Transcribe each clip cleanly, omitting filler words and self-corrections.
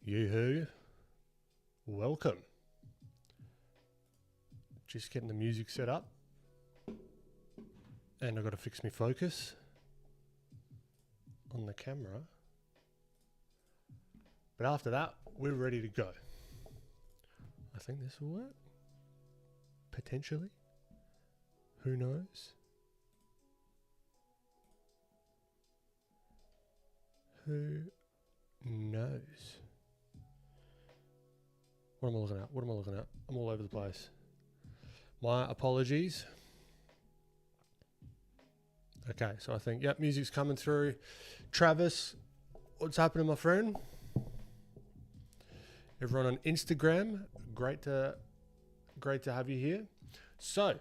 Yoo-hoo. Welcome. Just getting the music set up. And I've got to fix my focus on the camera. But after that, we're ready to go. I think this will work. Potentially. Who knows? Who knows? What am I looking at? What am I looking at? I'm all over the place. My apologies. Okay, so I think, yep, music's coming through. Travis, what's happening, my friend? Everyone on Instagram, great to have you here. So,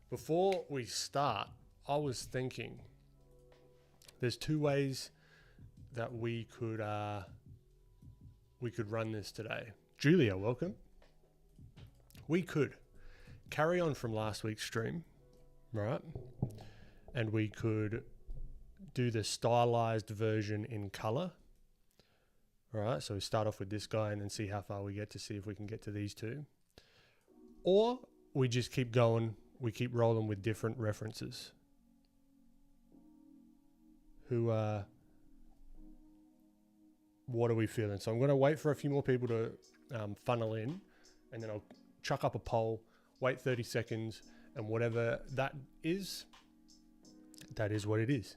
before we start, I was thinking there's two ways that we could run this today. Julia, welcome. We could carry on from last week's stream, right? And we could do the stylized version in color. All right, so we start off with this guy and then see how far we get to see if we can get to these two. Or we just keep going, we keep rolling with different references. What are we feeling? So I'm going to wait for a few more people to funnel in, and then I'll chuck up a poll, wait 30 seconds, and whatever that is what it is.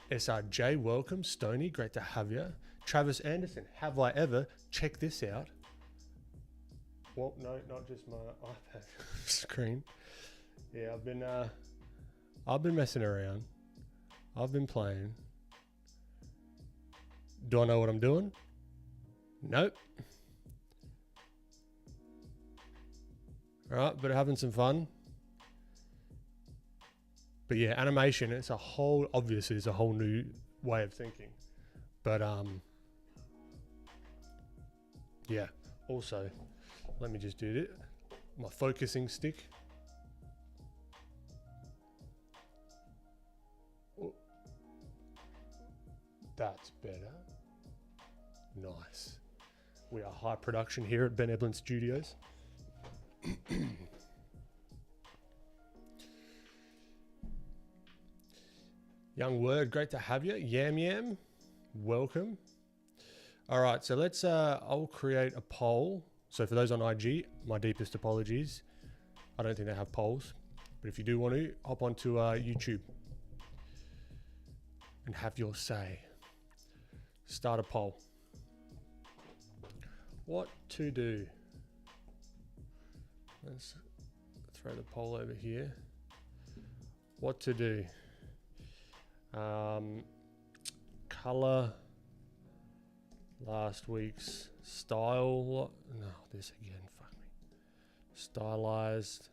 SRJ, welcome. Stony, great to have you. Travis Anderson, have I ever? Check this out. Well, no, not just my iPad screen. Yeah, I've been messing around. I've been playing. Do I know what I'm doing? Nope. All right, but having some fun. But yeah, animation, it's a whole new way of thinking. But yeah, also, let me just do this. My focusing stick. Oh, that's better. Nice. We are high production here at Ben Eblin Studios. Young Word, great to have you. Yam Yam, welcome. All right, so let's, I'll create a poll. So for those on IG, my deepest apologies. I don't think they have polls. But if you do want to, hop onto YouTube and have your say. Start a poll. What to do? Let's throw the poll over here. What to do? Color. Last week's style. No, this again. Fuck me. Stylized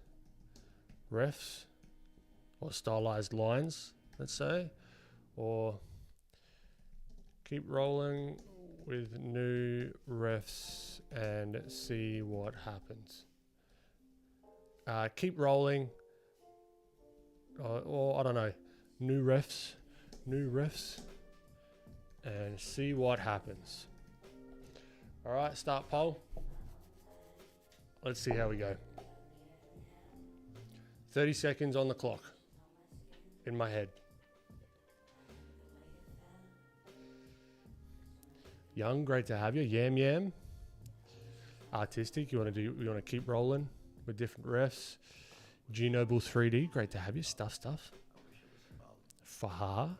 refs or stylized lines, let's say, or keep rolling with new refs and see what happens. Keep rolling, or I don't know, new refs, and see what happens. All right, start poll. Let's see how we go. 30 seconds on the clock in my head. Young, great to have you. Yam Yam. Artistic, you want to keep rolling with different refs. G-Noble 3D, great to have you. Stuff. Fahar.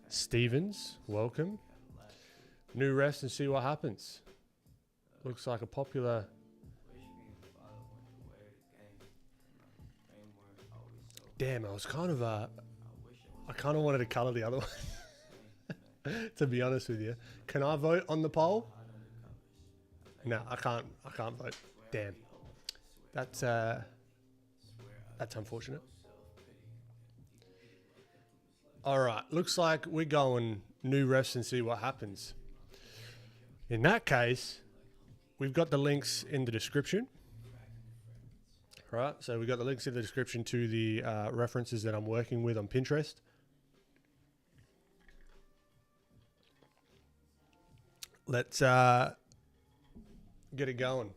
Stevens, welcome. New refs and see what happens. Looks like a popular. Damn, I kind of wanted to color the other one. To be honest with you, can I vote on the poll? No, I can't vote. Damn, that's unfortunate. All right, looks like we're going new refs and see what happens. In that case, we've got the links in the description. Right, so we've got the links in the description to the references that I'm working with on Pinterest. Let's get it going.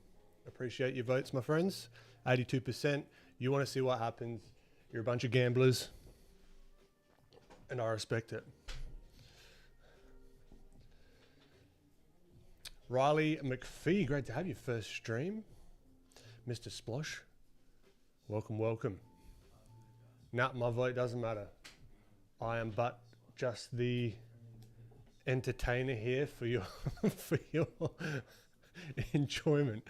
Appreciate your votes, my friends. 82%. You want to see what happens. You're a bunch of gamblers. And I respect it. Riley McPhee, great to have you first stream. Mr. Splosh, welcome, welcome. Nah, my vote doesn't matter. I am but just the entertainer here for your for your enjoyment.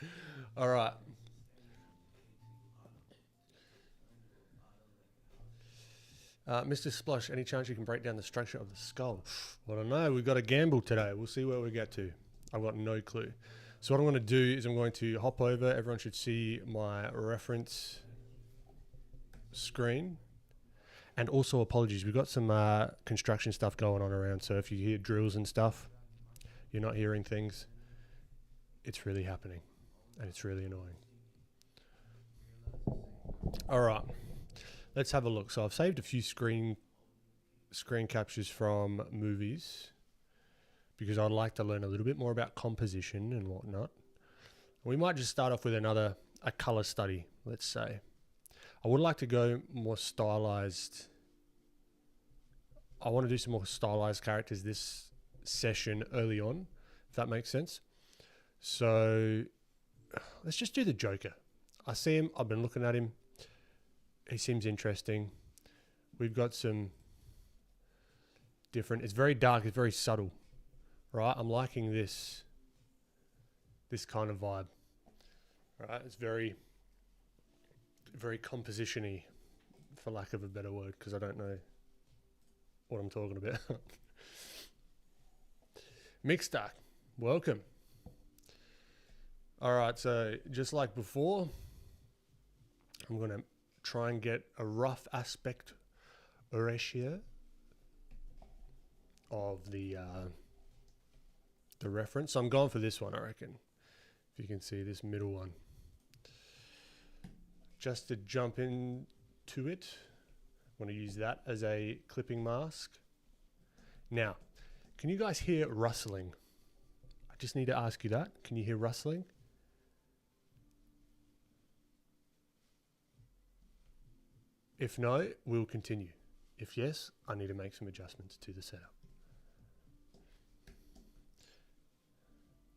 All right. Mr. Splosh, any chance you can break down the structure of the skull? I don't know. We've got a gamble today. We'll see where we get to. I've got no clue. So what I'm going to do is I'm going to hop over. Everyone should see my reference screen. And also apologies. We've got some construction stuff going on around. So if you hear drills and stuff, you're not hearing things. It's really happening. And it's really annoying. All right. Let's have a look. So I've saved a few screen captures from movies because I'd like to learn a little bit more about composition and whatnot. We might just start off with a color study, let's say. I would like to go more stylized. I want to do some more stylized characters this session early on, if that makes sense. So let's just do the Joker. I see him. I've been looking at him. He seems interesting. We've got some different. It's very dark. It's very subtle, right? I'm liking this kind of vibe, right? It's very, very composition-y, for lack of a better word, because I don't know what I'm talking about. Mixstack, welcome. All right, so just like before, I'm going to try and get a rough aspect ratio of the reference. So I'm going for this one, I reckon. If you can see this middle one. Just to jump into it, I'm going to use that as a clipping mask. Now, can you guys hear rustling? I just need to ask you that. Can you hear rustling? If no, we'll continue. If yes, I need to make some adjustments to the setup.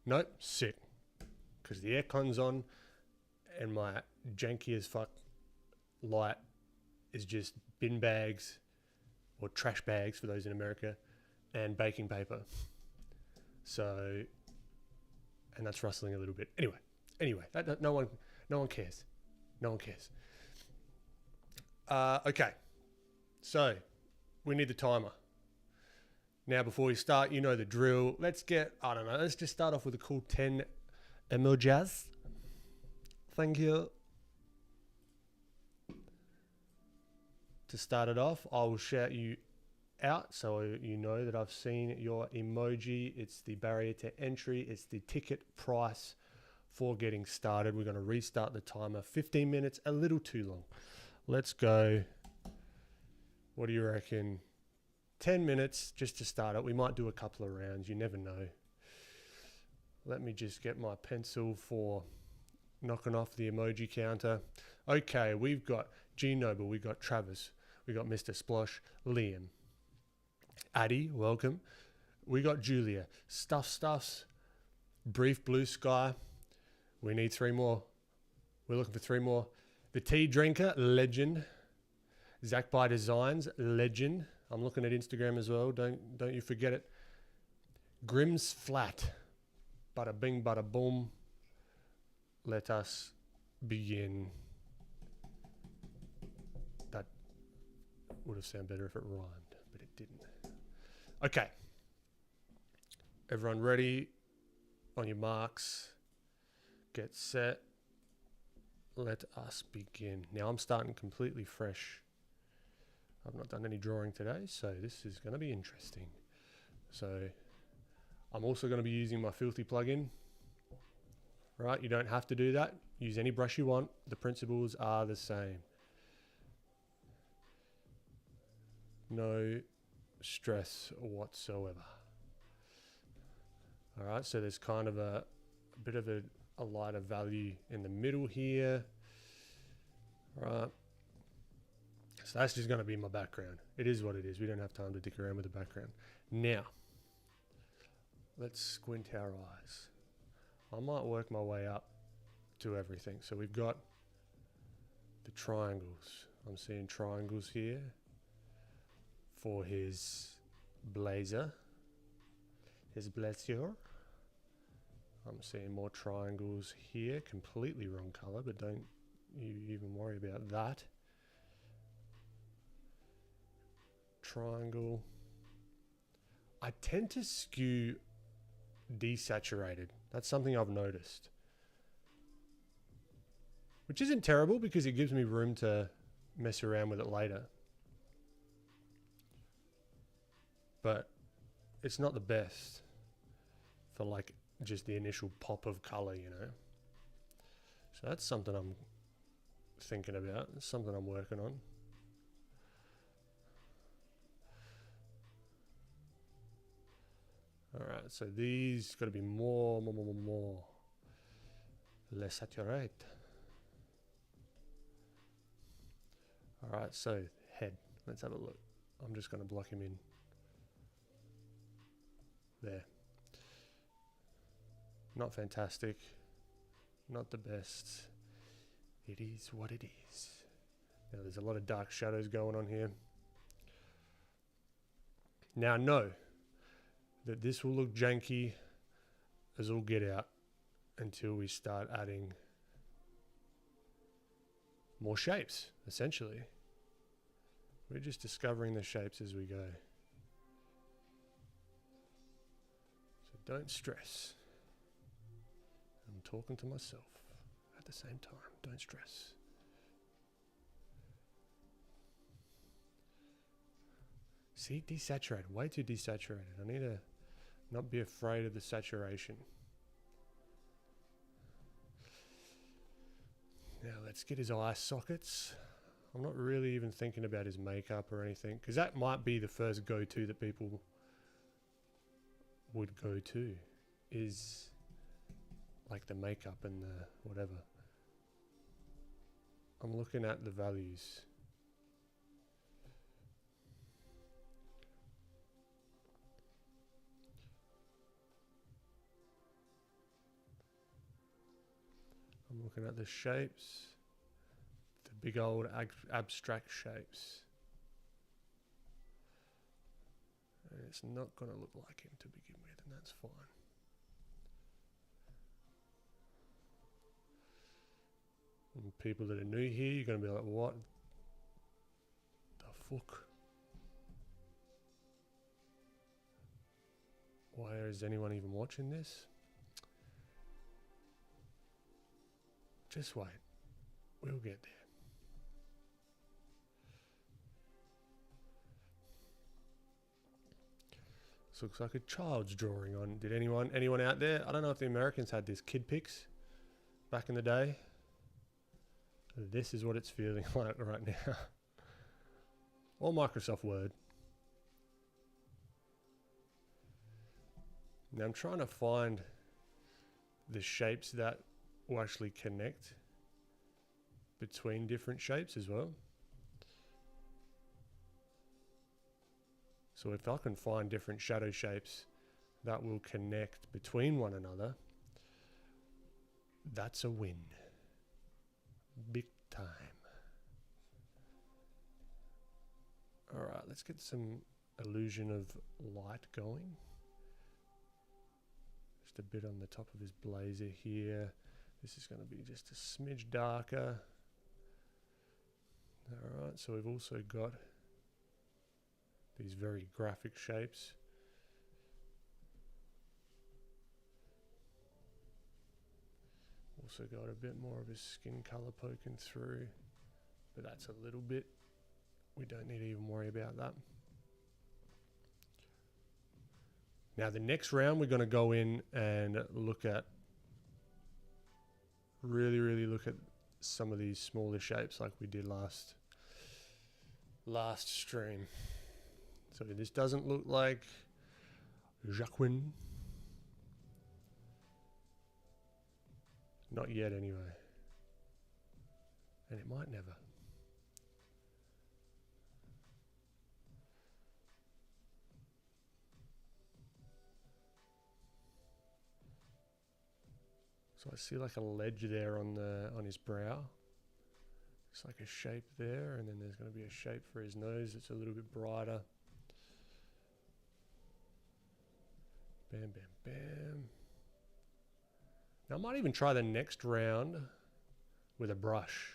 Nope, sick. Because the aircon's on and my janky as fuck light is just bin bags or trash bags for those in America and baking paper. So, and that's rustling a little bit. Anyway, no one cares. No one cares. Okay, so we need the timer. Now, before we start, you know the drill. Let's just start off with a cool 10 emojis. Thank you. To start it off, I will shout you out so you know that I've seen your emoji. It's the barrier to entry. It's the ticket price for getting started. We're going to restart the timer. 15 minutes, a little too long. Let's go. What do you reckon? 10 minutes just to start it. We might do a couple of rounds. You never know. Let me just get my pencil for knocking off the emoji counter. Okay, we've got G Noble. We've got Travis. We got Mr. Splosh. Liam. Addy, welcome. We got Julia. Stuffs. Brief Blue Sky. We need 3 more. We're looking for 3 more. The Tea Drinker, legend. Zach by Designs, legend. I'm looking at Instagram as well. Don't you forget it. Grimm's Flat. Bada bing, bada boom. Let us begin. That would have sounded better if it rhymed, but it didn't. Okay. Everyone ready? On your marks. Get set. Let us begin. Now I'm starting completely fresh. I've not done any drawing today, so this is going to be interesting. So I'm also going to be using my Filthy plugin. Right, you don't have to do that. Use any brush you want. The principles are the same. No stress whatsoever. All right, so there's kind of a bit of a lighter value in the middle here. All right. So that's just going to be my background. It is what it is. We don't have time to dick around with the background. Now, let's squint our eyes. I might work my way up to everything. So we've got the triangles. I'm seeing triangles here for his blazer, his blazer. I'm seeing more triangles here, completely wrong color, but don't you even worry about that. Triangle. I tend to skew desaturated. That's something I've noticed. Which isn't terrible because it gives me room to mess around with it later. But it's not the best for like just the initial pop of color, you know. So that's something I'm thinking about. It's something I'm working on. All right, so these got to be more. Less saturate. All right, so head. Let's have a look. I'm just going to block him in. There. Not fantastic. Not the best. It is what it is. Now, there's a lot of dark shadows going on here. Now, know that this will look janky as all get out until we start adding more shapes, essentially. We're just discovering the shapes as we go. So don't stress. I'm talking to myself at the same time. Don't stress. See, desaturated, way too desaturated. I need to not be afraid of the saturation. Now let's get his eye sockets. I'm not really even thinking about his makeup or anything, because that might be the first go-to that people would go to, is like the makeup and the whatever. I'm looking at the values. I'm looking at the shapes, the big old abstract shapes. And it's not going to look like him to begin with, and that's fine. And people that are new here, you're going to be like, what the fuck? Why is anyone even watching this? Just wait. We'll get there. This looks like a child's drawing on. Did anyone out there? I don't know if the Americans had this kid pics back in the day. This is what it's feeling like right now. Or Microsoft Word. Now I'm trying to find the shapes that will actually connect between different shapes as well. So if I can find different shadow shapes that will connect between one another, that's a win. Big time. All right, let's get some illusion of light going. Just a bit on the top of his blazer here. This is going to be just a smidge darker. All right, so we've also got these very graphic shapes. Also got a bit more of his skin color poking through, but that's a little bit. We don't need to even worry about that. Now the next round we're going to go in and look at really look at some of these smaller shapes like we did last stream. So this doesn't look like Jacqueline. Not yet, anyway. And it might never. So I see like a ledge there on his brow. It's like a shape there, and then there's going to be a shape for his nose that's a little bit brighter. Bam, bam, bam. Now I might even try the next round with a brush.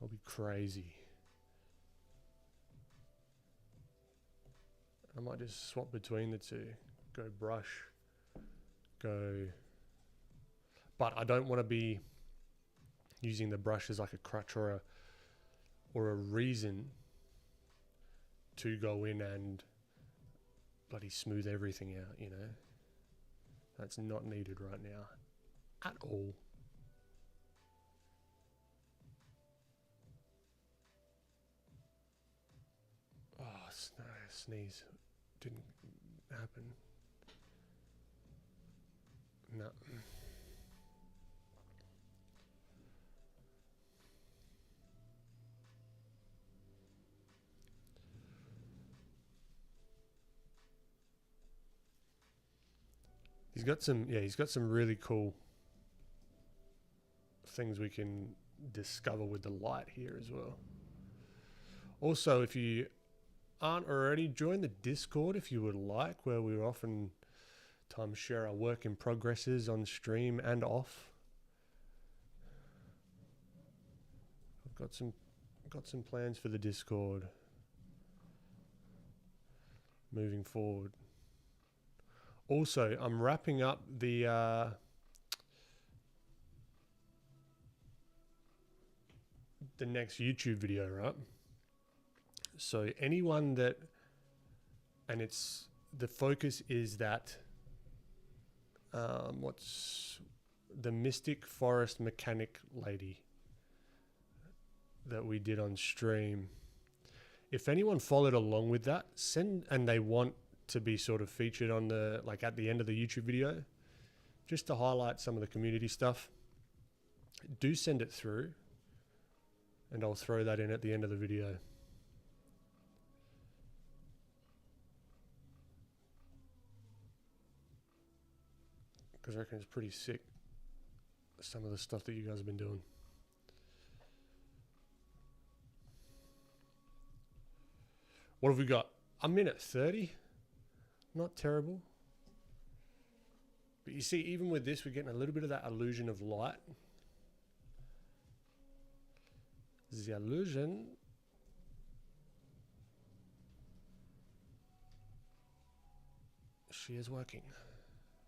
I'll be crazy. I might just swap between the two. Go brush, go. But I don't want to be using the brush as like a crutch or a reason to go in and bloody smooth everything out, you know. That's not needed right now at all. Oh, sneeze. Didn't happen. No. He's got some really cool things we can discover with the light here as well. Also, if you aren't already, join the Discord if you would like, where we often times share our work in progresses on stream and off. I've got some plans for the Discord moving forward. Also, I'm wrapping up the next YouTube video, right? So anyone that, and it's, the focus is that, what's the Mystic Forest Mechanic lady that we did on stream. If anyone followed along with that, and they want to be sort of featured on the, like at the end of the YouTube video, just to highlight some of the community stuff, do send it through and I'll throw that in at the end of the video. Because I reckon it's pretty sick, some of the stuff that you guys have been doing. What have we got? A minute 30? Not terrible. But you see, even with this, we're getting a little bit of that illusion of light. The illusion. She is working.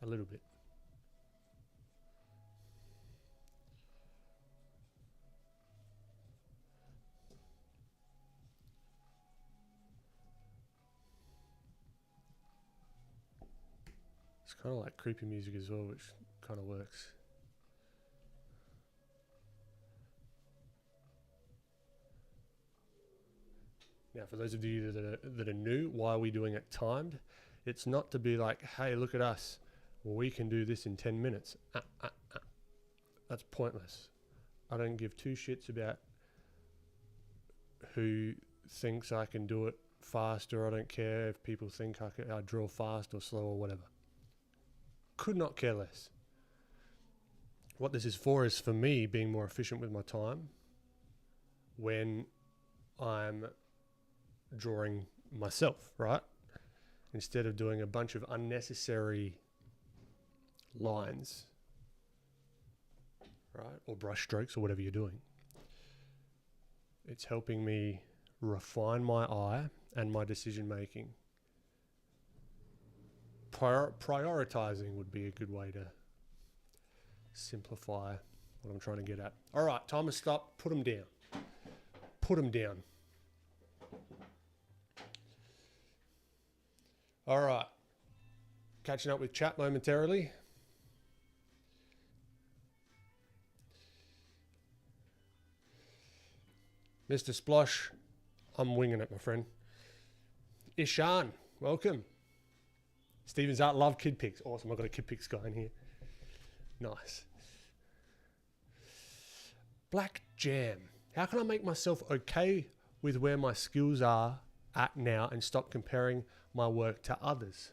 A little bit. It's kind of like creepy music as well, which kind of works. Now, for those of you that are new, why are we doing it timed? It's not to be like, hey, look at us. Well, we can do this in 10 minutes. That's pointless. I don't give two shits about who thinks I can do it faster. I don't care if people think I draw fast or slow or whatever. Could not care less. What this is for me being more efficient with my time when I'm drawing myself, right? Instead of doing a bunch of unnecessary lines, right? Or brush strokes or whatever you're doing. It's helping me refine my eye and my decision making. Prioritizing would be a good way to simplify what I'm trying to get at. All right, timer stop. Put them down. Put them down. All right. Catching up with chat momentarily. Mr. Splosh, I'm winging it, my friend. Ishan, welcome. Steven's Art, love kid pics. Awesome, I've got a kid pics guy in here. Nice. Black Jam. How can I make myself okay with where my skills are at now and stop comparing my work to others?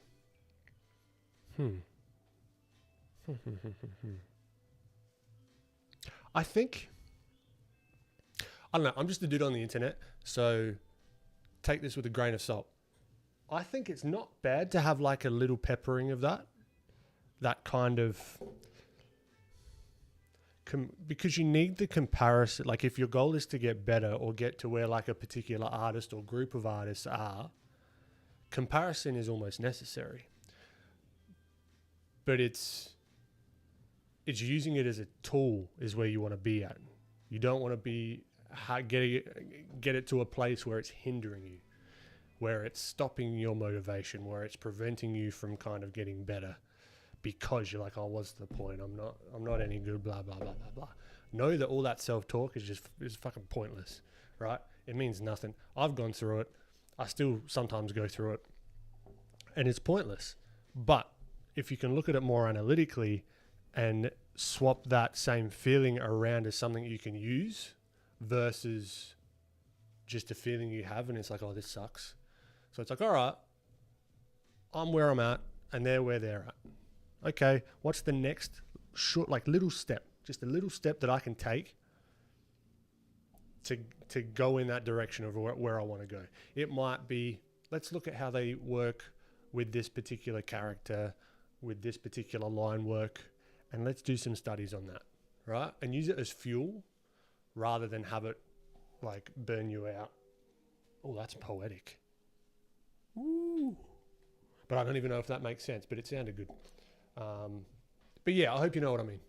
I think, I don't know, I'm just a dude on the internet, so take this with a grain of salt. I think it's not bad to have like a little peppering of that kind of, because you need the comparison. Like if your goal is to get better or get to where like a particular artist or group of artists are, comparison is almost necessary. But it's using it as a tool is where you want to be at. You don't want to be get it to a place where it's hindering you, where it's stopping your motivation, where it's preventing you from kind of getting better because you're like, oh, what's the point? I'm not any good, blah, blah, blah, blah, blah. Know that all that self-talk is fucking pointless, right? It means nothing. I've gone through it. I still sometimes go through it and it's pointless. But if you can look at it more analytically and swap that same feeling around as something you can use versus just a feeling you have and it's like, oh, this sucks. So it's like, all right, I'm where I'm at and they're where they're at. Okay, what's the next short, like little step, just a little step that I can take to go in that direction of where I want to go? It might be, let's look at how they work with this particular character, with this particular line work, and let's do some studies on that, right? And use it as fuel rather than have it like burn you out. Oh, that's poetic. Ooh. But I don't even know if that makes sense, but it sounded good. But yeah, I hope you know what I mean.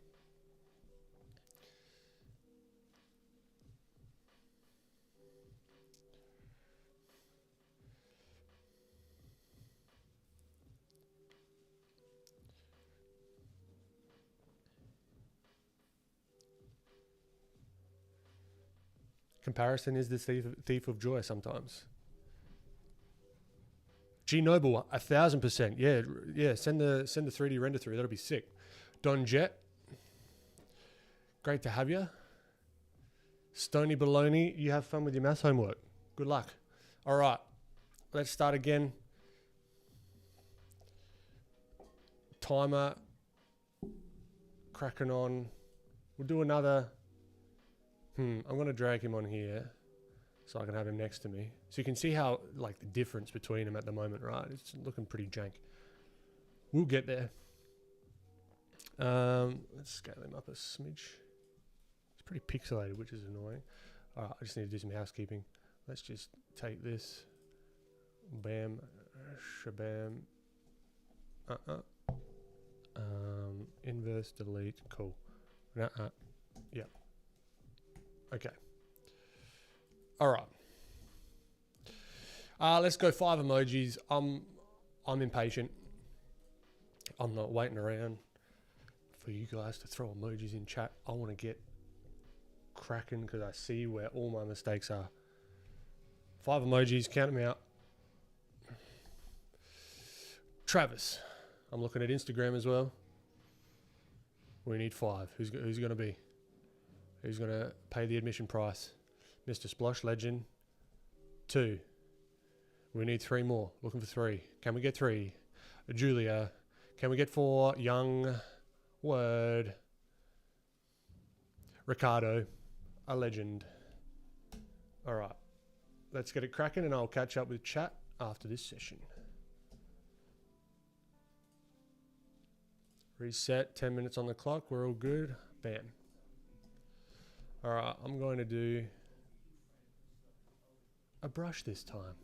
Comparison is the thief of joy sometimes. G Noble, 1,000%. Yeah. Send the 3D render through. That'll be sick. Don Jet, great to have you. Stony Baloney, you have fun with your math homework. Good luck. All right, let's start again. Timer cracking on. We'll do another. I'm going to drag him on here so I can have him next to me. So you can see how, like, the difference between them at the moment, right? It's looking pretty jank. We'll get there. Let's scale him up a smidge. It's pretty pixelated, which is annoying. All right, I just need to do some housekeeping. Let's just take this. Bam. Shabam. Inverse delete. Cool. Yeah. Okay. All right. Let's go 5 emojis. I'm impatient. I'm not waiting around for you guys to throw emojis in chat. I want to get cracking because I see where all my mistakes are. 5 emojis. Count them out. Travis. I'm looking at Instagram as well. We need 5. Who's going to be? Who's going to pay the admission price? Mr. Splosh Legend. 2. We need 3 more. Looking for 3. Can we get 3? Julia. Can we get 4? Young. Word. Ricardo. A legend. All right. Let's get it cracking and I'll catch up with chat after this session. Reset. 10 minutes on the clock. We're all good. Bam. All right, I'm going to do a brush this time.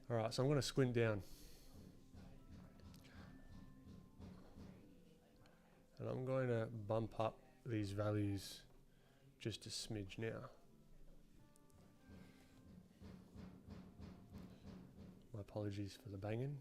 All right, so I'm going to squint down. And I'm going to bump up these values just a smidge now. My apologies for the banging.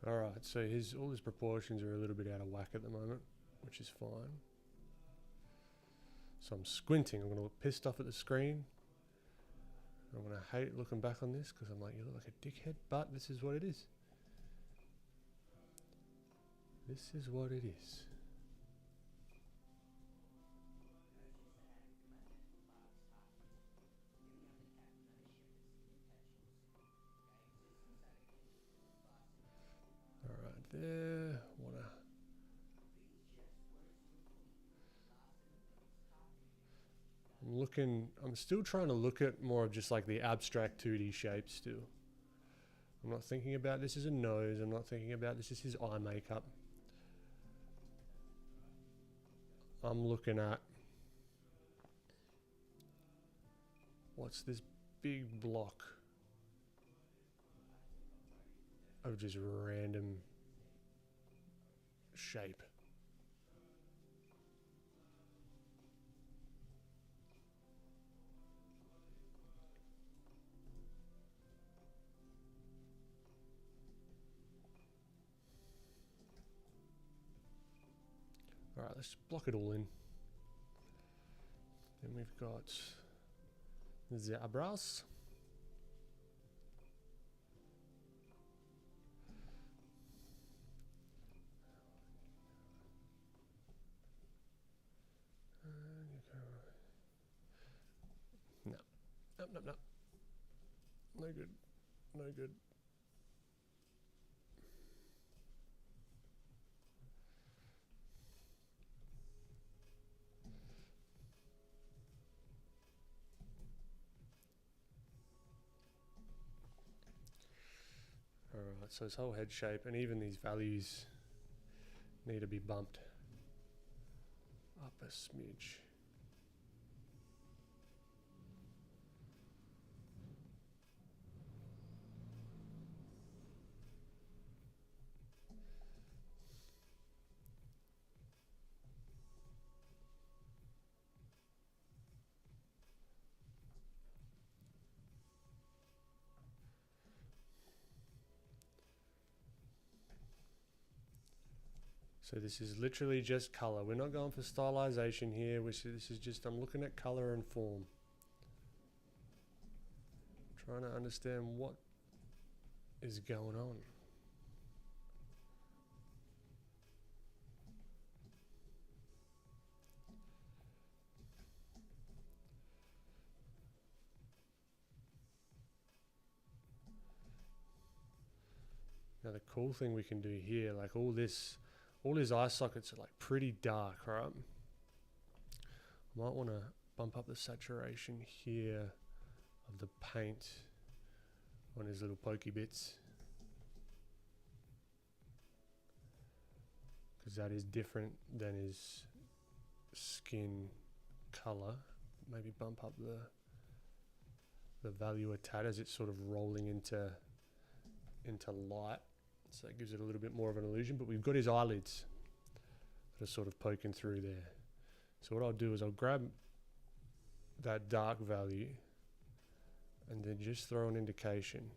Alright, so all his proportions are a little bit out of whack at the moment, which is fine. So I'm squinting. I'm going to look pissed off at the screen. I'm going to hate looking back on this because I'm like, you look like a dickhead, but this is what it is. This is what it is. Alright, there. I'm still trying to look at more of just like the abstract 2D shapes still. I'm not thinking about this as a nose. I'm not thinking about this as his eye makeup. I'm looking at what's this big block of just random shape. Alright, let's block it all in. Then we've got the eyebrows. No. No good. No good. Alright, so his whole head shape and even these values need to be bumped up a smidge. So this is literally just color. We're not going for stylization here. This is just, I'm looking at color and form. Trying to understand what is going on. Now the cool thing we can do here, like all his eye sockets are like pretty dark, right? I might want to bump up the saturation here of the paint on his little pokey bits, because that is different than his skin color. Maybe bump up the value a tad as it's sort of rolling into light. So that gives it a little bit more of an illusion, but we've got his eyelids that are sort of poking through there. So what I'll do is I'll grab that dark value and then just throw an indication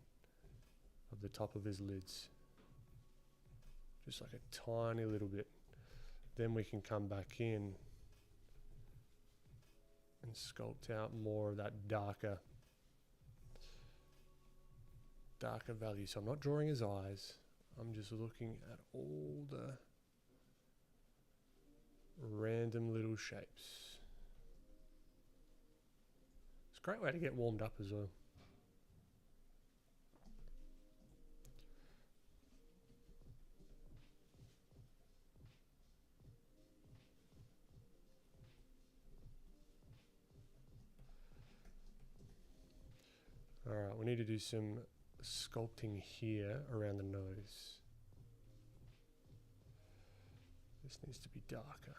of the top of his lids. Just like a tiny little bit. Then we can come back in and sculpt out more of that darker value. So I'm not drawing his eyes. I'm just looking at all the random little shapes. It's a great way to get warmed up as well. Alright, we need to do some sculpting here around the nose. This needs to be darker.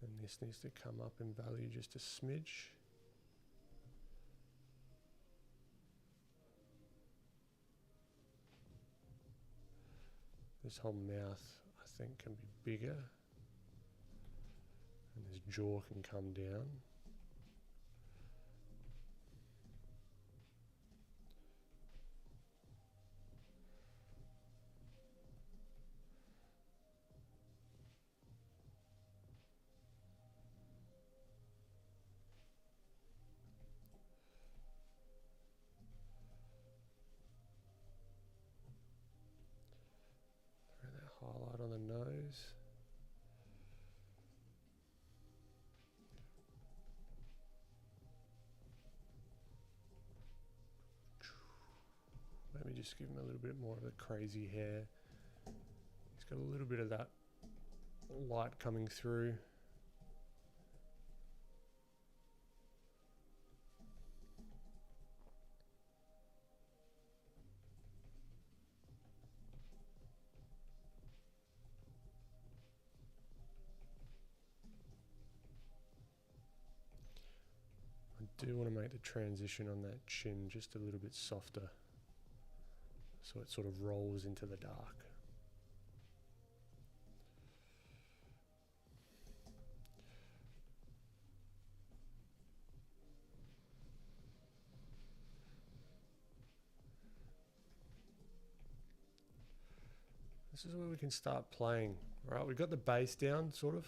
And this needs to come up in value just a smidge. This whole mouth, I think, can be bigger. And his jaw can come down. shadows. Maybe just give him a little bit more of the crazy hair. He's got a little bit of that light coming through. I do want to make the transition on that chin just a little bit softer, so it sort of rolls into the dark. This is where we can start playing. All right, we've got the base down, sort of.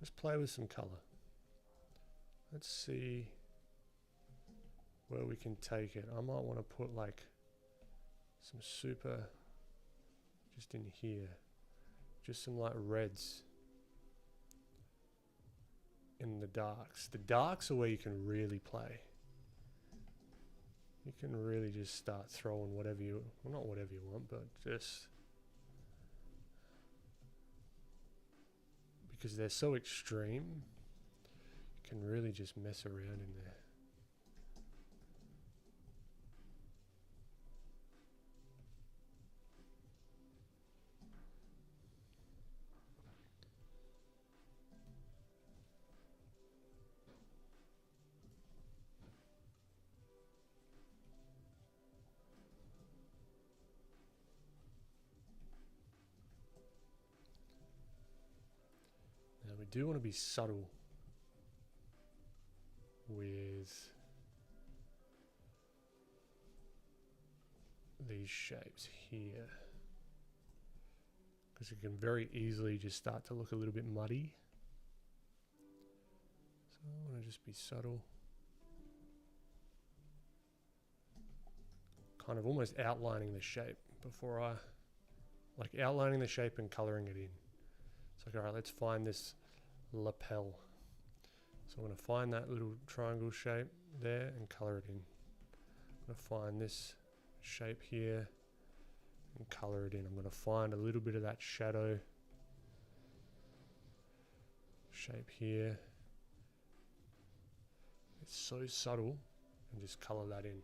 Let's play with some color. Let's see where we can take it. I might want to put like some super just in here. Just some like reds in the darks. The darks are where you can really play. You can really just start throwing whatever you, well, not whatever you want, but just because they're so extreme, you can really just mess around in there. We do want to be subtle with these shapes here, because it can very easily just start to look a little bit muddy. So I want to just be subtle, kind of almost outlining the shape before I, like outlining the shape and coloring it in. It's like, all right, let's find this lapel. So I'm going to find that little triangle shape there and color it in. I'm going to find this shape here and color it in. I'm going to find a little bit of that shadow shape here. It's so subtle, and just color that in.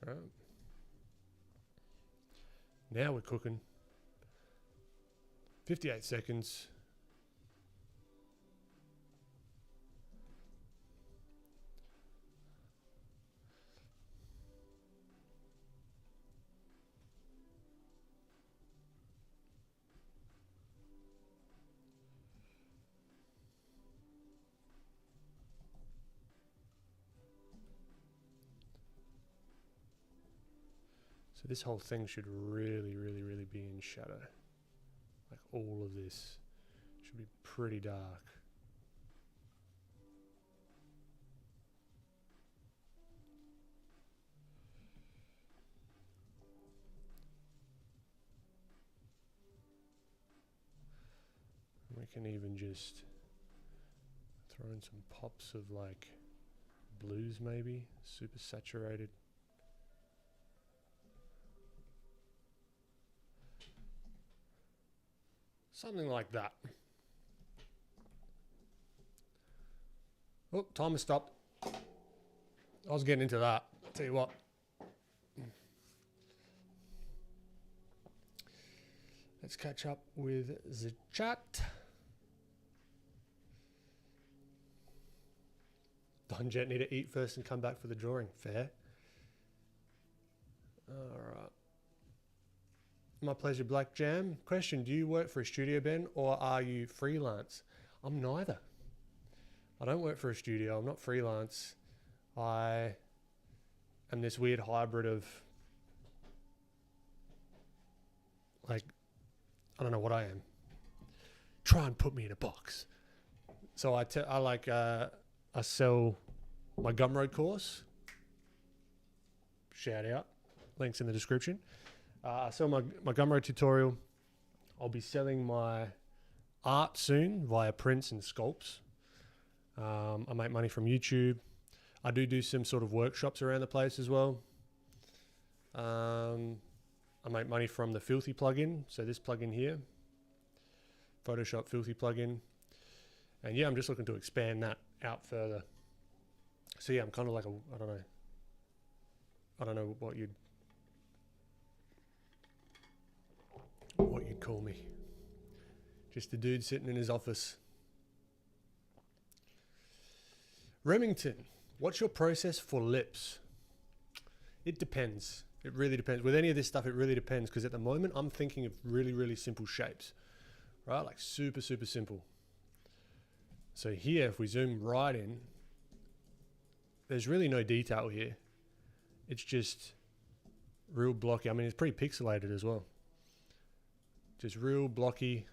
All right. Now we're cooking. 58 seconds. So this whole thing should really, really, really be in shadow. Like all of this should be pretty dark. We can even just throw in some pops of like blues, maybe super saturated. Something like that. Oh, timer stopped. I was getting into that. I'll tell you what. Let's catch up with the chat. Don Jet need to eat first and come back for the drawing. Fair. All right. My pleasure, Black Jam. Question, do you work for a studio, Ben, or are you freelance? I'm neither. I don't work for a studio. I'm not freelance. I am this weird hybrid of, like, I don't know what I am. Try and put me in a box. So I sell my Gumroad course. Shout out. Links in the description. I sell my Gumroad tutorial. I'll be selling my art soon via prints and sculpts. I make money from YouTube. I do some sort of workshops around the place as well. I make money from the Filthy plugin. So this plugin here, Photoshop Filthy plugin. And yeah, I'm just looking to expand that out further. So yeah, I'm kind of like I don't know what you'd call me. Just a dude sitting in his office. Remington, what's your process for lips? It depends. It really depends. With any of this stuff, it really depends, because at the moment I'm thinking of really, really simple shapes, right? Like super, super simple. So here, if we zoom right in, there's really no detail here. It's just real blocky. I mean, it's pretty pixelated as well. Just real blocky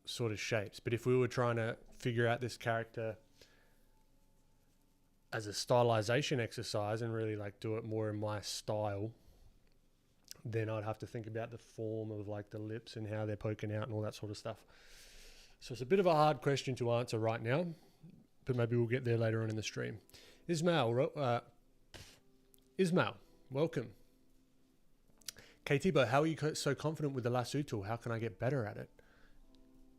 sort of shapes. But if we were trying to figure out this character as a stylization exercise and really like do it more in my style, then I'd have to think about the form of like the lips and how they're poking out and all that sort of stuff. So it's a bit of a hard question to answer right now, but maybe we'll get there later on in the stream. Ismail, welcome. KTbo, how are you so confident with the lasso tool? How can I get better at it?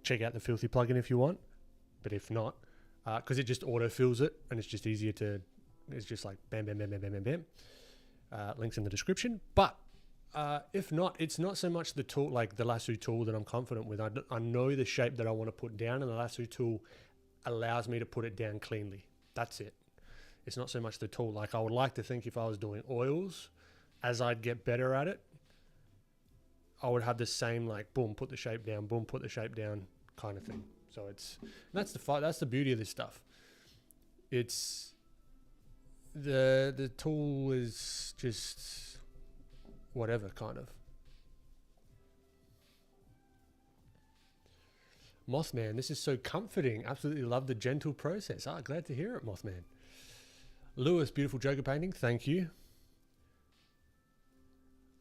Check out the Filthy plugin if you want, but if not, because it just auto-fills it and it's just easier to, it's just like bam, bam, bam, bam, bam, bam, bam. Links in the description. But if not, it's not so much the tool, like the lasso tool that I'm confident with. I know the shape that I want to put down, and the lasso tool allows me to put it down cleanly. That's it. It's not so much the tool. Like I would like to think if I was doing oils, as I'd get better at it, I would have the same like boom, put the shape down, boom, put the shape down kind of thing. So that's the beauty of this stuff. It's the tool is just whatever kind of. Mothman, this is so comforting. Absolutely love the gentle process. Glad to hear it, Mothman. Lewis, beautiful Joker painting. Thank you.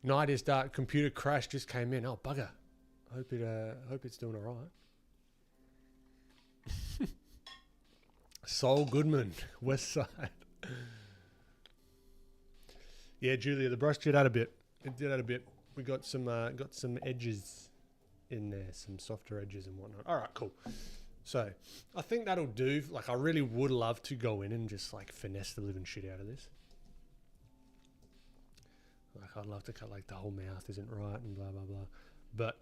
Night is dark. Computer crash just came in. Oh bugger. Hope it's doing all right. Sol Goodman, West Side. Yeah, Julia, the brush did add a bit. It did add a bit. We got some edges in there, some softer edges and whatnot. All right, cool. So I think that'll do. Like I really would love to go in and just like finesse the living shit out of this. Like I'd love to cut like the whole mouth isn't right and blah, blah, blah. But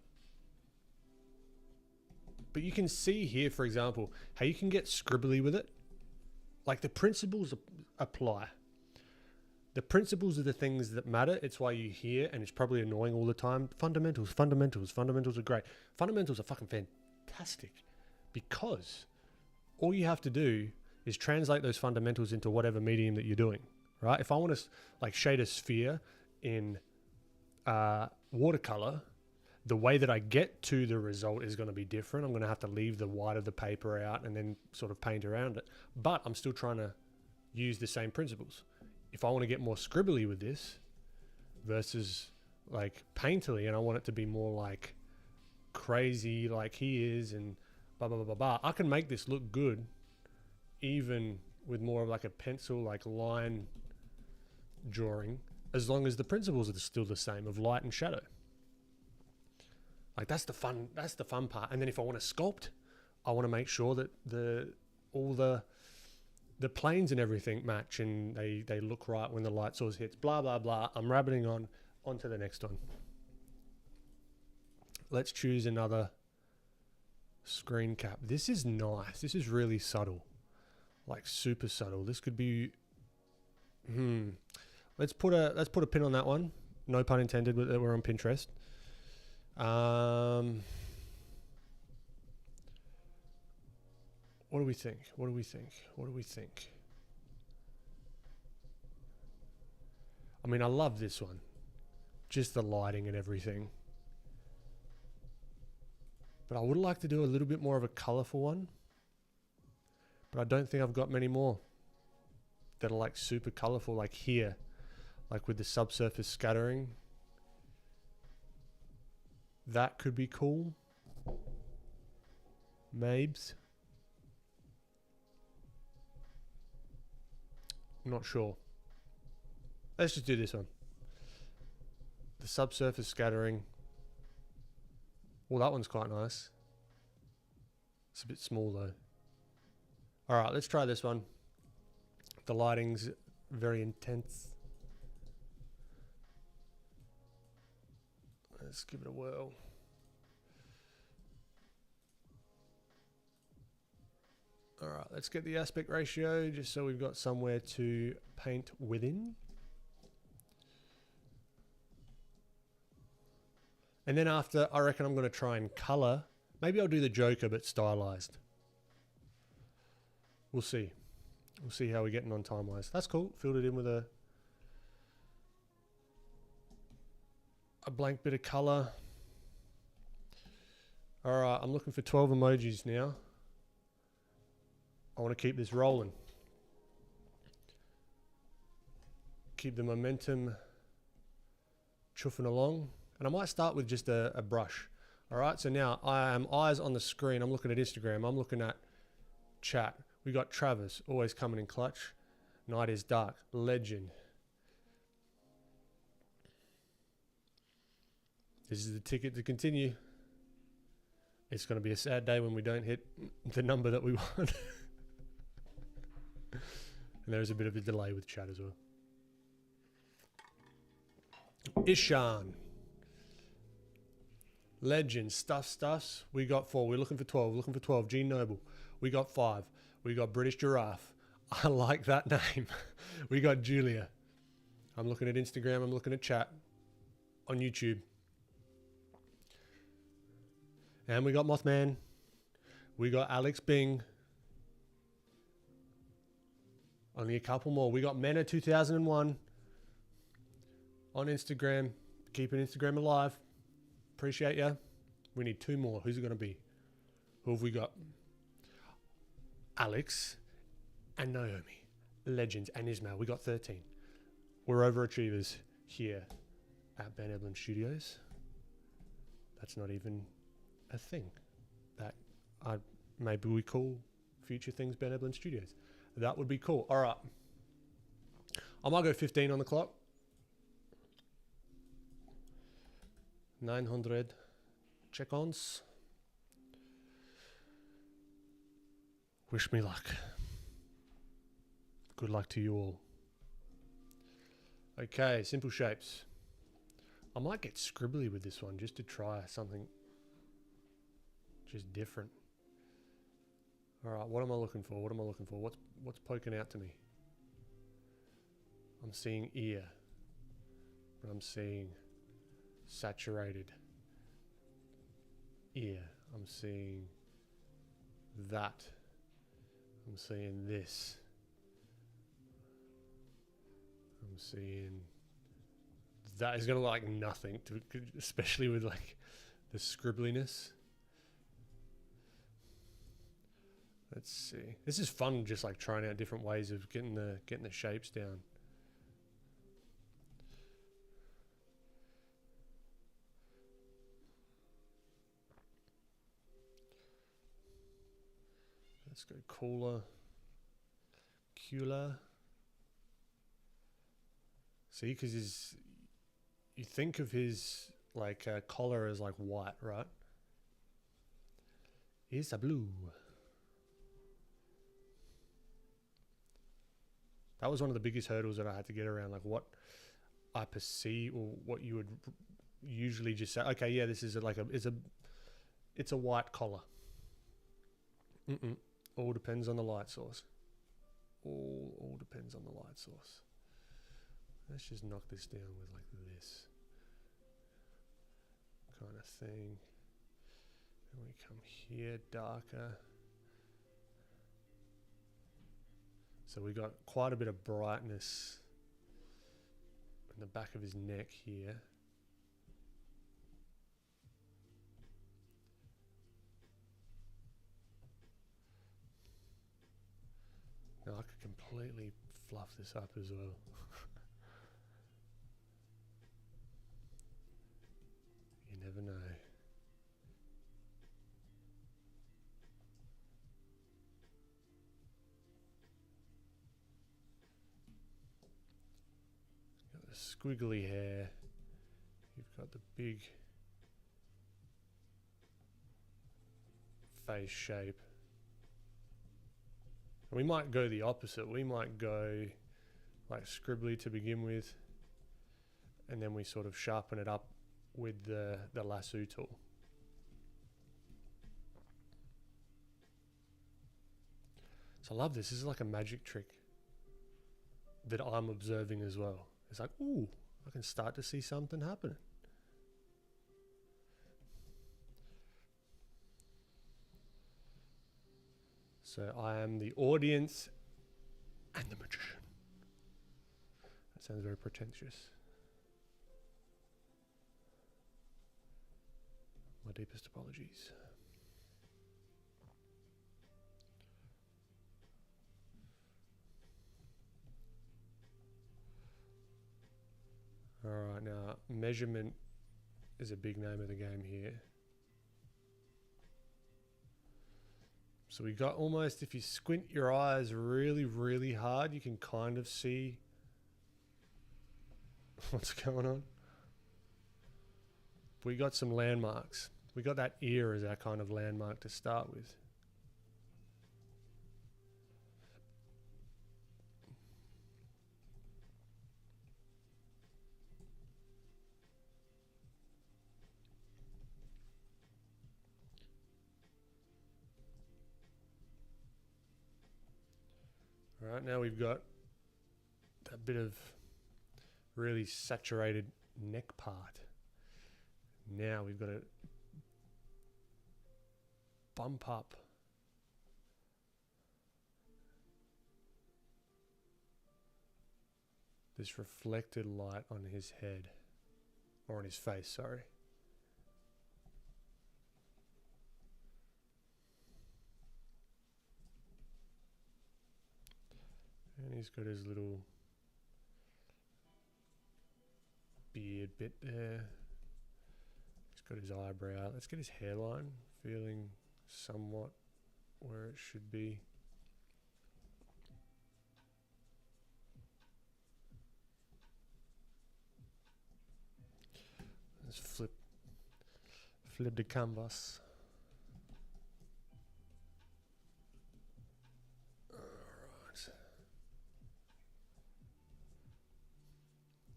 you can see here, for example, how you can get scribbly with it. Like the principles apply. The principles are the things that matter. It's why you hear, and it's probably annoying all the time, fundamentals are great. Fundamentals are fucking fantastic, because all you have to do is translate those fundamentals into whatever medium that you're doing, right? If I want to like shade a sphere in watercolor, the way that I get to the result is going to be different. I'm going to have to leave the white of the paper out and then sort of paint around it, but I'm still trying to use the same principles. If I want to get more scribbly with this versus like painterly, and I want it to be more like crazy like he is and blah, blah, blah, blah, blah, I can make this look good even with more of like a pencil, like line drawing, as long as the principles are still the same of light and shadow. Like that's the fun part. And then if I want to sculpt, I want to make sure that all the planes and everything match and they look right when the light source hits, blah, blah, blah. I'm rabbiting on to the next one. Let's choose another screen cap. This is nice. This is really subtle, like super subtle. This could be, let's put a pin on that one. No pun intended, but we're on Pinterest. What do we think? I mean, I love this one. Just the lighting and everything. But I would like to do a little bit more of a colorful one. But I don't think I've got many more that are like super colorful, like here. like with the subsurface scattering. That could be cool. Mabes. Not sure. Let's just do this one. The subsurface scattering. Well, that one's quite nice. It's a bit small though. All right, let's try this one. The lighting's very intense. Let's give it a whirl. All right, let's get the aspect ratio just so we've got somewhere to paint within. And then after, I reckon I'm going to try and color. Maybe I'll do the Joker, but stylized. We'll see. We'll see how we're getting on time-wise. That's cool. Filled it in with a blank bit of color. All right, I'm looking for 12 emojis now. I want to keep this rolling. Keep the momentum chuffing along. And I might start with just a brush. All right, so now I am eyes on the screen. I'm looking at Instagram. I'm looking at chat. We got Travis, always coming in clutch. Night is dark, legend. This is the ticket to continue. It's going to be a sad day when we don't hit the number that we want. And there's a bit of a delay with chat as well. Ishan. Legend. Stuffs. We got 4. We're looking for 12. Looking for 12. Gene Noble. We got 5. We got British Giraffe. I like that name. We got Julia. I'm looking at Instagram. I'm looking at chat. On YouTube. And we got Mothman. We got Alex Bing. Only a couple more. We got Mena 2001 on Instagram. Keeping Instagram alive. Appreciate ya. We need 2 more. Who's it going to be? Who have we got? Alex and Naomi. Legends and Ismail. We got 13. We're overachievers here at Ben Eblin Studios. That's not even a thing. That maybe we call future things Ben Eblin Studios. That would be cool. All right. I might go 15 on the clock. 900 check-ons. Wish me luck. Good luck to you all. Okay, simple shapes. I might get scribbly with this one just to try something just different. All right, what am I looking for? What am I looking for? What's poking out to me? I'm seeing ear. But I'm seeing saturated ear. I'm seeing that. I'm seeing this. I'm seeing that is going to look like nothing, especially with like the scribbliness. Let's see. This is fun, just like trying out different ways of getting the shapes down. Let's go cooler. See, because you think of his like collar as like white, right? It's a blue. That was one of the biggest hurdles that I had to get around, like what I perceive or what you would usually just say. Okay, yeah, this is it's a white collar. All depends on the light source. All depends on the light source. Let's just knock this down with like this kind of thing. And we come here, darker. So we got quite a bit of brightness in the back of his neck here. Now I could completely fluff this up as well. never know. Got the squiggly hair. You've got the big face shape. And we might go the opposite. We might go like scribbly to begin with, and then we sort of sharpen it up with the lasso tool. So I love this. This is like a magic trick that I'm observing as well. It's like, ooh, I can start to see something happening. So I am the audience and the magician. That sounds very pretentious. My deepest apologies. All right, now measurement is a big name of the game here. So we got almost, if you squint your eyes really, really hard, you can kind of see what's going on. We got some landmarks. We got that ear as our kind of landmark to start with. All right, now we've got that bit of really saturated neck part. Now we've got to bump up this reflected light on his head, or on his face, sorry. And he's got his little beard bit there. He's got his eyebrow. Let's get his hairline feeling somewhat where it should be. Let's flip the canvas.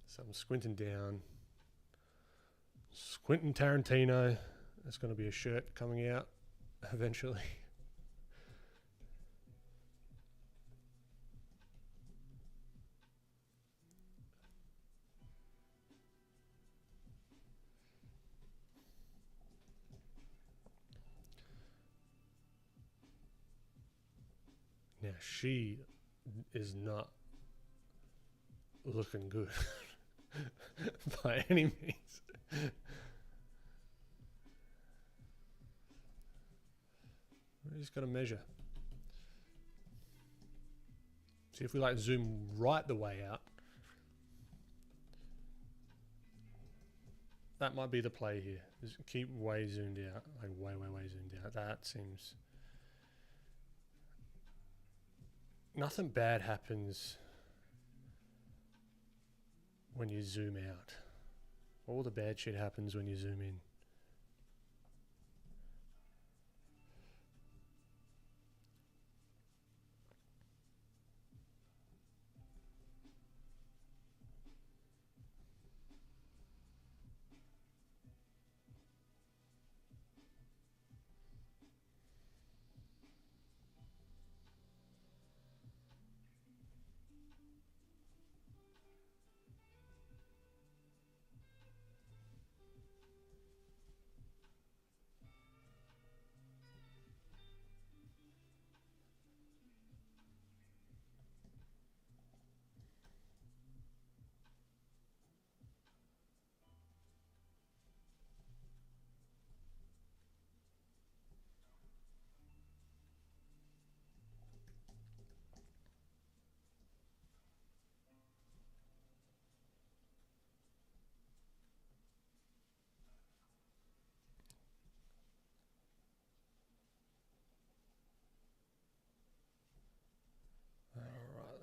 So I'm squinting down. Squinting Tarantino. That's going to be a shirt coming out eventually. Now she is not looking good by any means. We just got to measure. See if we like zoom right the way out. That might be the play here. Just keep way zoomed out, like way zoomed out. That seems... Nothing bad happens when you zoom out. All the bad shit happens when you zoom in.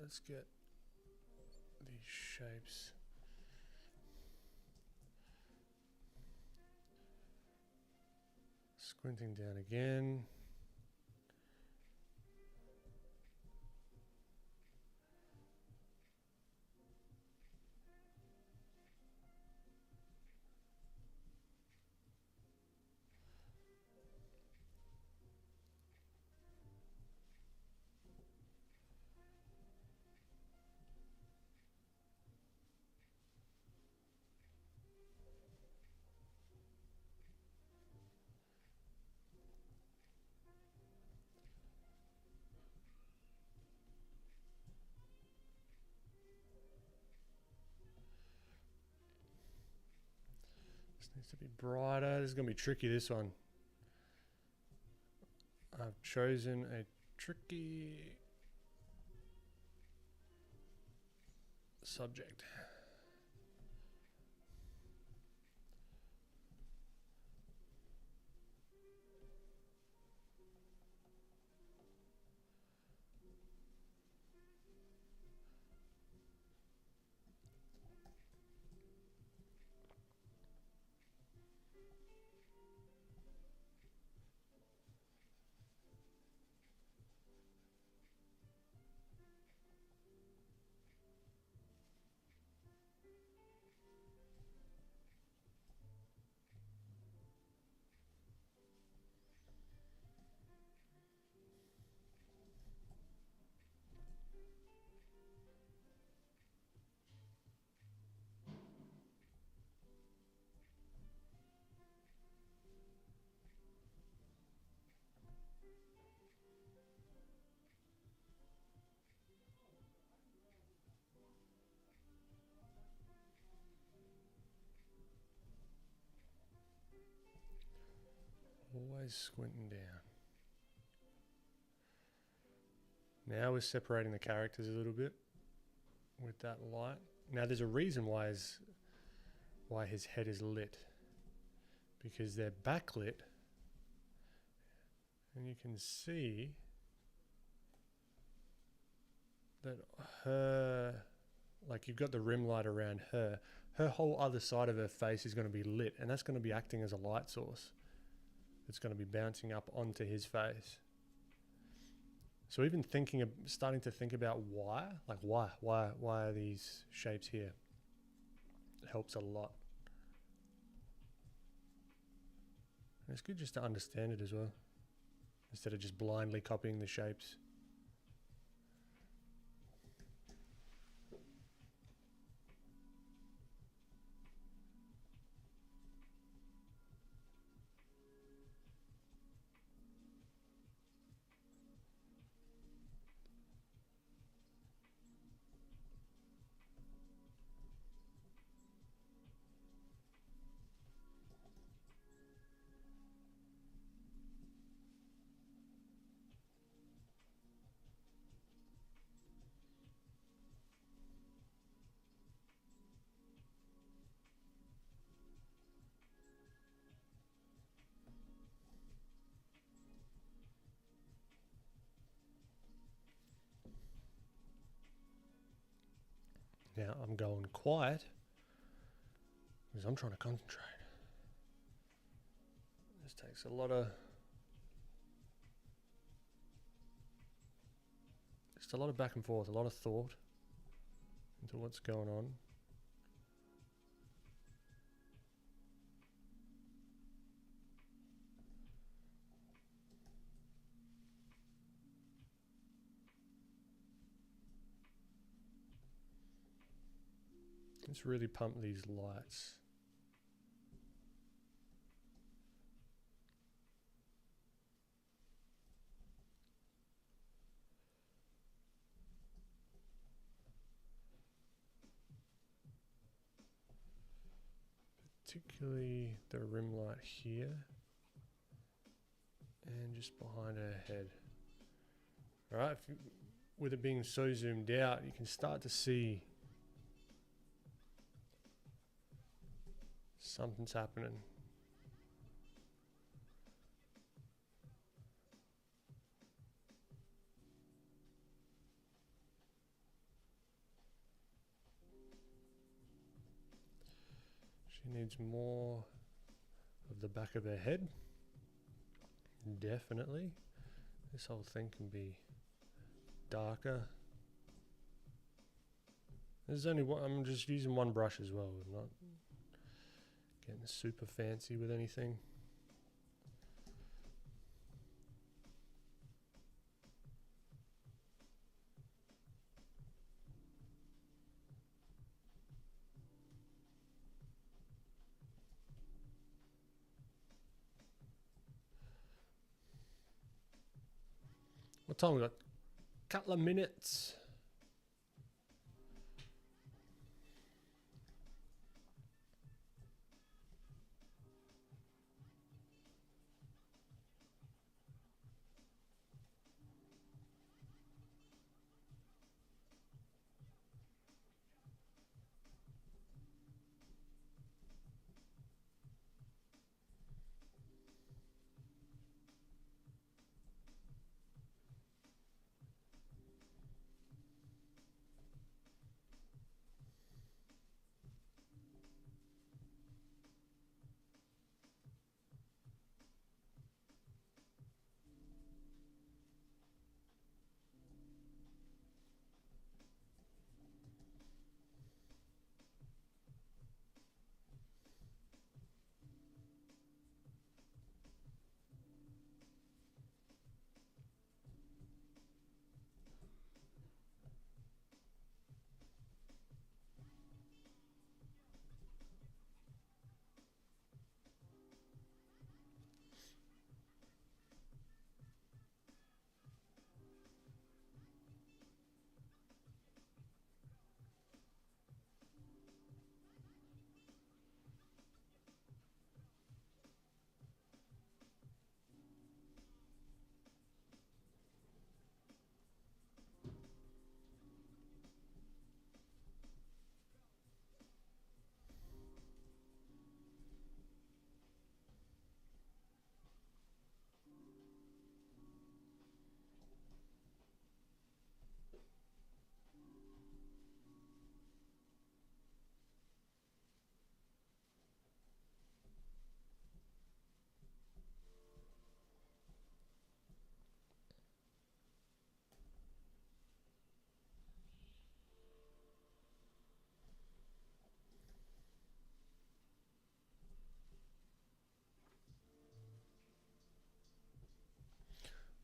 let's get these shapes. Squinting down again. This needs to be brighter. This is going to be tricky, this one. I've chosen a tricky subject. Always squinting down. Now we're separating the characters a little bit with that light. Now there's a reason why his head is lit. Because they're backlit. And you can see that like you've got the rim light around her. Her whole other side of her face is going to be lit. And that's going to be acting as a light source. It's going to be bouncing up onto his face. So even starting to think about why are these shapes here? It helps a lot. And it's good just to understand it as well, instead of just blindly copying the shapes. Now I'm going quiet because I'm trying to concentrate. This takes a lot of back and forth, a lot of thought into what's going on. Let's really pump these lights. Particularly the rim light here and just behind her head. All right, with it being so zoomed out, you can start to see something's happening. She needs more of the back of her head. Definitely. This whole thing can be darker. There's only one, I'm just using one brush as well. I'm not getting super fancy with anything. What time we got? Couple of minutes.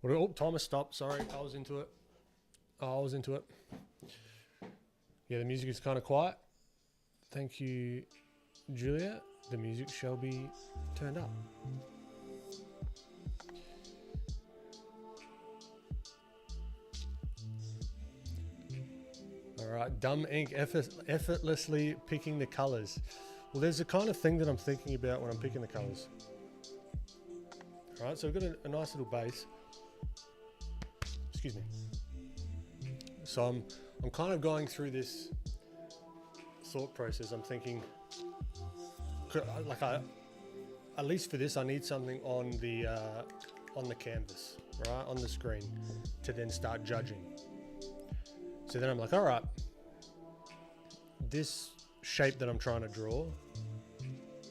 Oh, timer stopped. Sorry, I was into it. Yeah, the music is kind of quiet. Thank you, Julia. The music shall be turned up. All right, dumb ink effortlessly picking the colors. Well, there's a kind of thing that I'm thinking about when I'm picking the colors. All right, so we've got a nice little base. Excuse me. So I'm kind of going through this thought process. I'm thinking, like, at least for this, I need something on the canvas, right, on the screen, to then start judging. So then I'm like, all right, this shape that I'm trying to draw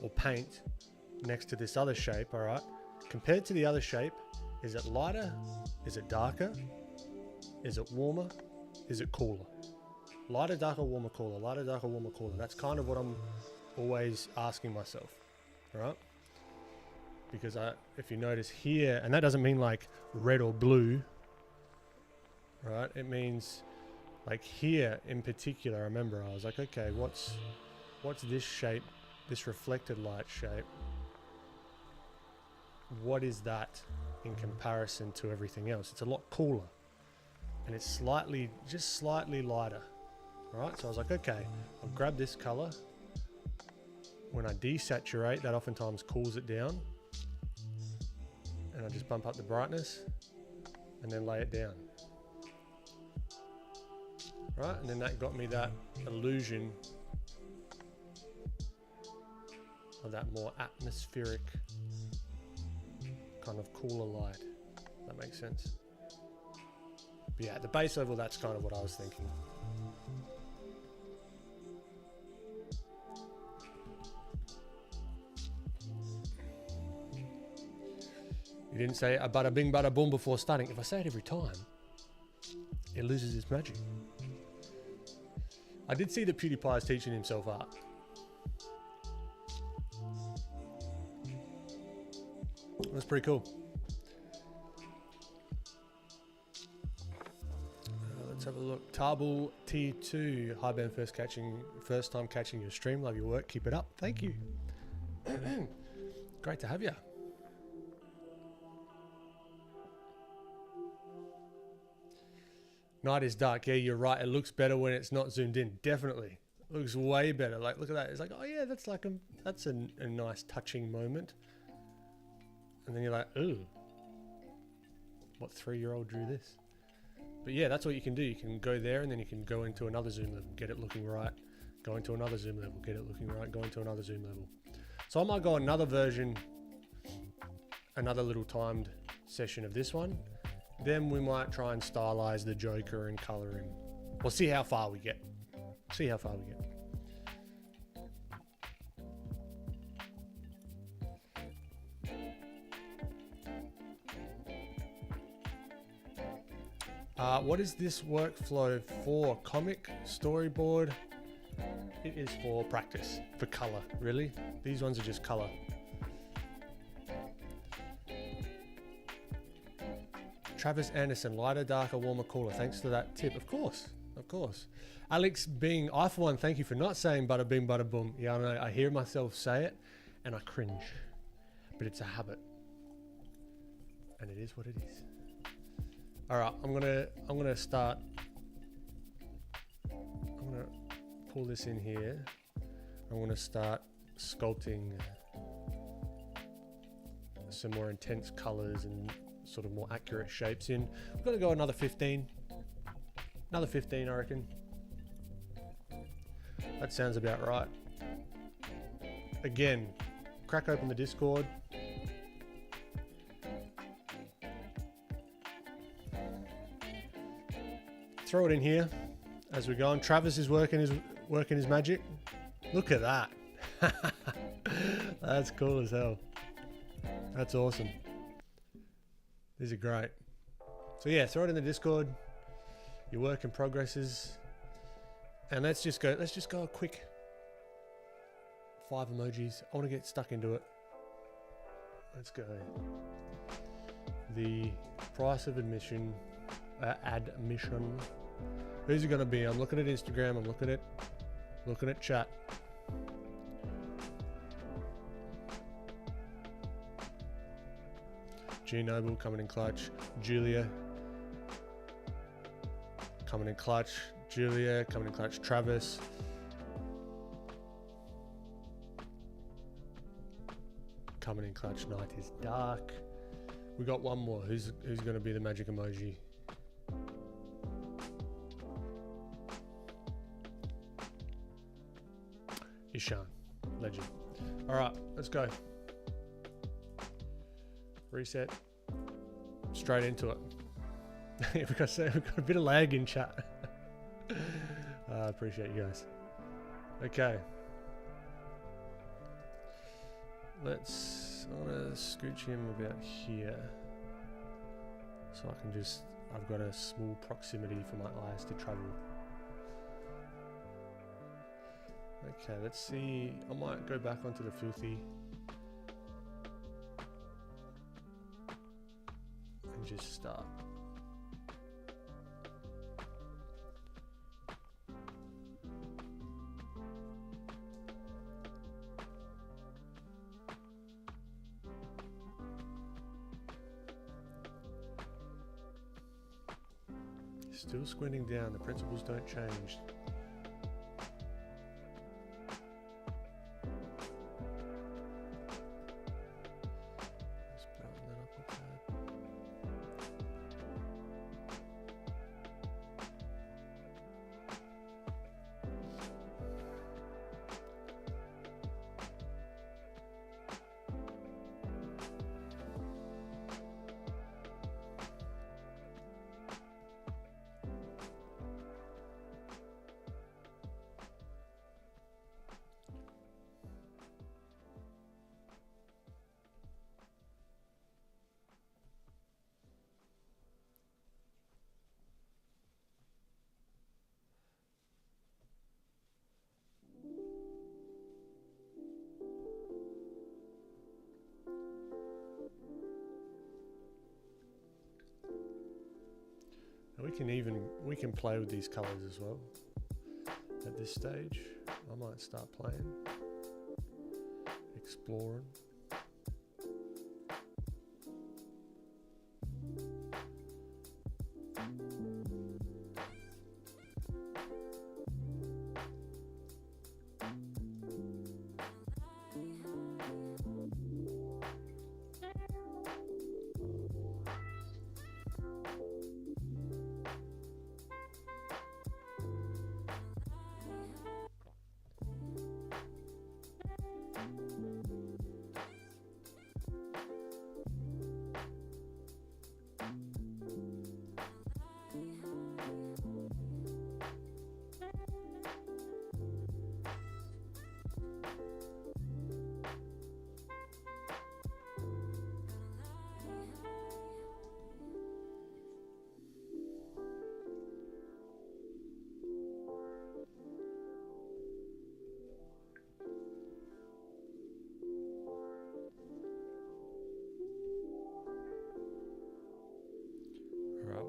or paint next to this other shape, all right, compared to the other shape, is it lighter? Is it darker? Is it warmer? Is it cooler? Lighter, darker, warmer, cooler. Lighter, darker, warmer, cooler. That's kind of what I'm always asking myself, right? Because if you notice here, and that doesn't mean like red or blue, right? It means like here in particular, I remember I was like, okay, what's this shape, this reflected light shape? What is that in comparison to everything else? It's a lot cooler. And it's just slightly lighter, right? So I was like, okay, I'll grab this color. When I desaturate, that oftentimes cools it down. And I just bump up the brightness and then lay it down. Right, and then that got me that illusion of that more atmospheric kind of cooler light. That makes sense. But yeah, at the base level, that's kind of what I was thinking. You didn't say a bada bing bada boom before starting. If I say it every time, it loses its magic. I did see that PewDiePie is teaching himself art. That's pretty cool. Let's have a look. Tarbal T2. Hi Ben, first time catching your stream. Love your work. Keep it up. Thank you. Great to have you. Night is dark. Yeah, you're right. It looks better when it's not zoomed in. Definitely. It looks way better. Like, look at that. It's like, oh yeah, that's like that's a nice touching moment. And then you're like, ooh, what 3-year-old drew this? But yeah, that's what you can do. You can go there and then you can go into another zoom level, get it looking right. Go into another zoom level, get it looking right. Go into another zoom level. So I might go another version, another little timed session of this one. Then we might try and stylize the Joker and color him. We'll see how far we get. See how far we get. What is this workflow for? Comic, storyboard? It is for practice, for color, really. These ones are just color. Travis Anderson, lighter, darker, warmer, cooler. Thanks for that tip. Of course, of course. Alex Bing, I for one, thank you for not saying bada bing, bada boom. Yeah, I know, I hear myself say it and I cringe, but it's a habit. And it is what it is. All right, I'm gonna pull this in here. I'm gonna start sculpting some more intense colors and sort of more accurate shapes in. We're gonna go another 15. Another 15, I reckon. That sounds about right. Again, crack open the Discord. Throw it in here as we go on. Travis is working his magic. Look at that. That's cool as hell. That's awesome. These are great. So yeah, throw it in the Discord. Your work in progresses. And let's just go a quick 5 emojis. I want to get stuck into it. Let's go. The price of admission. Admission. Who's it going to be? I'm looking at Instagram. I'm looking at chat. G Noble coming in clutch. Julia coming in clutch. Julia coming in clutch. Travis. Coming in clutch. Night is dark. We got one more. Who's going to be the magic emoji? Ishan. Legend. All right, let's go. Reset. Straight into it. we've got a bit of lag in chat. I appreciate you guys. Okay. I'm going to scooch him about here. So I've got a small proximity for my eyes to travel. Okay, let's see. I might go back onto the filthy and just start. Still squinting down. The principles don't change. we can play with these colors as well. At this stage, I might start playing, exploring.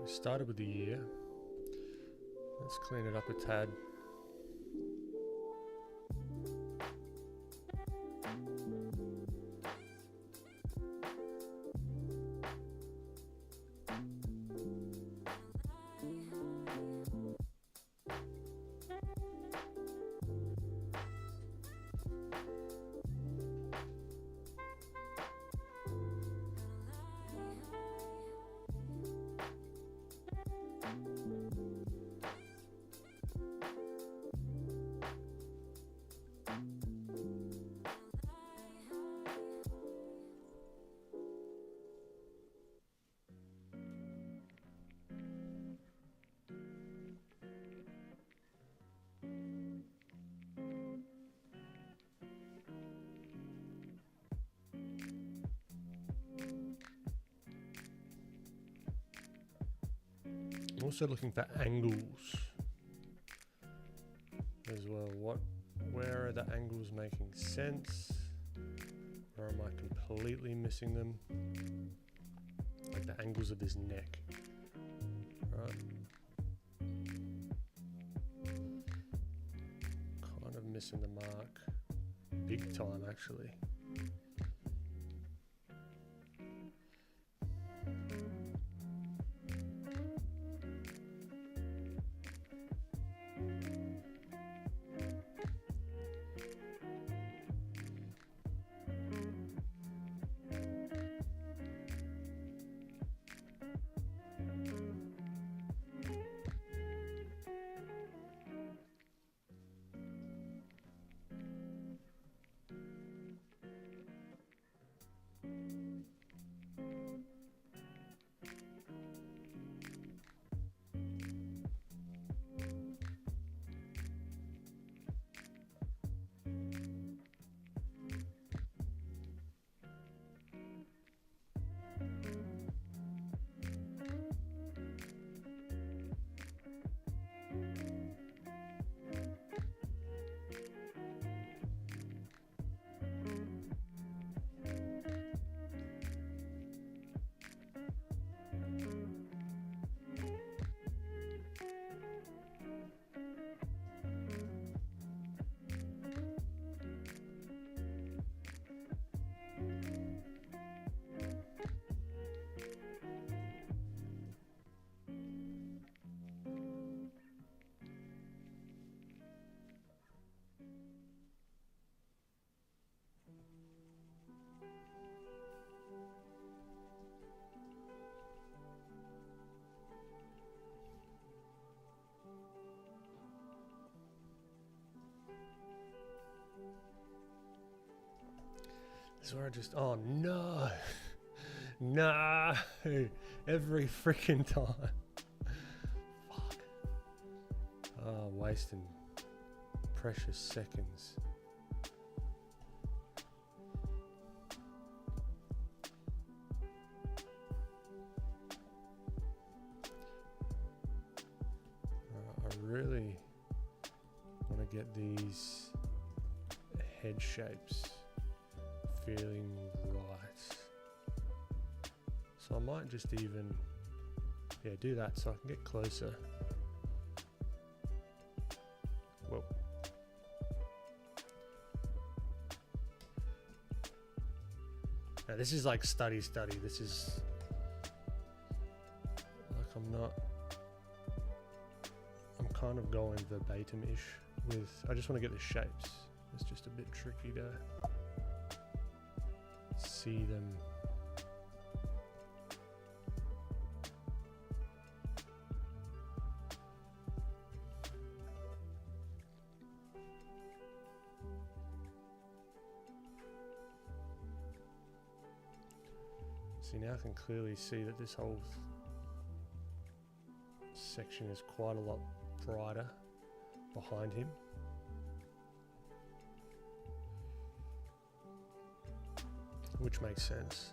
We started with the ear. Let's clean it up a tad. I'm also looking for angles as well. Where are the angles making sense? Or am I completely missing them? Like the angles of his neck. Right. Kind of missing the mark. Big time, actually. This is where I just, oh no, no, every freaking time. Fuck. Oh, wasting precious seconds. I really want to get these head shapes feeling right. So I might just even Yeah, do that so I can get closer. Whoa. Now this is like study. This is like I'm kind of going verbatim-ish with, I just want to get the shapes. It's just a bit tricky to see them. See, now I can clearly see that this whole section is quite a lot brighter behind him. Which makes sense.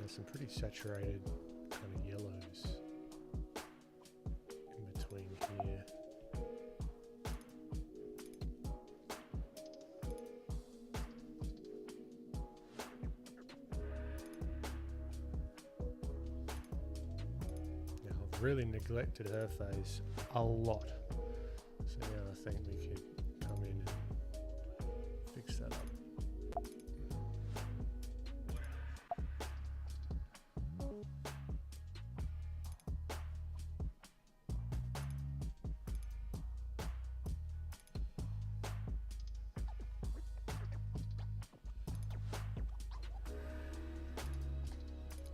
Some pretty saturated kind of yellows in between here. Now I've really neglected her face a lot, so now I think we could come in and fix that up.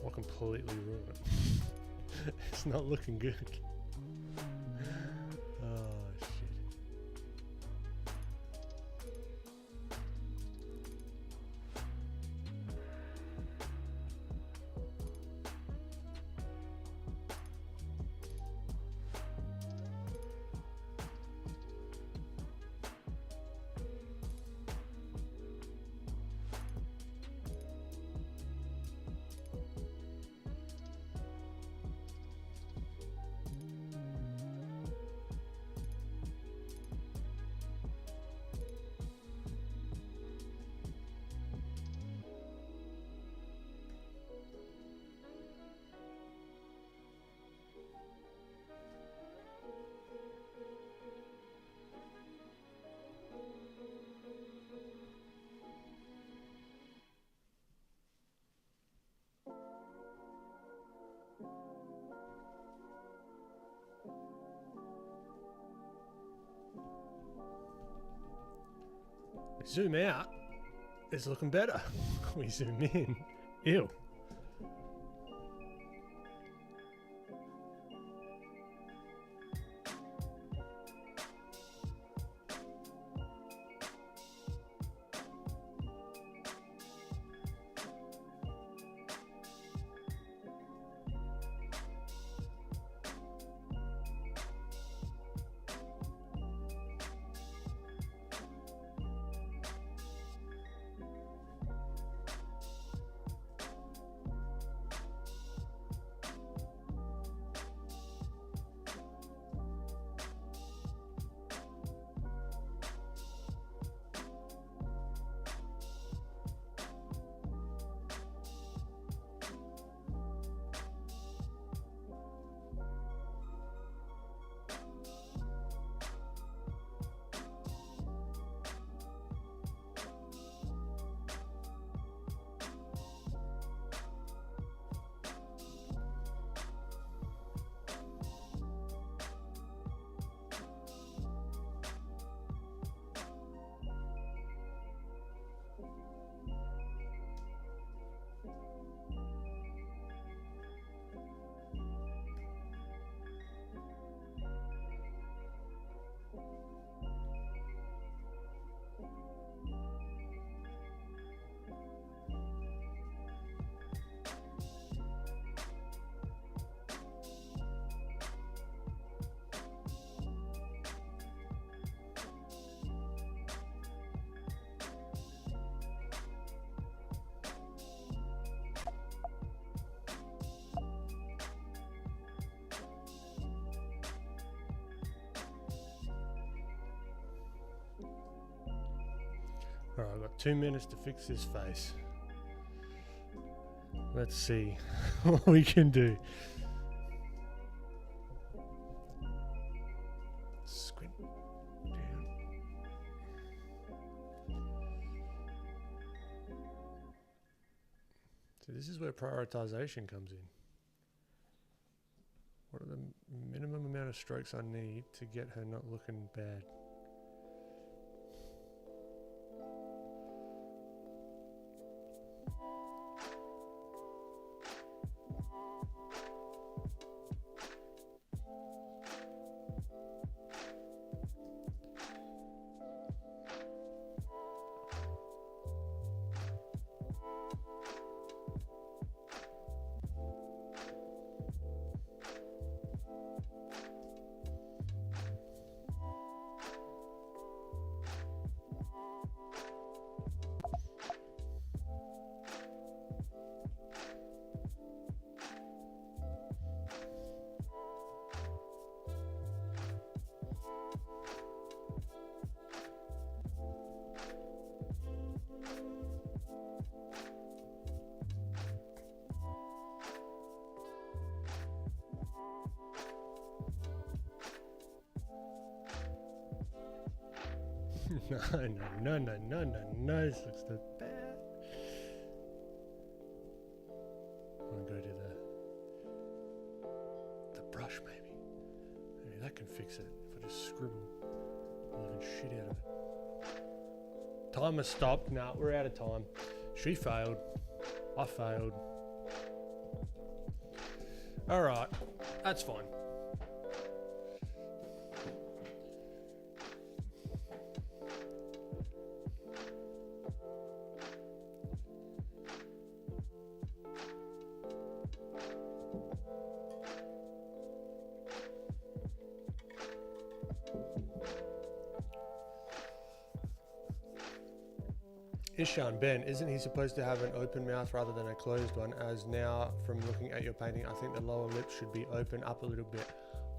Or completely ruin it. It's not looking good. Oh shit. Zoom out, it's looking better. We zoom in. Ew. Alright, I've got 2 minutes to fix this face. Let's see what we can do. Squint down. So this is where prioritization comes in. What are the minimum amount of strokes I need to get her not looking bad? No, this looks so bad. I'm gonna go to the brush maybe. Maybe that can fix it if I just scribble the living shit out of it. Timer stopped. Nah, we're out of time. She failed. I failed. Alright, that's fine. Ishan, Ben, isn't he supposed to have an open mouth rather than a closed one? As now, from looking at your painting, I think the lower lip should be open up a little bit.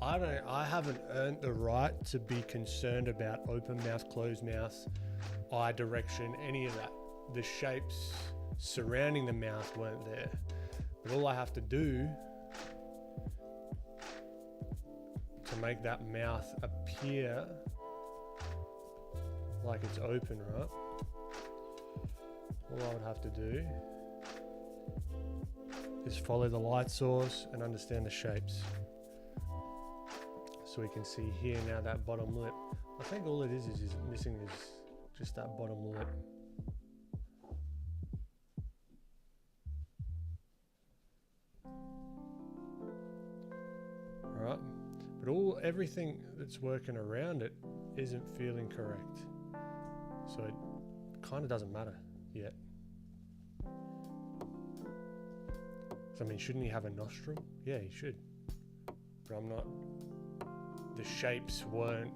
I haven't earned the right to be concerned about open mouth, closed mouth, eye direction, any of that. The shapes surrounding the mouth weren't there. But all I have to do to make that mouth appear like it's open, right? All I would have to do is follow the light source and understand the shapes. So we can see here now that bottom lip. I think all it is missing is just that bottom lip. Alright, but everything that's working around it isn't feeling correct. So it kind of doesn't matter yet. So, I mean, shouldn't he have a nostril? Yeah, he should. But I'm not. The shapes weren't,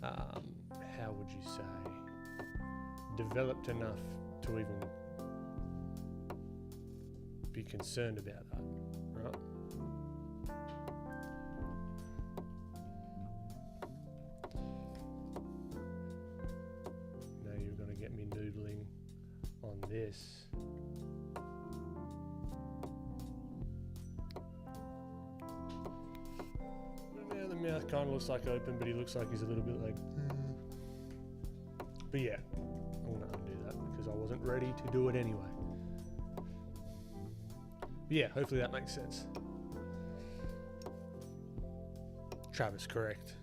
how would you say, developed enough to even be concerned about that, right? Now you're going to get me noodling on this. Now the mouth kind of looks like open, but he looks like he's a little bit like... But yeah, I'm going to undo that because I wasn't ready to do it anyway. But yeah, hopefully that makes sense. Travis, correct.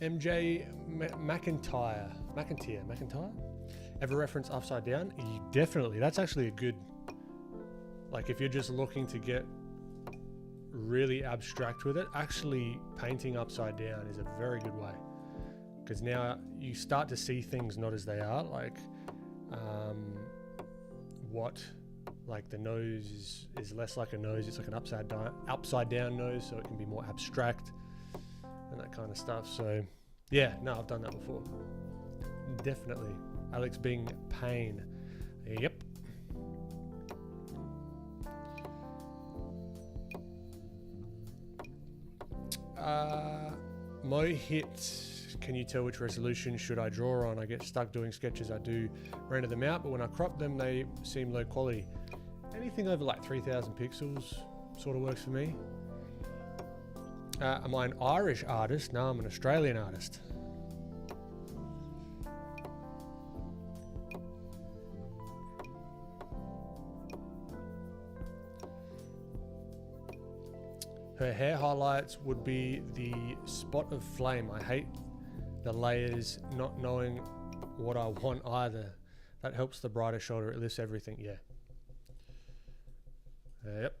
MJ McIntyre. Ever reference upside down? Definitely. That's actually a good... Like, if you're just looking to get really abstract with it, actually painting upside down is a very good way. Because now you start to see things not as they are. Like, like the nose is less like a nose. It's like an upside down nose, so it can be more abstract and that kind of stuff. So, yeah, no, I've done that before. Definitely. Alex being pain. Yep. Mohit Can you tell which resolution should I draw on? I get stuck doing sketches. I do render them out, but when I crop them, they seem low quality. Anything over like 3,000 pixels sort of works for me. Am I an Irish artist? No, I'm an Australian artist. Her hair highlights would be the spot of flame. I hate the layers, not knowing what I want either. That helps the brighter shoulder. It lifts everything. Yeah. Yep.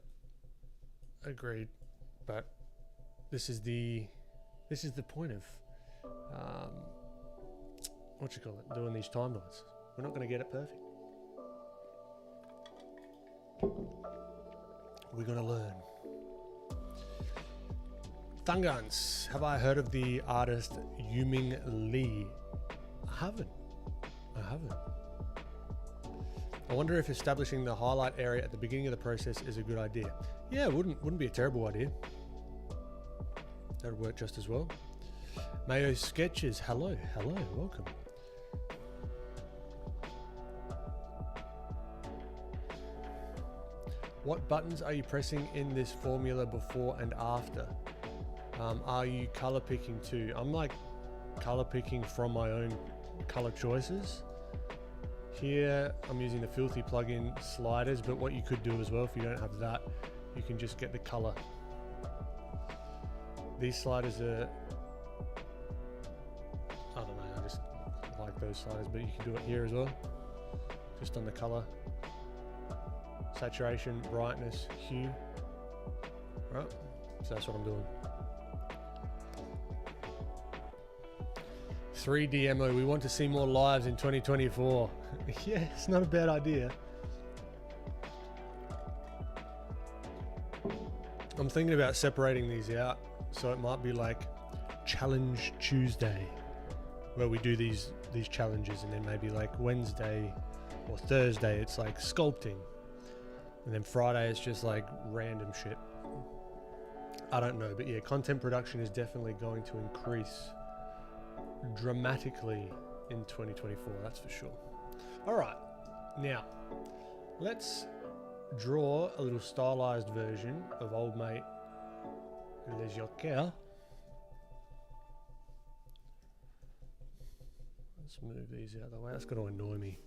Agreed. But this is the point of what you call it, doing these timelines. We're not going to get it perfect. We're going to learn. Thungans, have I heard of the artist Yuming Lee? I haven't. I wonder if establishing the highlight area at the beginning of the process is a good idea. Yeah, it wouldn't be a terrible idea. That'd work just as well. Mayo Sketches, hello, welcome. What buttons are you pressing in this formula before and after? Are you color picking too? I'm like color picking from my own color choices. Here I'm using the Filthy plugin sliders, but what you could do as well, if you don't have that, you can just get the color. These sliders are, I don't know, I just like those sliders, but you can do it here as well, just on the color, saturation, brightness, hue. Right, so that's what I'm doing. 3D MO, we want to see more lives in 2024. Yeah, it's not a bad idea. I'm thinking about separating these out, so it might be like Challenge Tuesday, where we do these challenges, and then maybe like Wednesday or Thursday it's like sculpting, and then Friday it's just like random shit. I don't know, but yeah, content production is definitely going to increase dramatically in 2024, that's for sure. All right, now let's draw a little stylized version of old mate Le Joker. Let's move these out of the way. That's going to annoy me.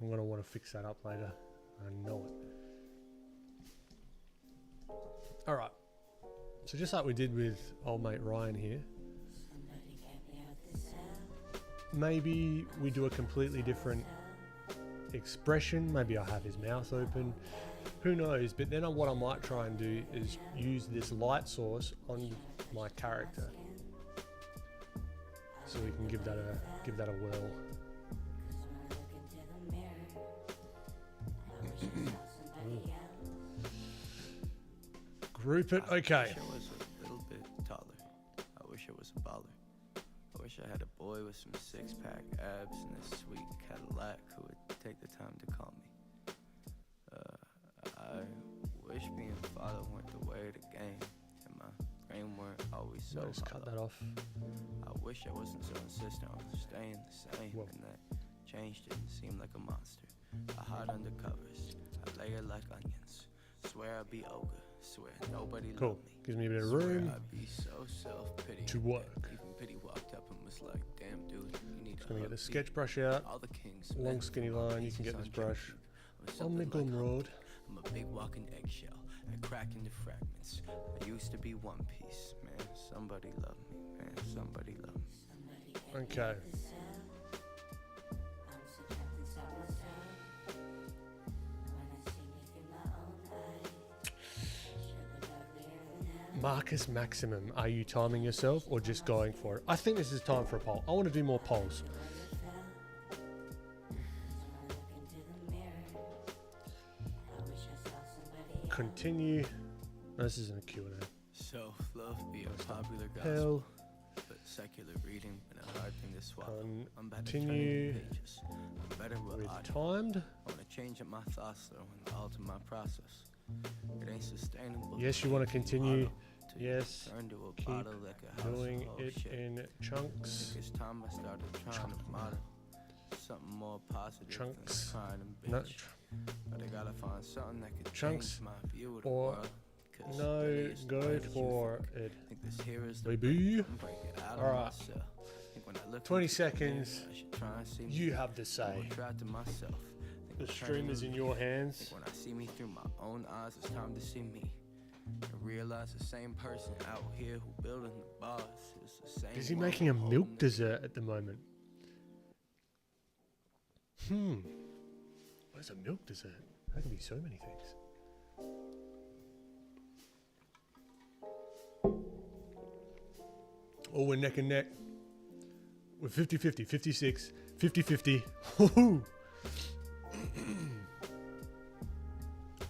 I'm going to want to fix that up later. I know it. All right, so just like we did with old mate Ryan here, maybe we do a completely different expression. Maybe I have his mouth open, who knows. But then what I might try and do is use this light source on my character, so we can give that a whirl. Group it. Okay. I wish I was a little bit taller. I wish I was a baller. I wish I had a boy with some six-pack abs and a sweet Cadillac who would take the time to call me. I wish being a father went the way of the game, and my brain weren't always so No, just cut that off. I wish I wasn't so insistent on staying the same, Whoa. and that change didn't seem like a monster. I hide under covers, I layer like onions. Swear I'd be ogre, swear nobody Cool. loved me. Gives me a bit of Swear room I'd be so self-pity to work. Even pity walked up and was like, damn dude, you need Just to gonna get the hug sketch me. brush out. All the kings, Long men, skinny all line. You can pieces get this on brush Gumroad. I'm on the something like Gumroad. I'm a big walking eggshell. I crack into fragments. I used to be one piece, man. Somebody love me, man. Somebody love me. Okay. Marcus Maximum, are you timing yourself or just going for it? I think this is time for a poll. I want to do more polls. Continue. No, this isn't a Q&A. Self-love be a popular gospel, Hell. but secular reading been a hard thing to swallow. I'm about to Continue turn the pages. I'm better with with audio. timed. I want to change up my thoughts though and alter my process. It ain't sustainable. Yes, you want to continue till Yes. you turn to a Keep bottle like a house doing of it shit. in I chunks. think it's time I started trying to model something more positive Chunks. than crying and No, bitch. But I gotta find something that could chunks change my view of the or world. 'Cause no, really it's the go way that you for think. it. I think this here is the Baby. break. I'm breaking out All of right. myself. Think when I look 20 into the mirror, seconds. I should try and see me You have to more say. trapped in myself. Think The I'm stream turning is a in leaf. your Think hands. when I see me through my own eyes, it's time to see me. And realize the same person out here who building the bars is the same. Is he one making a holding milk the dessert at the moment? What is a milk dessert? That can be so many things. Oh, we're neck and neck. We're 50-50, 56, 50-50. Woohoo!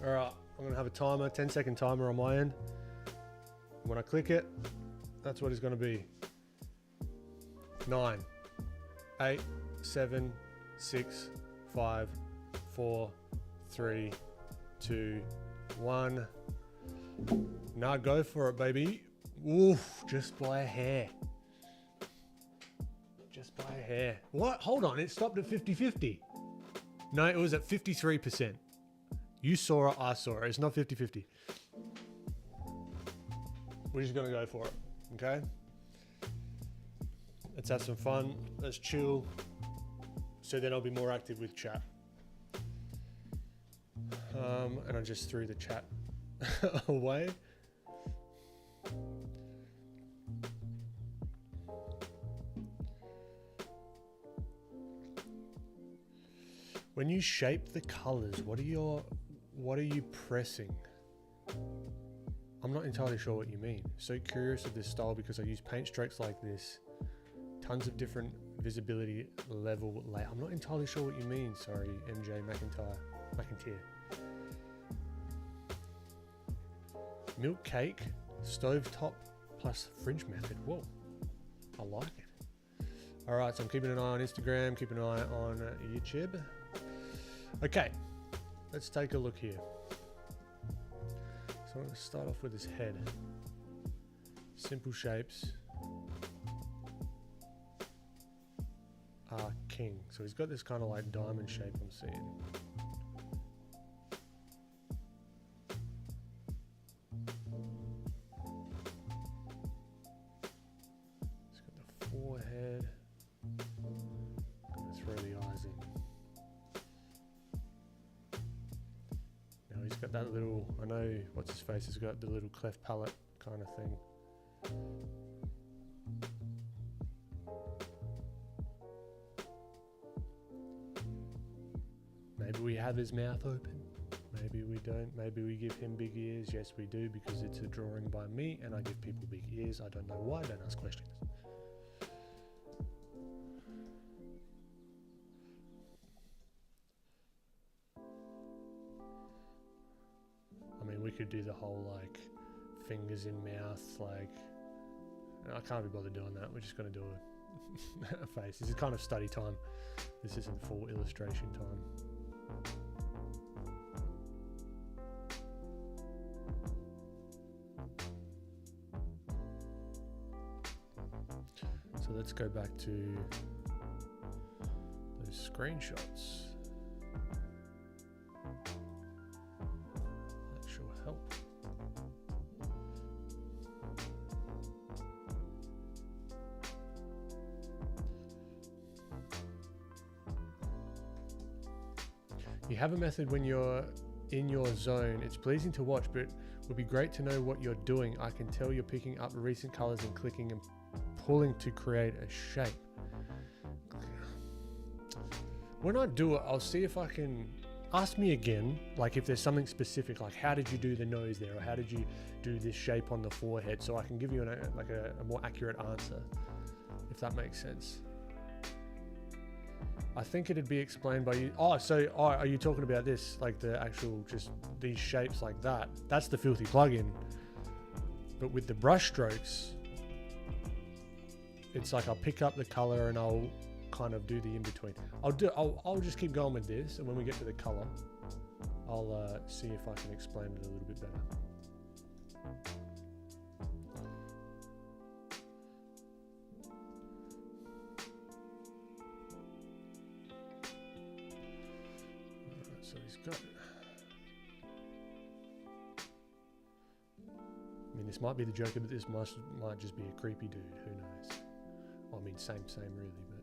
Alright, I'm going to have a timer, 10-second timer on my end. When I click it, that's what it's going to be. 9, 8, 7, 6, 5, 4, 3, 2, 1. Now go for it, baby. Oof, just by a hair. Just by a hair. What? Hold on, it stopped at 50-50. No, it was at 53%. You saw it, I saw it. It's not 50-50. We're just gonna go for it, okay? Let's have some fun. Let's chill. So then I'll be more active with chat. And I just threw the chat away. When you shape the colors, what are you pressing? I'm not entirely sure what you mean. So curious of this style because I use paint strokes like this. Tons of different visibility level. I'm not entirely sure what you mean. Sorry, MJ McIntyre. Milk cake, stovetop plus fringe method. Whoa, I like it. All right, so I'm keeping an eye on Instagram, keeping an eye on YouTube. Okay, let's take a look here. So I'm going to start off with his head. Simple shapes are king. So he's got this kind of like diamond shape I'm seeing. He's got the forehead. I'm going to throw the eyes in. Now he's got that little, I know what's his face has got the little cleft palate kind of thing. Maybe we have his mouth open. Maybe we don't. Maybe we give him big ears. Yes, we do, because it's a drawing by me and I give people big ears. I don't know why. Don't ask questions. I mean, we could do the whole like fingers in mouth, like I can't be bothered doing that. We're just going to do a face. This is kind of study time. This isn't full illustration time. So let's go back to those screenshots. That sure help. You have a method when you're in your zone. It's pleasing to watch, but it would be great to know what you're doing. I can tell you're picking up recent colors and clicking and pulling to create a shape. When I do it, I'll see if I can ask me again, like if there's something specific, like how did you do the nose there, or how did you do this shape on the forehead, so I can give you a more accurate answer, if that makes sense. I think it'd be explained by you. Are you talking about this, like the actual, just these shapes like that? That's the Filthy plugin. But with the brush strokes, it's like I'll pick up the color and I'll kind of do the in-between. I'll just keep going with this, and when we get to the color, I'll see if I can explain it a little bit better. got. I mean, this might be the Joker, but this might just be a creepy dude. Who knows? Well, I mean, same really, but.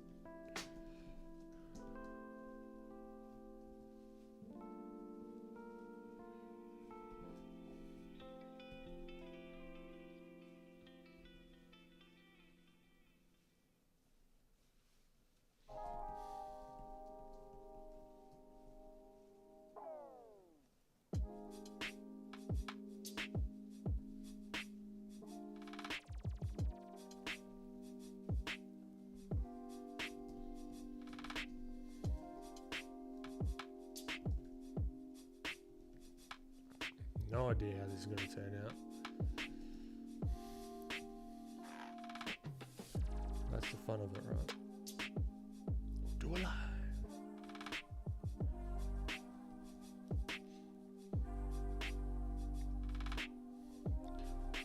No idea how this is going to turn out. That's the fun of it, right? Do it live.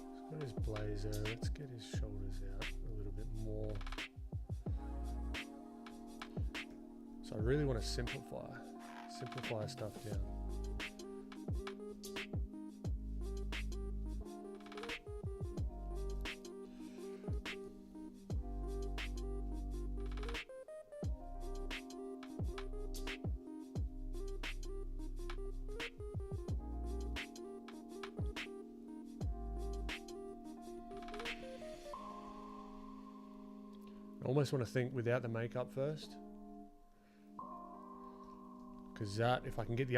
He's got his blazer. Let's get his shoulders out a little bit more. So I really want to simplify stuff down. I almost want to think without the makeup first, because that, if I can get the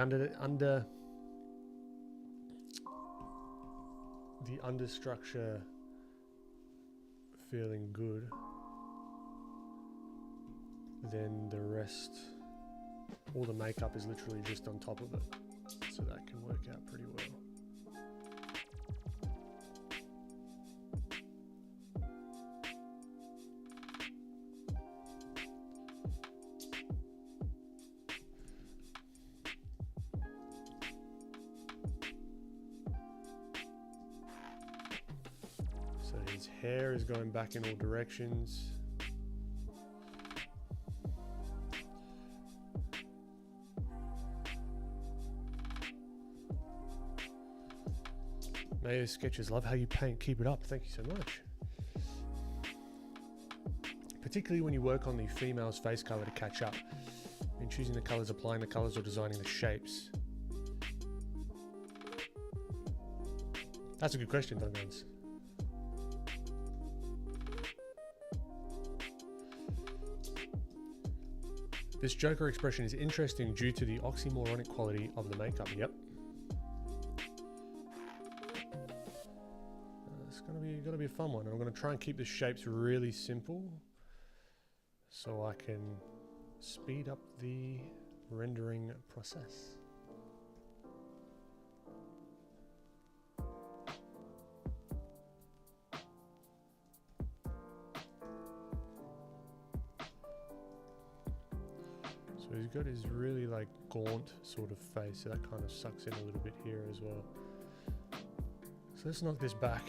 understructure feeling good, then the rest, all the makeup is literally just on top of it, so that can work out pretty well. His hair is going back in all directions. Mayo Sketches, love how you paint. Keep it up. Thank you so much. Particularly when you work on the female's face color to catch up. In choosing the colors, applying the colors, or designing the shapes. That's a good question, Dungans. This Joker expression is interesting due to the oxymoronic quality of the makeup. Yep. It's gonna be a fun one. I'm gonna try and keep the shapes really simple, so I can speed up the rendering process. So he's got his really like gaunt sort of face, so that kind of sucks in a little bit here as well. So let's knock this back.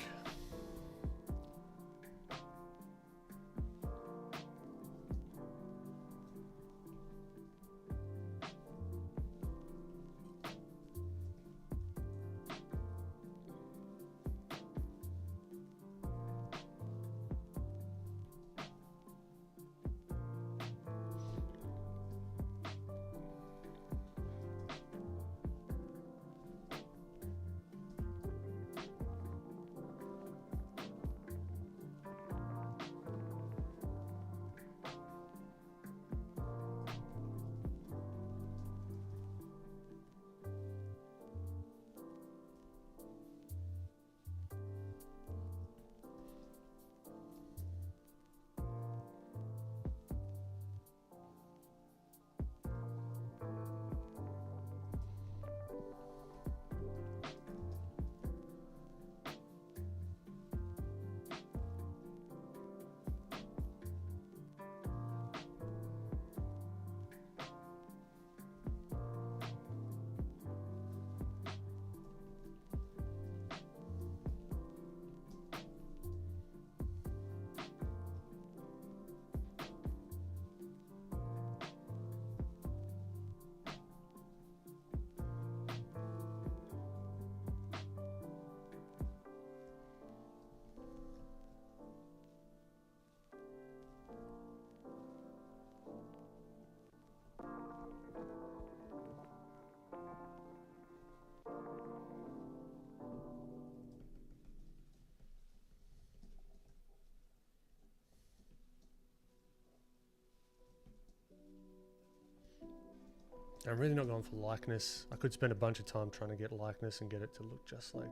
I'm really not going for likeness. I could spend a bunch of time trying to get likeness and get it to look just like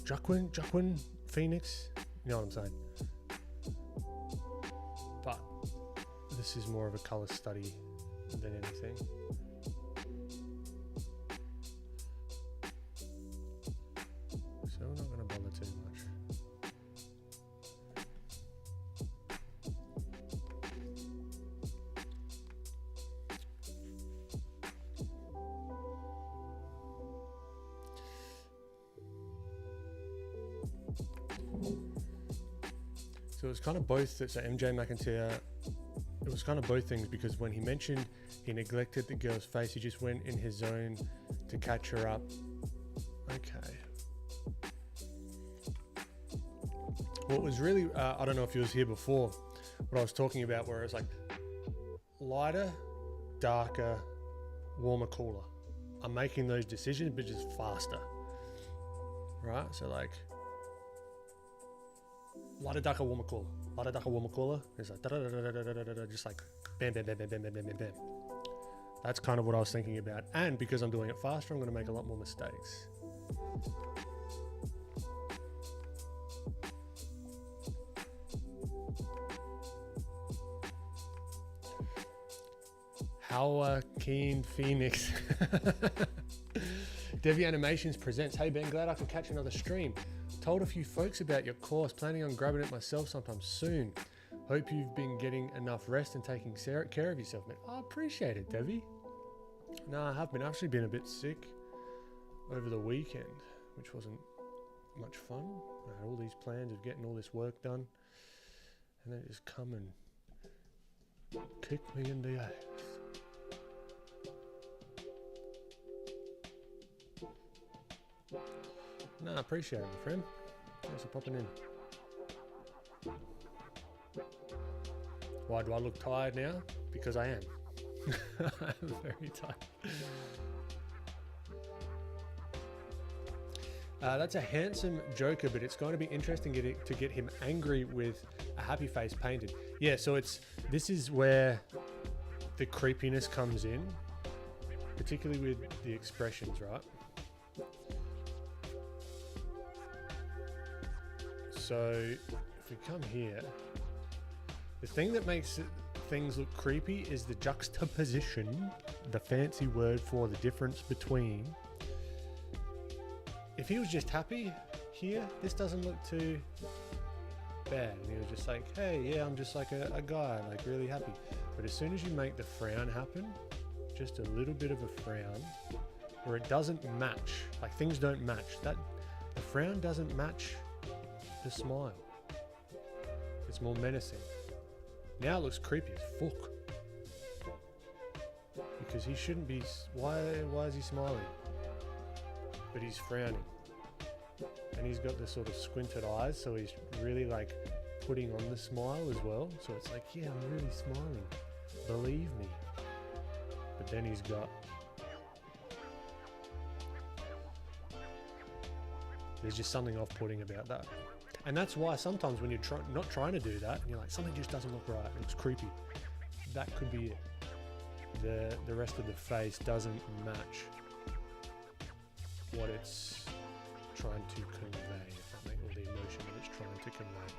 Jacqueline Phoenix. You know what I'm saying? But this is more of a color study than anything. So we're not going to bother too much. So it's kind of both. So MJ McIntyre, it was kind of both things, because when he mentioned he neglected the girl's face, he just went in his zone to catch her up. Okay. What was really, I don't know if he was here before, what I was talking about, where it's like lighter, darker, warmer, cooler. I'm making those decisions, but just faster. Right? So like, lighter, darker, warmer, cooler. Lighter, darker, warmer, cooler. It's like just like bam, bam, bam, bam, bam, bam, bam, bam, bam. That's kind of what I was thinking about. And because I'm doing it faster, I'm going to make a lot more mistakes. How Keen Phoenix. Devi Animations presents. Hey Ben, glad I could catch another stream. Told a few folks about your course, planning on grabbing it myself sometime soon. Hope you've been getting enough rest and taking care of yourself, man. I appreciate it, Devi. No, I have been. I've actually been a bit sick over the weekend, which wasn't much fun. I had all these plans of getting all this work done, and then it just come and kick me in the ass. No, I appreciate it, my friend. Thanks for popping in. Why do I look tired now? Because I am. I'm very tired. That's a handsome Joker, but it's going to be interesting to get him angry with a happy face painted. Yeah, so this is where the creepiness comes in, particularly with the expressions, right? So if we come here, the thing that makes things look creepy is the juxtaposition, the fancy word for the difference between. If he was just happy here, this doesn't look too bad. And he was just like, hey, yeah, I'm just like a guy, like really happy. But as soon as you make the frown happen, just a little bit of a frown, where it doesn't match, like things don't match, that the frown doesn't match the smile. It's more menacing. Now it looks creepy as fuck. Because he shouldn't be. Why is he smiling? But he's frowning. And he's got the sort of squinted eyes, so he's really like putting on the smile as well. So it's like, yeah, I'm really smiling. Believe me. But then he's got. There's just something off-putting about that. And that's why sometimes when you're not trying to do that, and you're like, something just doesn't look right, it looks creepy. That could be it. The rest of the face doesn't match what it's trying to convey, if that makes, or the emotion that it's trying to convey.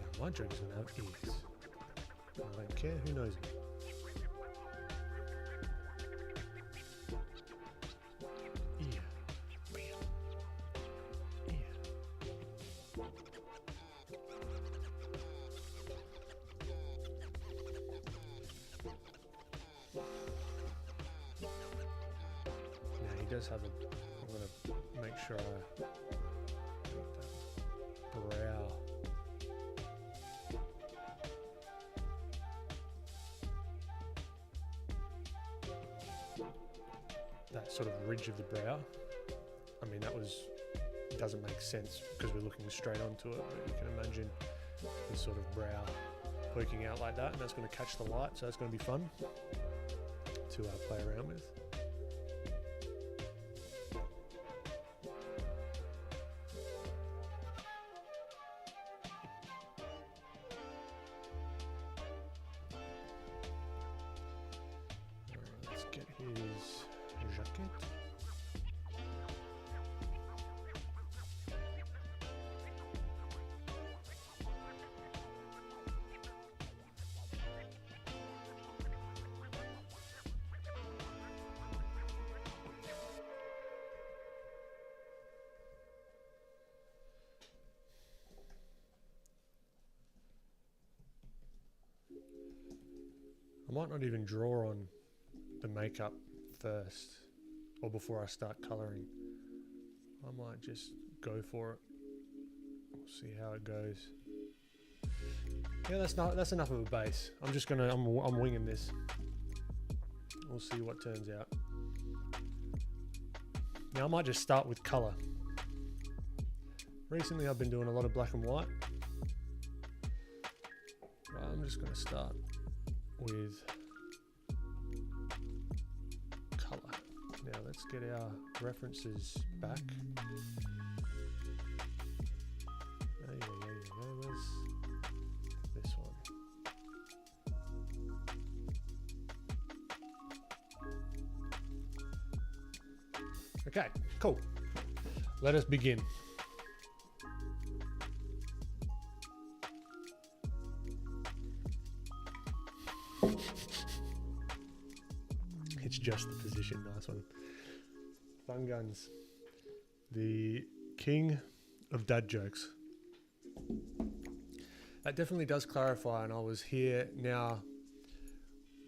Now, my joke's gonna have ears. I don't care who knows it. Ear. Now he does have a. I'm gonna make sure I brow. That sort of ridge of the brow. I mean, doesn't make sense because we're looking straight onto it, but you can imagine this sort of brow poking out like that, and that's going to catch the light, so that's going to be fun to play around with. get his jacket. I might not even draw on the makeup first or before I start colouring. I might just go for it. We'll see how it goes. Yeah, that's enough of a base. I'm winging this. We'll see what turns out. Now I might just start with colour. Recently I've been doing a lot of black and white. Right, I'm just going to start with colour. Now let's get our references back. Where's this one? Okay, cool. Let us begin. It's just the position. Nice one. Fun Guns, the king of dad jokes. That definitely does clarify, and I was here now.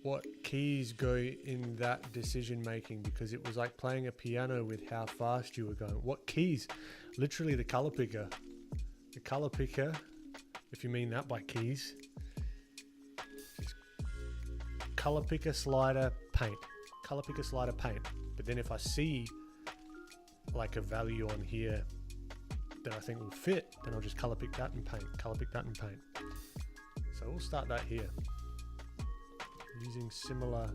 What keys go in that decision making? Because it was like playing a piano with how fast you were going. What keys? Literally the color picker. The color picker, if you mean that by keys. Just color picker, slider, paint. Color picker, slider, paint. But then if I see like a value on here that I think will fit, then I'll just color pick that and paint. Color pick that and paint. So we'll start that here. Using similar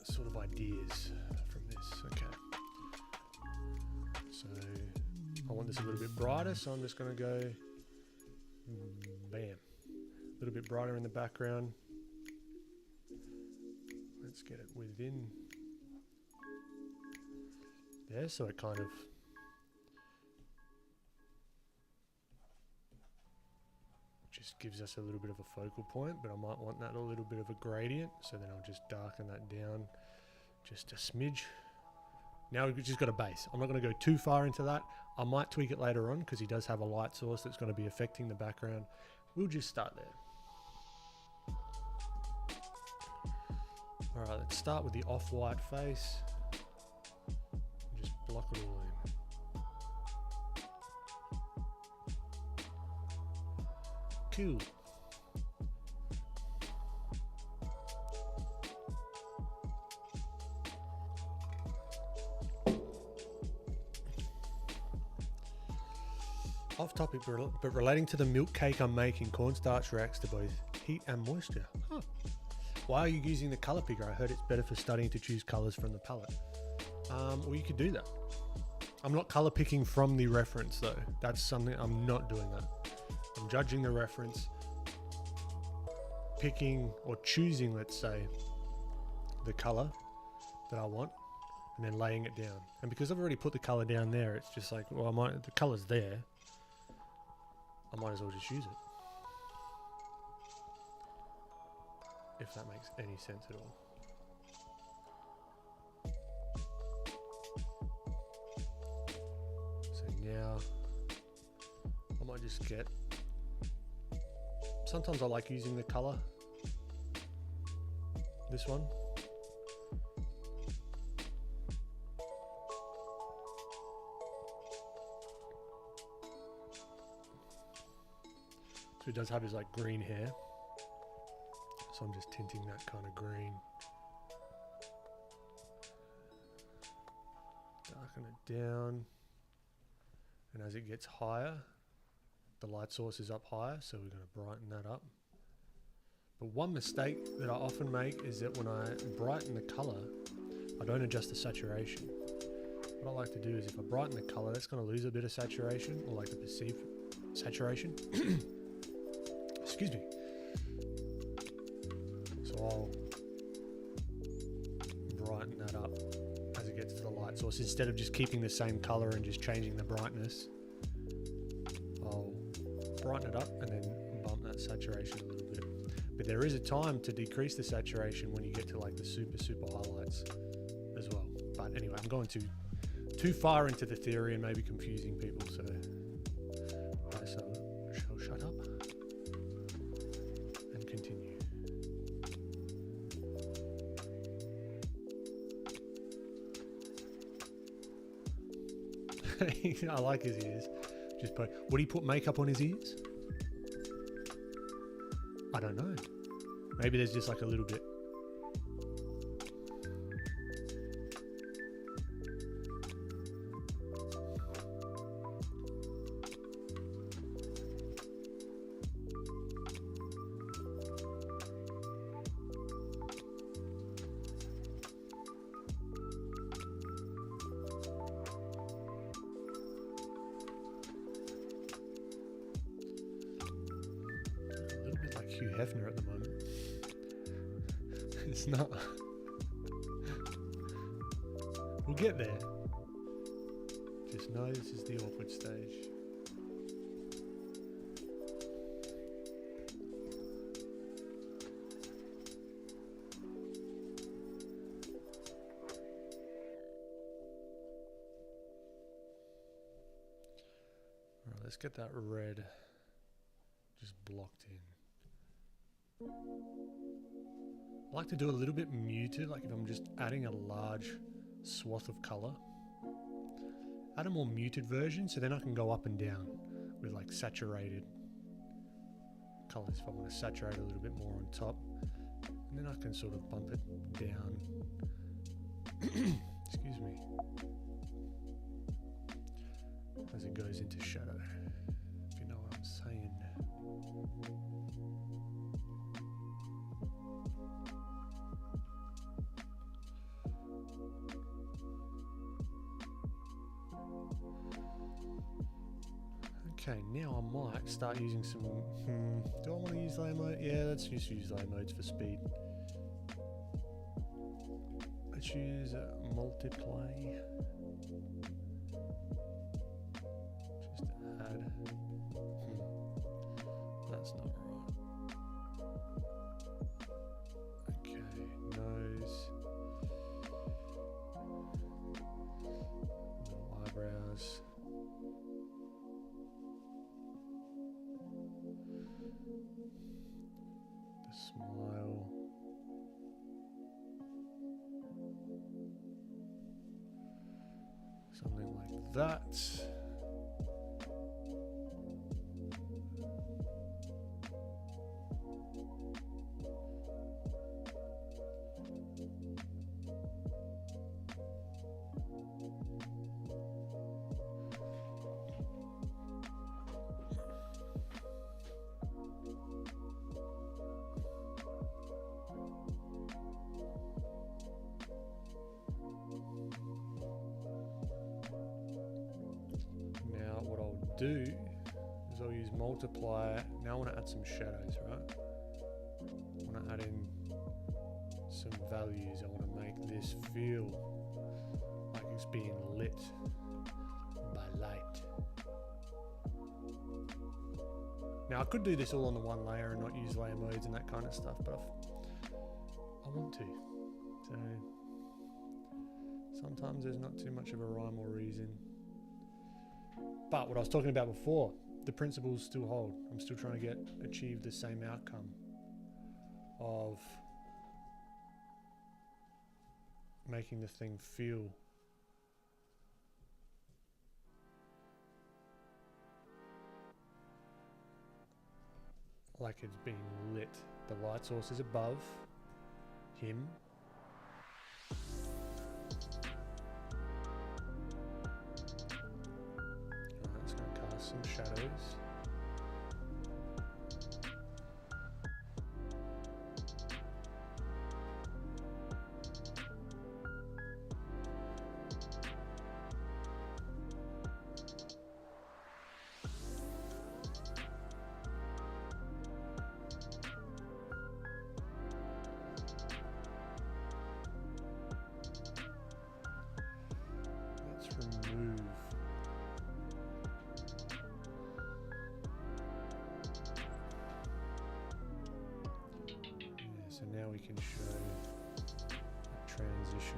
sort of ideas from this. Okay. So I want this a little bit brighter, so I'm just going to go bam. A little bit brighter in the background. Let's get it within there, so it kind of just gives us a little bit of a focal point, but I might want that a little bit of a gradient, so then I'll just darken that down just a smidge. Now we've just got a base. I'm not going to go too far into that. I might tweak it later on because he does have a light source that's going to be affecting the background. We'll just start there. All right, let's start with the off-white face. Just block it all in. Cool. Off topic, but relating to the milk cake I'm making, cornstarch reacts to both heat and moisture. Huh. Why are you using the color picker? I heard it's better for studying to choose colors from the palette. Well, you could do that. I'm not color picking from the reference though. That's something I'm not doing that. I'm judging the reference, picking or choosing, let's say, the color that I want, and then laying it down. And because I've already put the color down there, it's just like, well, the color's there. I might as well just use it. If that makes any sense at all. So now, I might just get, sometimes I like using the color. This one. So he does have his like green hair. So I'm just tinting that kind of green. Darken it down. And as it gets higher, the light source is up higher, so we're going to brighten that up. But one mistake that I often make is that when I brighten the color, I don't adjust the saturation. What I like to do is if I brighten the color, that's going to lose a bit of saturation, or like the perceived saturation. Excuse me. So I'll light source. Instead of just keeping the same color and just changing the brightness, I'll brighten it up and then bump that saturation a little bit. But there is a time to decrease the saturation when you get to like the super highlights as well. But anyway, I'm going too far into the theory and maybe confusing people, so I shall shut up and continue. I like his ears. Just put. Would he put makeup on his ears? I don't know. Maybe there's just like a little bit. Hefner at the moment. It's not. We'll get there. Just know this is the awkward stage. Alright, let's get that red just blocked in. I like to do a little bit muted, like if I'm just adding a large swath of color. Add a more muted version so then I can go up and down with like saturated colors if I want to saturate a little bit more on top. And then I can sort of bump it down. Excuse me. As it goes into shadow, if you know what I'm saying. Okay, now I might start using some. Do I want to use layer mode? Yeah, let's just use layer modes for speed. Let's use multiply. Just add. That's not right. Okay, nose. Little eyebrows. Smile. Something like that. Do is I'll use multiply. Now I want to add some shadows, right? I want to add in some values. I want to make this feel like it's being lit by light. Now I could do this all on the one layer and not use layer modes and that kind of stuff, but I want to. So sometimes there's not too much of a rhyme or reason. But what I was talking about before, the principles still hold. I'm still trying to achieve the same outcome of making the thing feel like it's being lit. The light source is above him. Some shadows. can show a transition.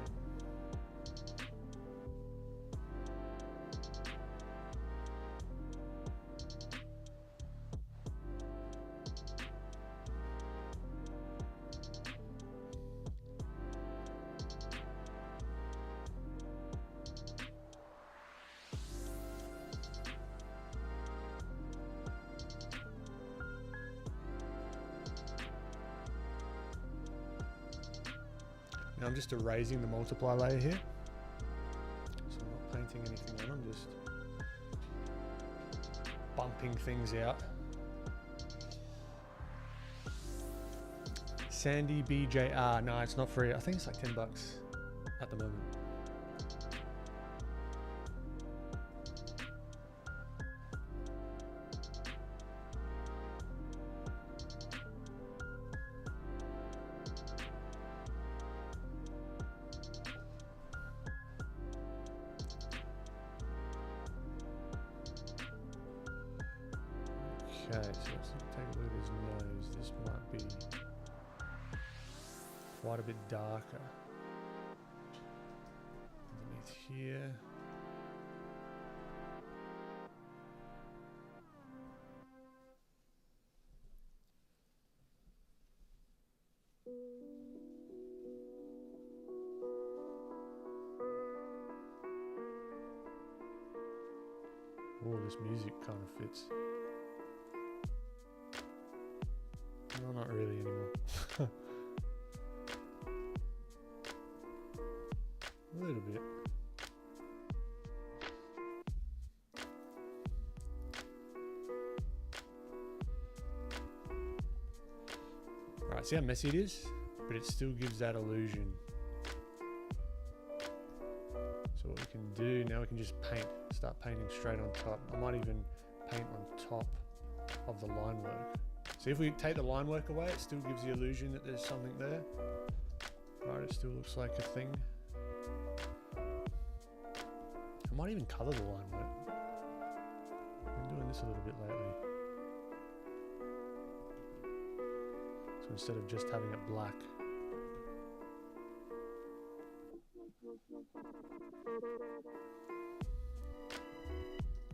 Now I'm just erasing the multiply layer here. So I'm not painting anything on, I'm just bumping things out. Sandy BJR, no, it's not free. I think it's like $10 at the moment. Okay, so let's take a look at his nose. This might be quite a bit darker. Underneath here. Oh, this music kind of fits. No, not really anymore. A little bit. Right, see how messy it is? But it still gives that illusion. So what we can do, now we can just paint. Start painting straight on top. I might even paint on top of the line work. See, if we take the line work away, it still gives the illusion that there's something there. Right, it still looks like a thing. I might even colour the line work. I've been doing this a little bit lately. So instead of just having it black.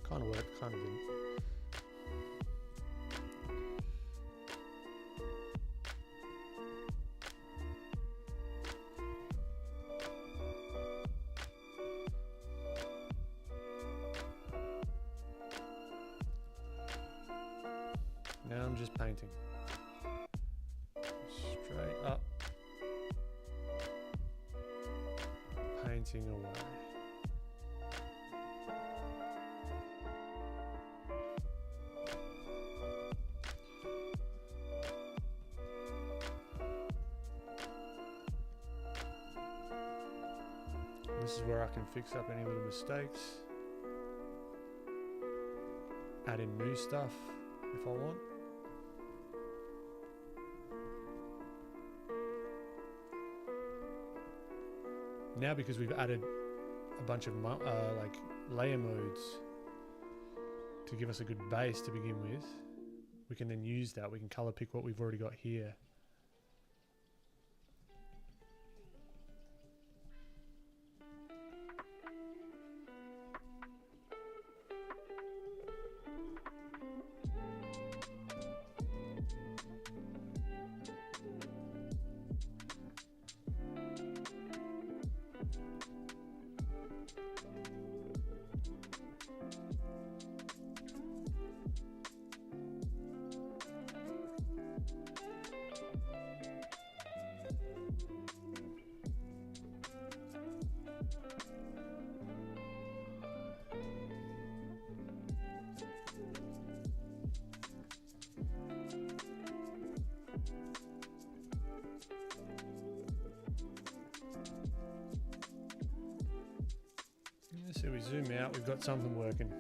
Kind of worked, kind of didn't. Now I'm just painting. Straight up. Painting away. This is where I can fix up any little mistakes. Add in new stuff if I want. Now, because we've added a bunch of like layer modes to give us a good base to begin with, we can then use that. We can color pick what we've already got here. So we zoom out, we've got something working.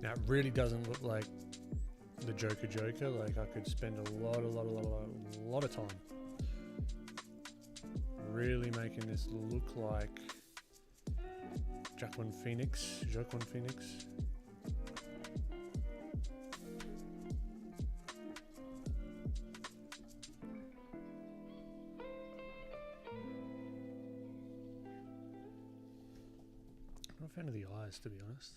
Now it really doesn't look like the Joker. Like I could spend a lot of time really making this look like Joaquin Phoenix. I'm not a fan of the eyes, to be honest.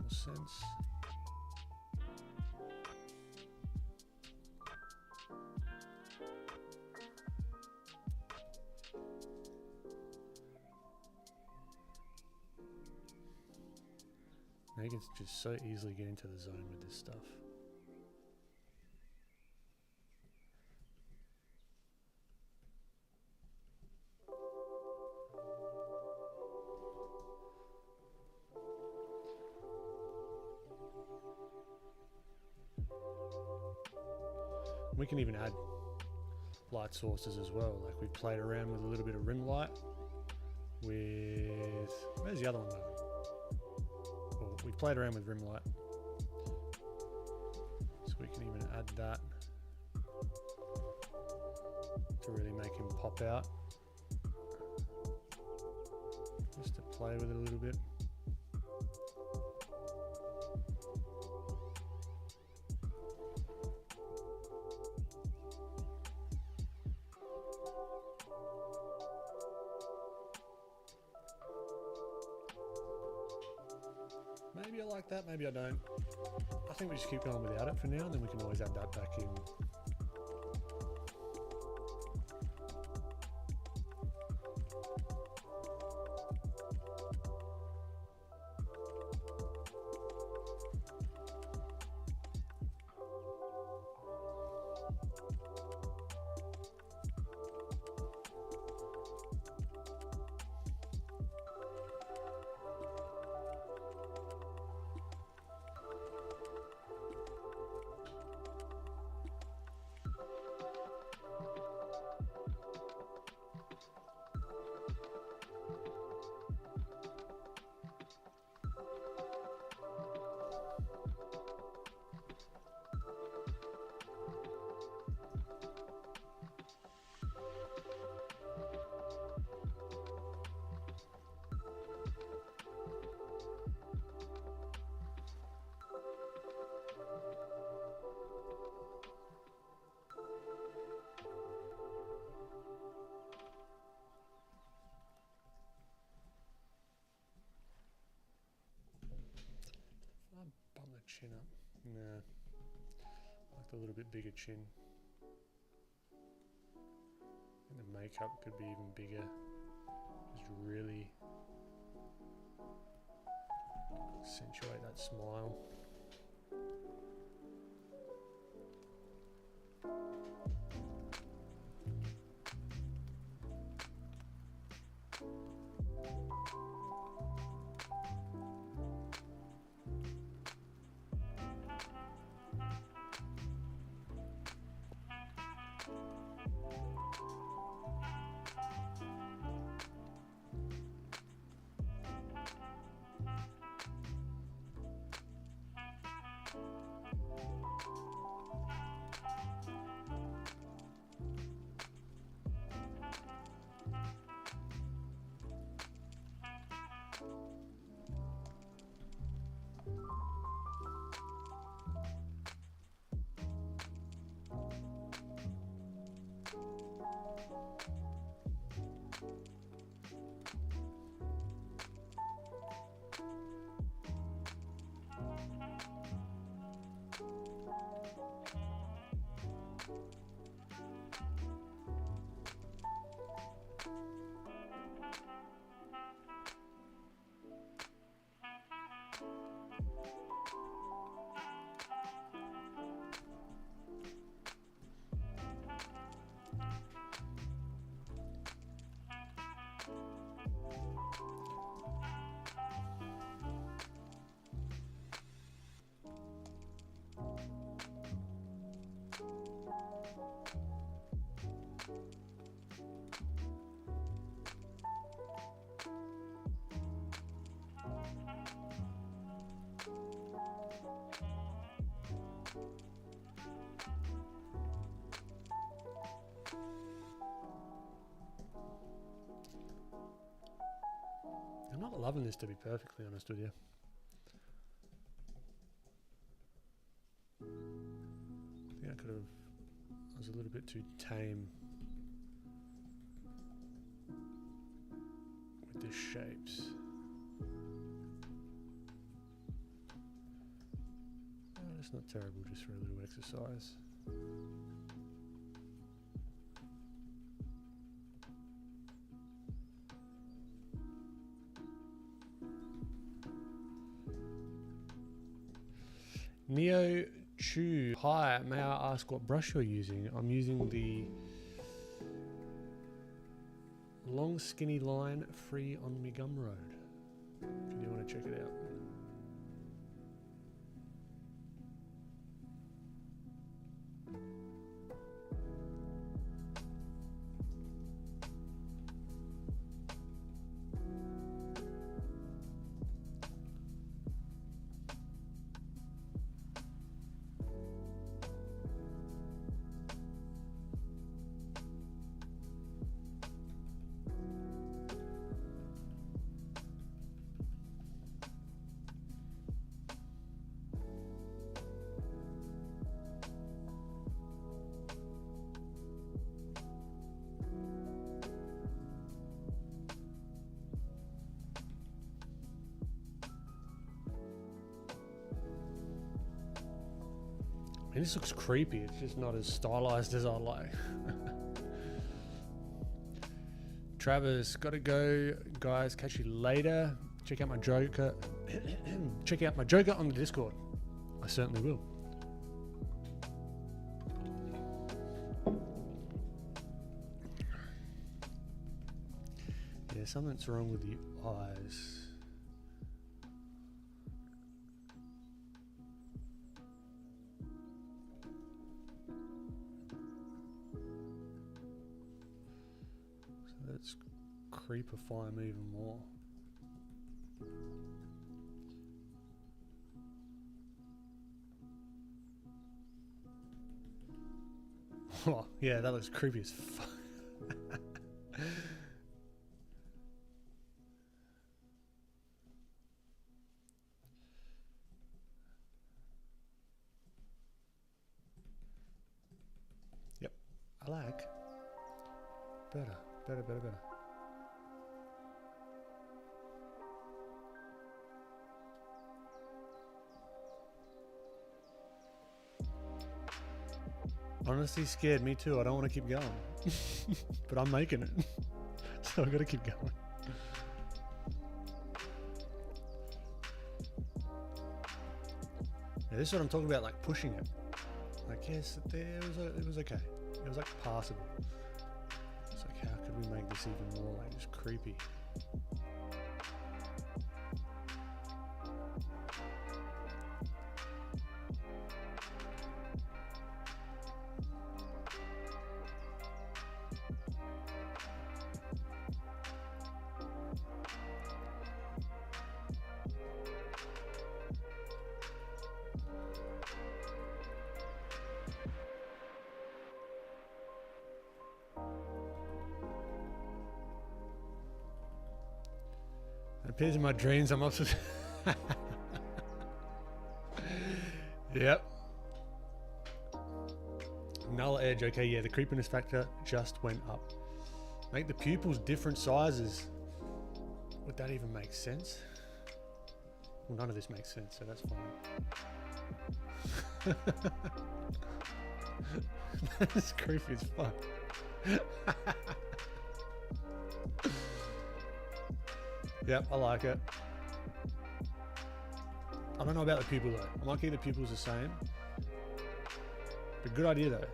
Sense. Now you can just so easily get into the zone with this stuff. We can even add light sources as well. Like we played around with a little bit of rim light with, where's the other one though? Well, we played around with rim light. So we can even add that to really make him pop out. Just to play with it a little bit. Maybe I like that, maybe I don't. I think we just keep going without it for now, and then we can always add that back in. Bump the chin up. Nah. Like a little bit bigger chin. And the makeup could be even bigger. Just really accentuate that smile. I'm not loving this, to be perfectly honest with you. I think I was a little bit too tame with the shapes. It's not terrible just for a little exercise. Neo Chu, hi, may I ask what brush you're using? I'm using the long skinny line free on my Gumroad. If you want to check it out. And this looks creepy, it's just not as stylized as I like. Travis, gotta go, guys. Catch you later. Check out my Joker. Check out my Joker on the Discord. I certainly will. Yeah, something's wrong with the eyes. Let's creepify them even more. Oh, yeah, that looks creepy as fuck. Yep, I like. Better. Honestly scared me too. I don't want to keep going. But I'm making it. So I gotta keep going. Yeah, this is what I'm talking about, like pushing it. Like, yes, it was okay. It was like passable. It's like, how could we make this even more like just creepy? It appears in my dreams I'm obsessed. Yep. Null edge. Okay, yeah, the creepiness factor just went up. Make the pupils different sizes. Would that even make sense? Well, none of this makes sense, so that's fine. That's creepy as fuck. Yep, I like it. I don't know about the pupil though. I might keep the pupils the same. But good idea though.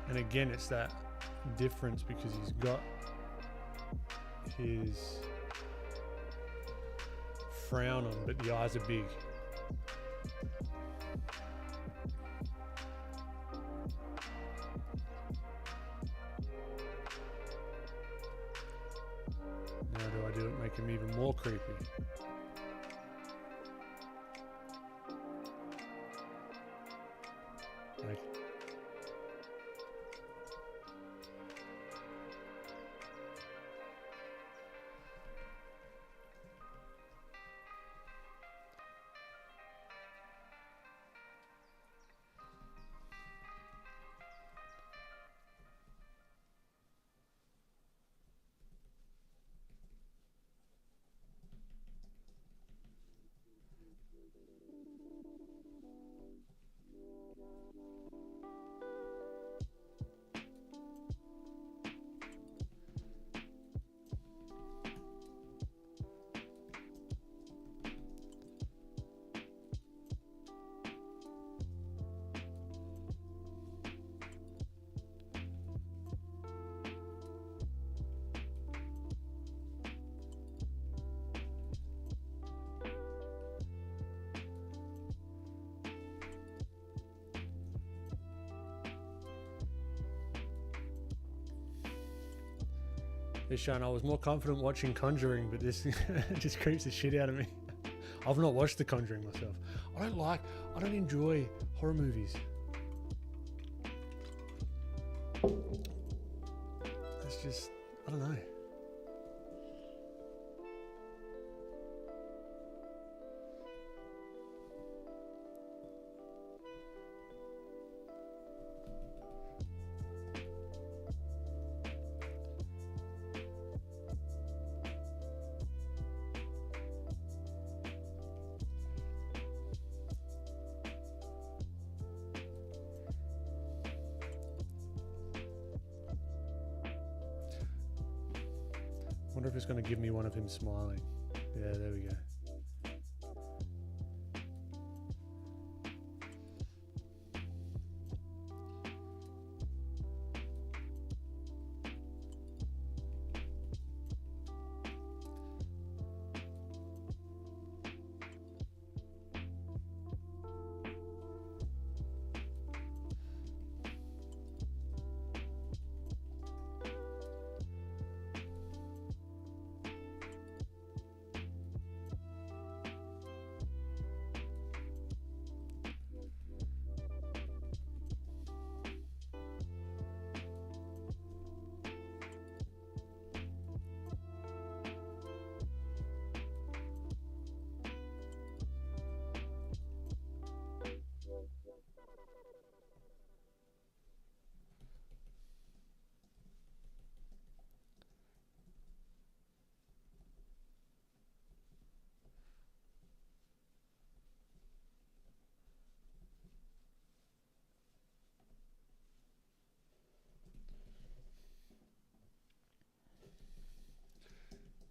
And again, it's that difference because he's got his frown on, but the eyes are big. Now How do I do it? Make him even more creepy. Like, this Sean, I was more confident watching Conjuring, but this just creeps the shit out of me. I've not watched The Conjuring myself. I don't enjoy horror movies. It's just, I don't know. Wonder if it's going to give me one of him smiling. Yeah, there we go.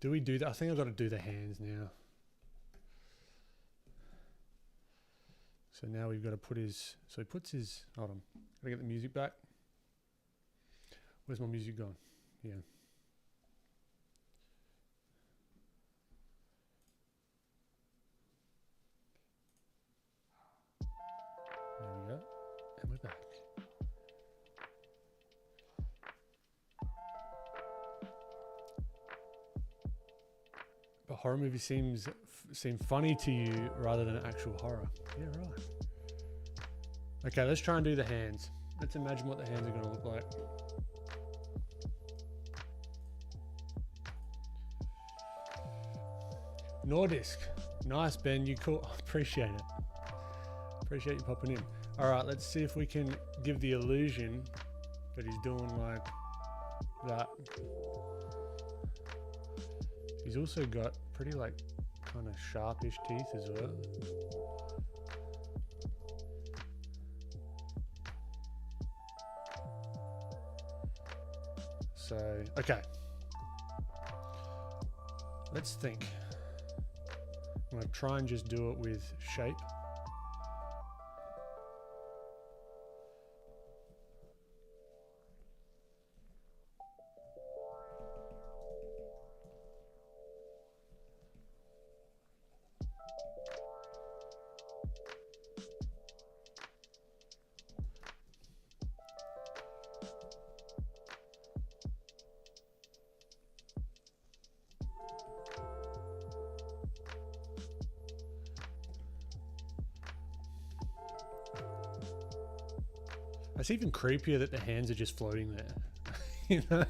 Do we do that? I think I've got to do the hands now. So now we've got to put his, so he puts his, hold on, gotta get the music back. Where's my music gone? Yeah. There we go. And we're back. But horror movies seem funny to you rather than actual horror. Yeah, right. Okay, let's try and do the hands. Let's imagine what the hands are going to look like. Nordisk. Nice, Ben. You cool. Appreciate it. Appreciate you popping in. All right, let's see if we can give the illusion that he's doing like that. He's also got pretty like kind of sharpish teeth as well. So, okay. Let's think. I'm gonna try and just do it with shape. It's even creepier that the hands are just floating there. You know?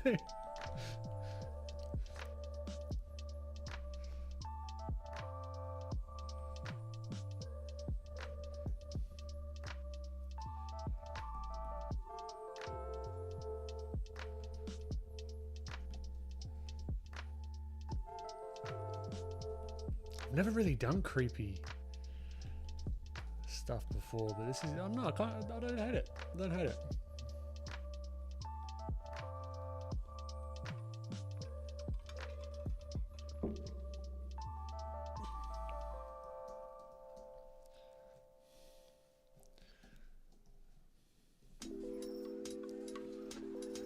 I've never really done creepy stuff before, but this is, I don't hate it. I don't hate it.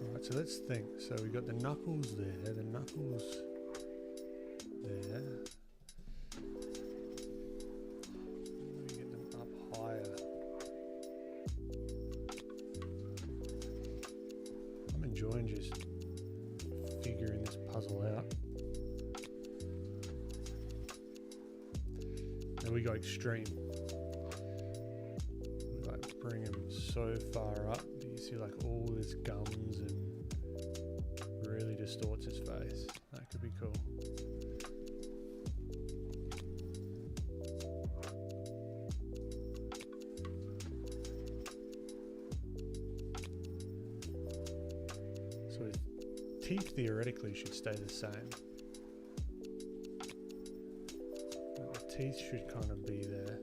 Alright, so let's think. So we got the knuckles there, the knuckles there. We get them up higher. I'm enjoying just figuring this puzzle out. Then we go extreme. We like bring them so far up. Do you see like all this gums and really distorts his face? That could be cool. So his teeth theoretically should stay the same. The teeth should kind of be there.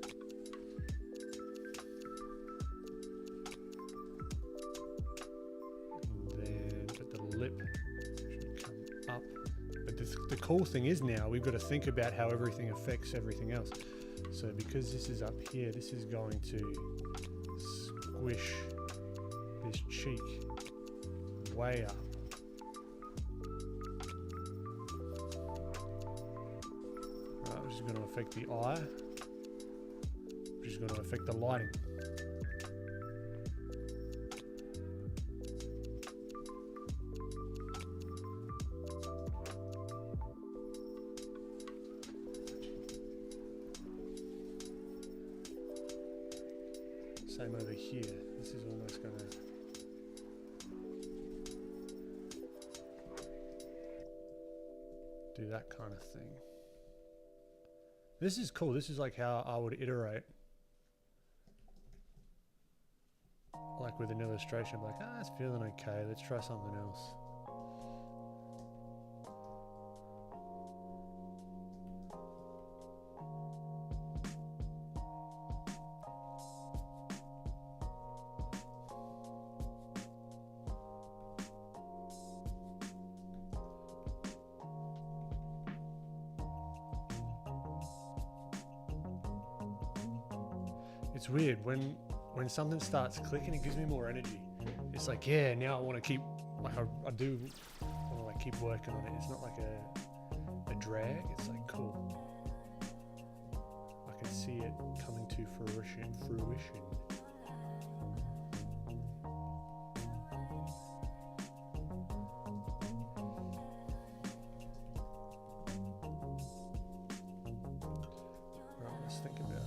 And then, but the lip should come up. But the cool thing is now we've got to think about how everything affects everything else. So because this is up here, this is going to squish this cheek way up. Right, which is going to affect the eye, which is going to affect the lighting. Same over here. This is almost going to do that kind of thing. This is cool. This is like how I would iterate. Like with an illustration, I'm like, it's feeling okay. Let's try something else. It's weird when something starts clicking, it gives me more energy. It's like, yeah, now I want to keep, like I do want to like keep working on it. It's not like a drag. It's like cool. I can see it coming to fruition. Right, let's think about it.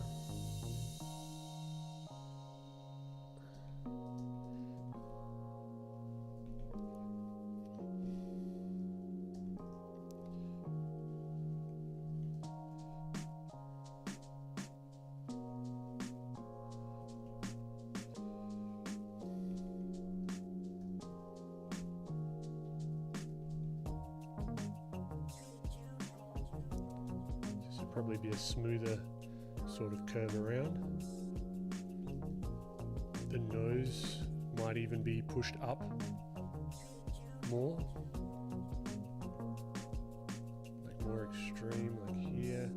Probably be a smoother sort of curve around. The nose might even be pushed up more, like more extreme, like here.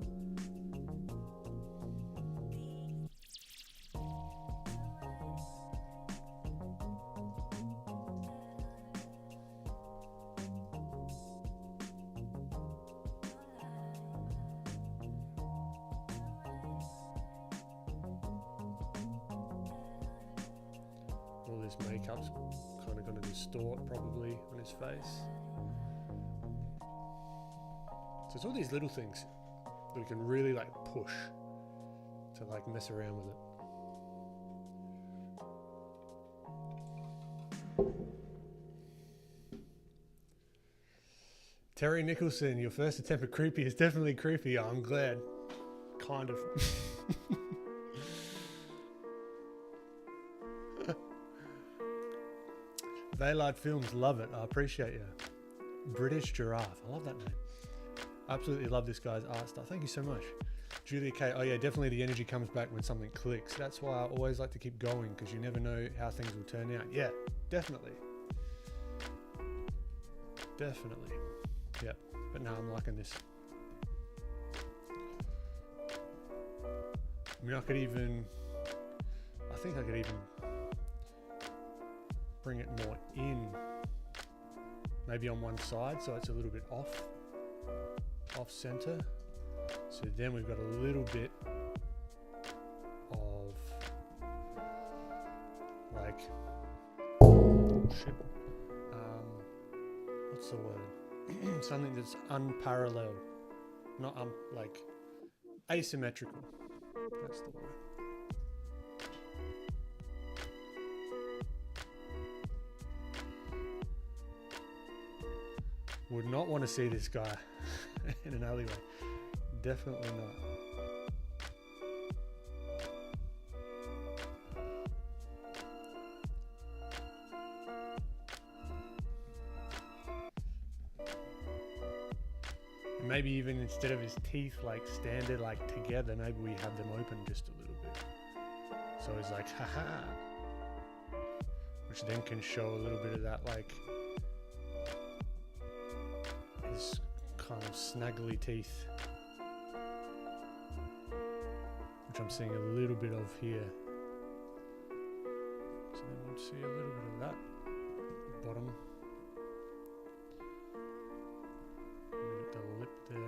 All this makeup's kind of going to distort probably on his face. So it's all these little things that we can really like push to like mess around with it. Terry Nicholson, your first attempt at creepy is definitely creepy. I'm glad. Kind of. Vaylard Films, love it. I appreciate you. British Giraffe. I love that name. Absolutely love this guy's art stuff. Thank you so much. Julia K. Oh yeah, definitely the energy comes back when something clicks. That's why I always like to keep going, because you never know how things will turn out. Yeah, definitely. Definitely. Yep. But no, I'm liking this. I mean, I think I could even bring it more in, maybe on one side, so it's a little bit off center. So then we've got a little bit of like, shit, what's the word? Something that's unparalleled, not like asymmetrical. That's the word. Would not want to see this guy in an alleyway. Definitely not. Maybe even instead of his teeth like standard like together, maybe we have them open just a little bit. So he's like, haha. Which then can show a little bit of that like his kind of snaggly teeth, which I'm seeing a little bit of here. So then we'll see a little bit of that bottom. Maybe the lip there.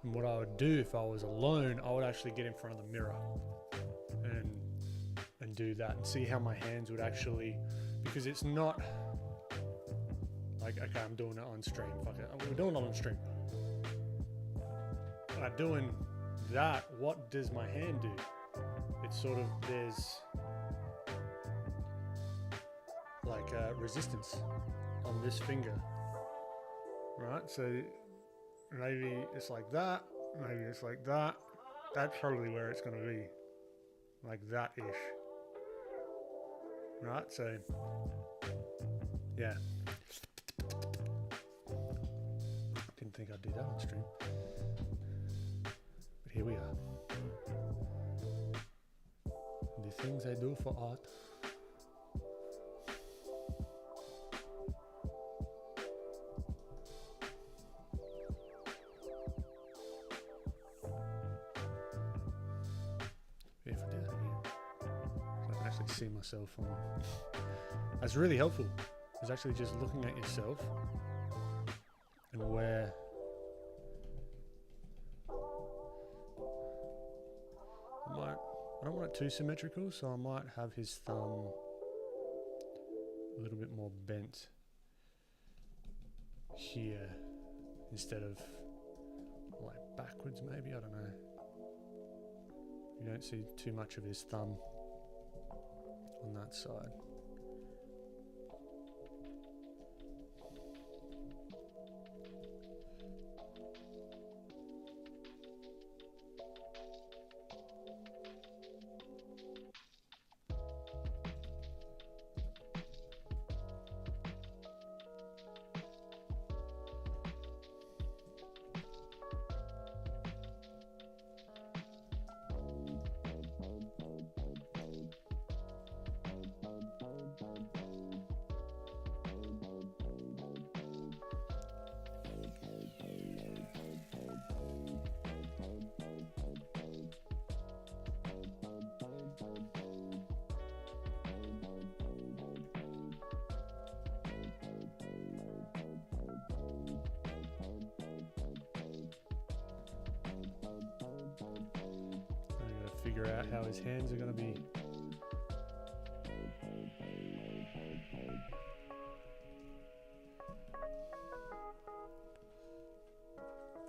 And what I would do if I was alone, I would actually get in front of the mirror and do that and see how my hands would actually, because it's not like, okay, I'm doing it on stream. Fuck it. We're doing it on stream. By doing that, what does my hand do? It's sort of, there's like a resistance on this finger, right? So maybe it's like that, maybe it's like that. That's probably where it's going to be, like that-ish, right? So, yeah. Didn't think I'd do that on stream, but here we are. The things I do for art. See myself on. That's really helpful. It's actually just looking at yourself and where I don't want it too symmetrical, so I might have his thumb a little bit more bent here instead of like backwards, maybe. I don't know. You don't see too much of his thumb on that side. figure out how his hands are going to be.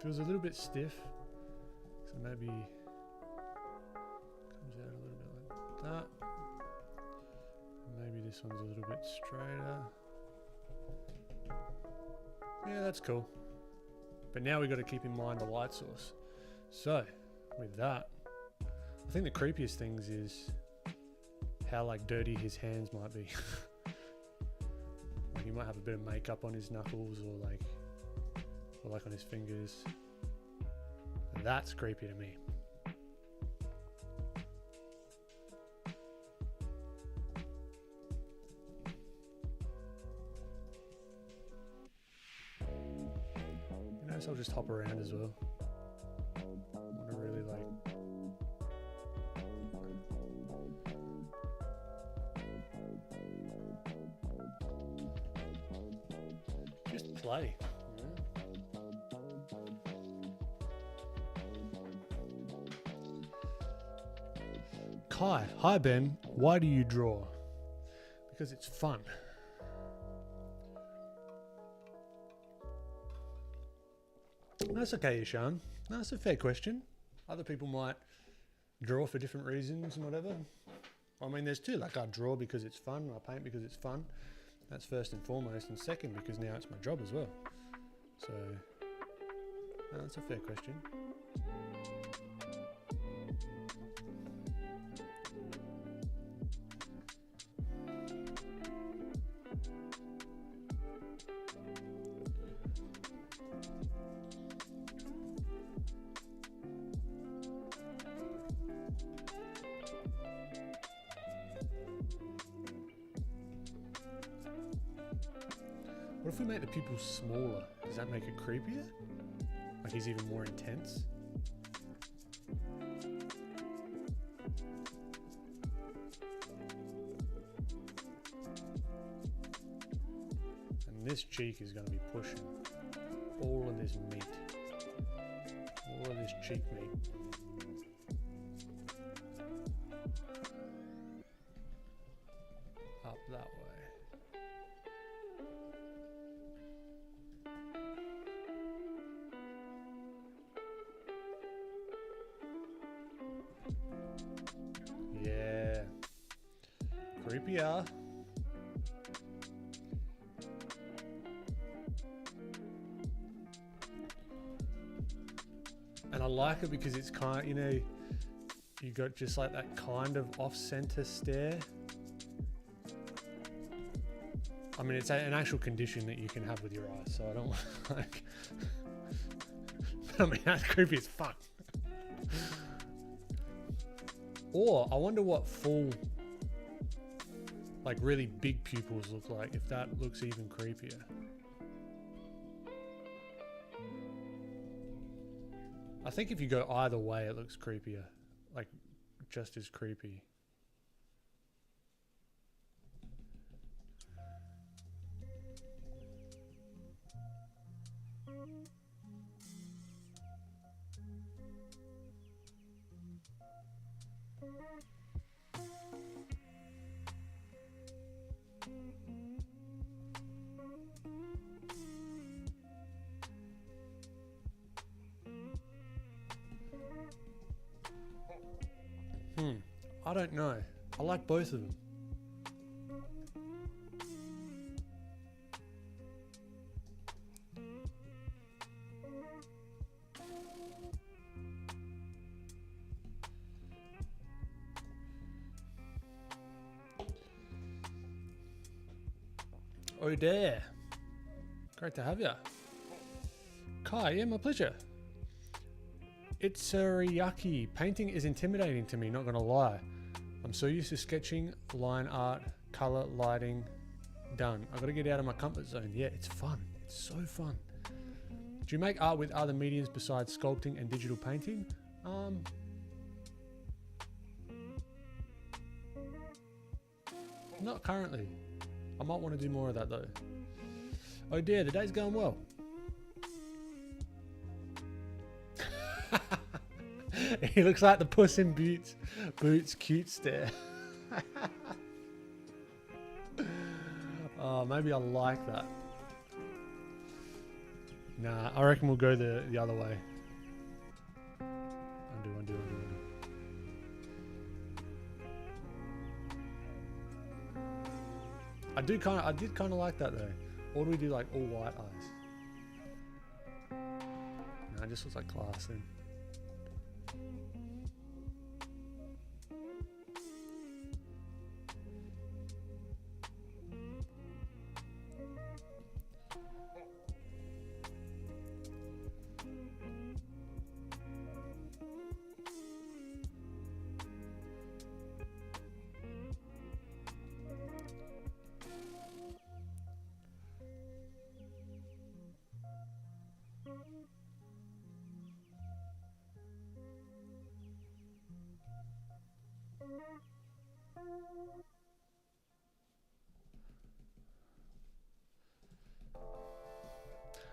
Feels a little bit stiff, so maybe comes out a little bit like that. Maybe this one's a little bit straighter. Yeah, that's cool. But now we've got to keep in mind the light source. So with that, I think the creepiest things is how like dirty his hands might be. Like he might have a bit of makeup on his knuckles or like on his fingers. That's creepy to me. Notice I'll just hop around as well. I want to really like just play. Kai, hi Ben, why do you draw? Because it's fun. That's okay, Ishan. That's a fair question. Other people might draw for different reasons and whatever. I mean, there's two. Like, I draw because it's fun. I paint because it's fun. That's first and foremost. And second, because now it's my job as well. So, no, that's a fair question. What if we make the pupils smaller? Does that make it creepier? Like he's even more intense? And this cheek is going to be pushing all of this meat. All of this cheek meat. Up that way. Yeah. Creepier. And I like it because it's kind of, you know, you got just like that kind of off-center stare. I mean, it's an actual condition that you can have with your eyes, so I don't like. I mean, that's creepy as fuck. Or I wonder what full, like really big pupils look like, if that looks even creepier. I think if you go either way, it looks creepier. Like, just as creepy. I don't know. I like both of them. Oh there. Great to have you. Kai, yeah, my pleasure. It's Teriyaki. Painting is intimidating to me, not gonna lie. I'm so used to sketching, line art, color, lighting, done. I gotta get out of my comfort zone. Yeah, it's fun. It's so fun. Do you make art with other mediums besides sculpting and digital painting? Not currently. I might want to do more of that though. Oh dear, the day's going well. He looks like the Puss in Boots cute stare. Oh, maybe I like that. Nah, I reckon we'll go the other way. Undo. I did kind of like that though. Or do we do like all white eyes? No, it just looks like glass then.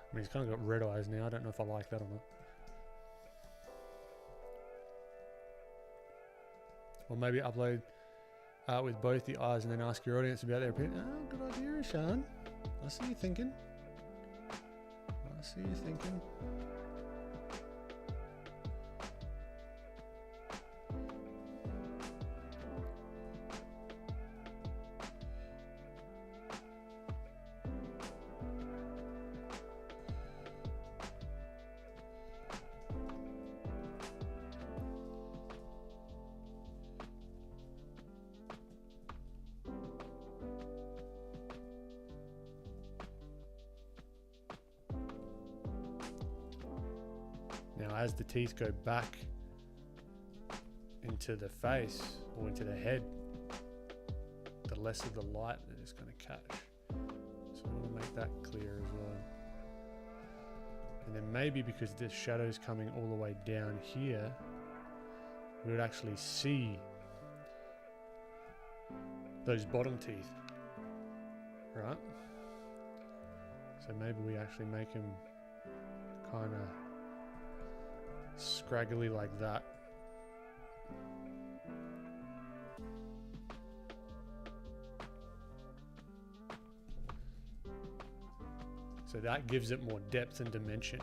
I mean, he's kind of got red eyes now. I don't know if I like that or not. Or maybe upload with both the eyes and then ask your audience about their opinion. Oh, good idea, Sean. I see you thinking. Now, as the teeth go back into the face or into the head, the less of the light that it's going to catch. So I want to make that clear as well. And then maybe because the shadow's coming all the way down here, we would actually see those bottom teeth, right? So maybe we actually make them kind of scraggly like that. So that gives it more depth and dimension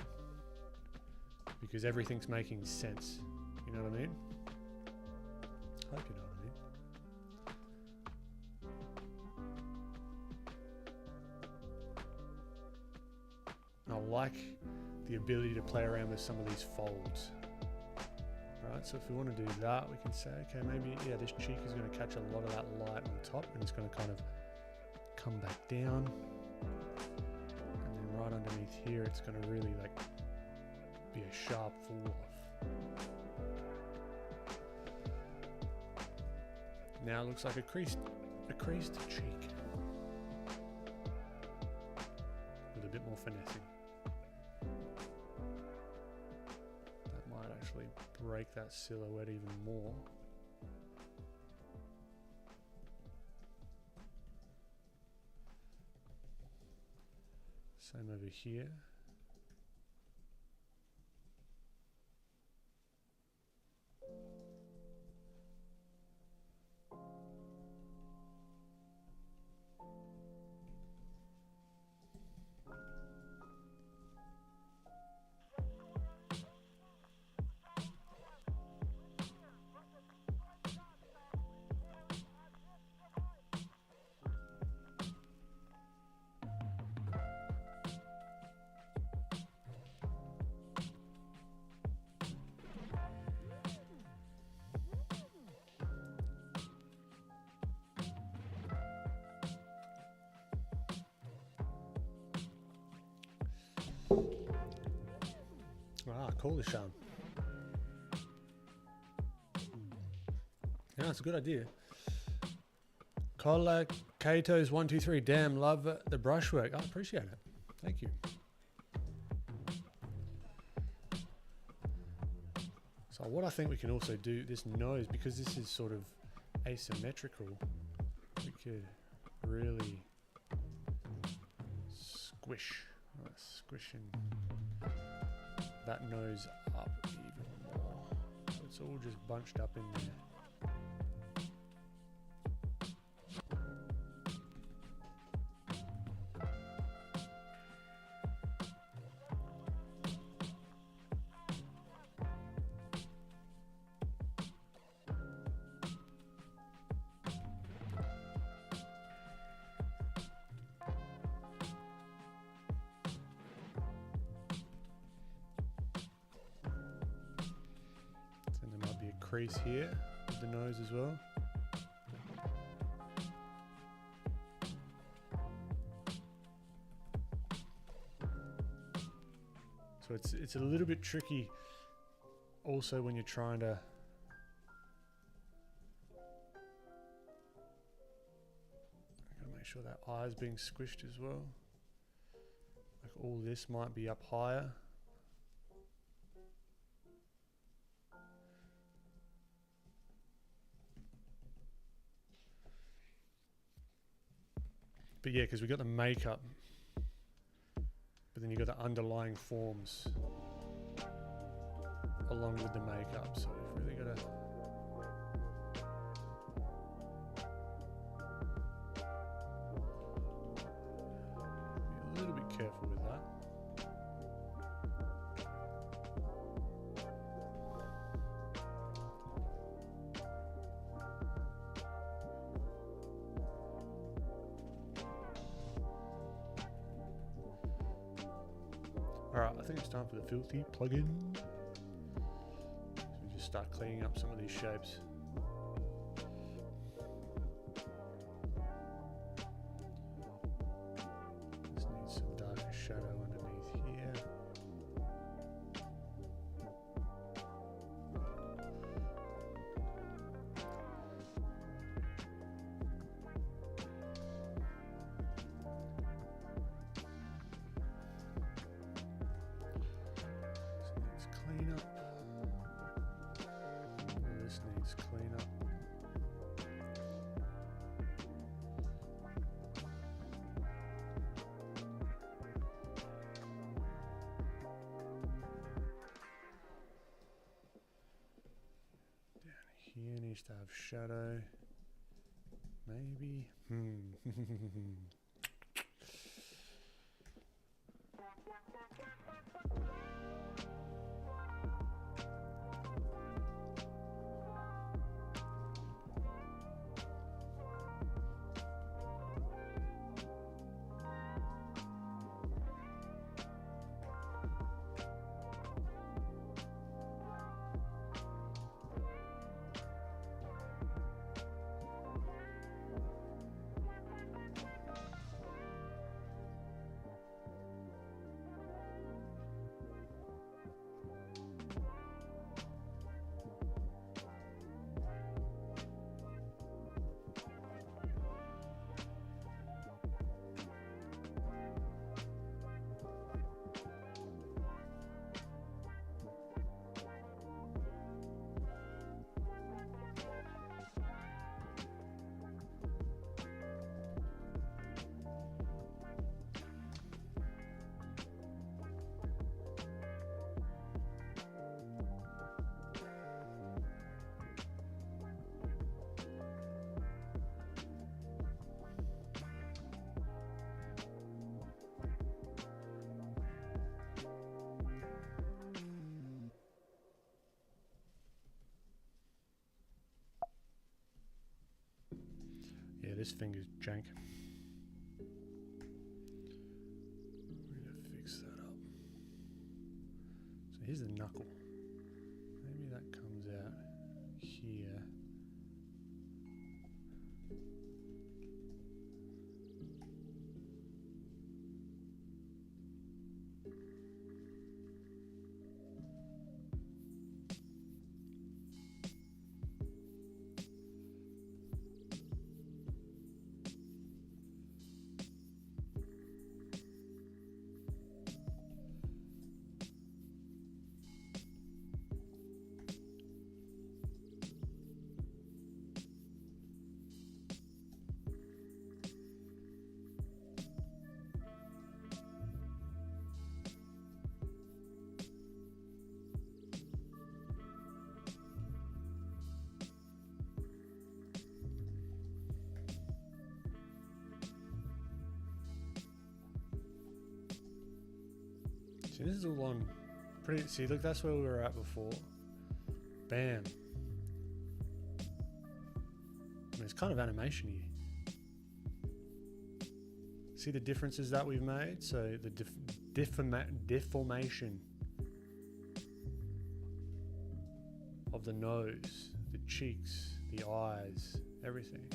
because everything's making sense. You know what I mean? I hope you know what I mean. I like the ability to play around with some of these folds. Right, so if we want to do that, we can say, okay, maybe, yeah, this cheek is going to catch a lot of that light on top and it's going to kind of come back down. And then right underneath here, it's going to really like be a sharp fall off. Now it looks like a creased cheek with a bit more finessing. Actually break that silhouette even more. Same over here. Ah, cool, Sean. Yeah, it's a good idea. Kola Kato's 123. Damn, love the brushwork. I appreciate it. Thank you. So what I think we can also do, this nose, because this is sort of asymmetrical, we could really squishing that nose up even more. So it's all just bunched up in there. Crease here with the nose as well. So it's a little bit tricky also when you're trying to gotta make sure that eye's being squished as well. Like all this might be up higher. But yeah, because we got the makeup, but then you got the underlying forms along with the makeup. So we've really got to be a little bit careful with that. Alright, I think it's time for the filthy plugin. So we just start cleaning up some of these shapes. This needs some darker shadow underneath here. Clean up. Down here needs to have shadow. Maybe. Yeah, this finger's jank. We need to fix that up. So here's the knuckle. Maybe that comes out here. this is all on pretty... See, look, that's where we were at before. Bam. I mean, it's kind of animation-y. See the differences that we've made? So the deformation of the nose, the cheeks, the eyes, everything.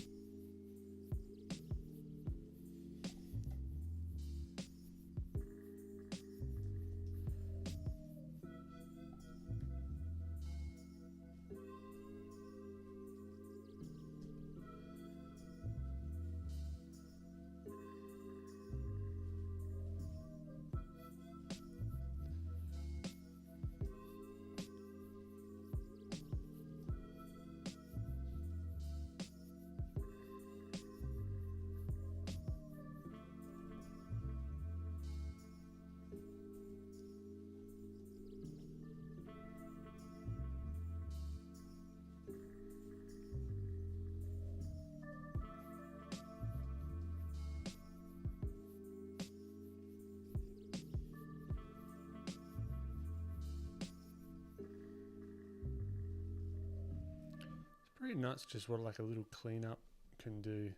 Pretty nuts just what like a little cleanup can do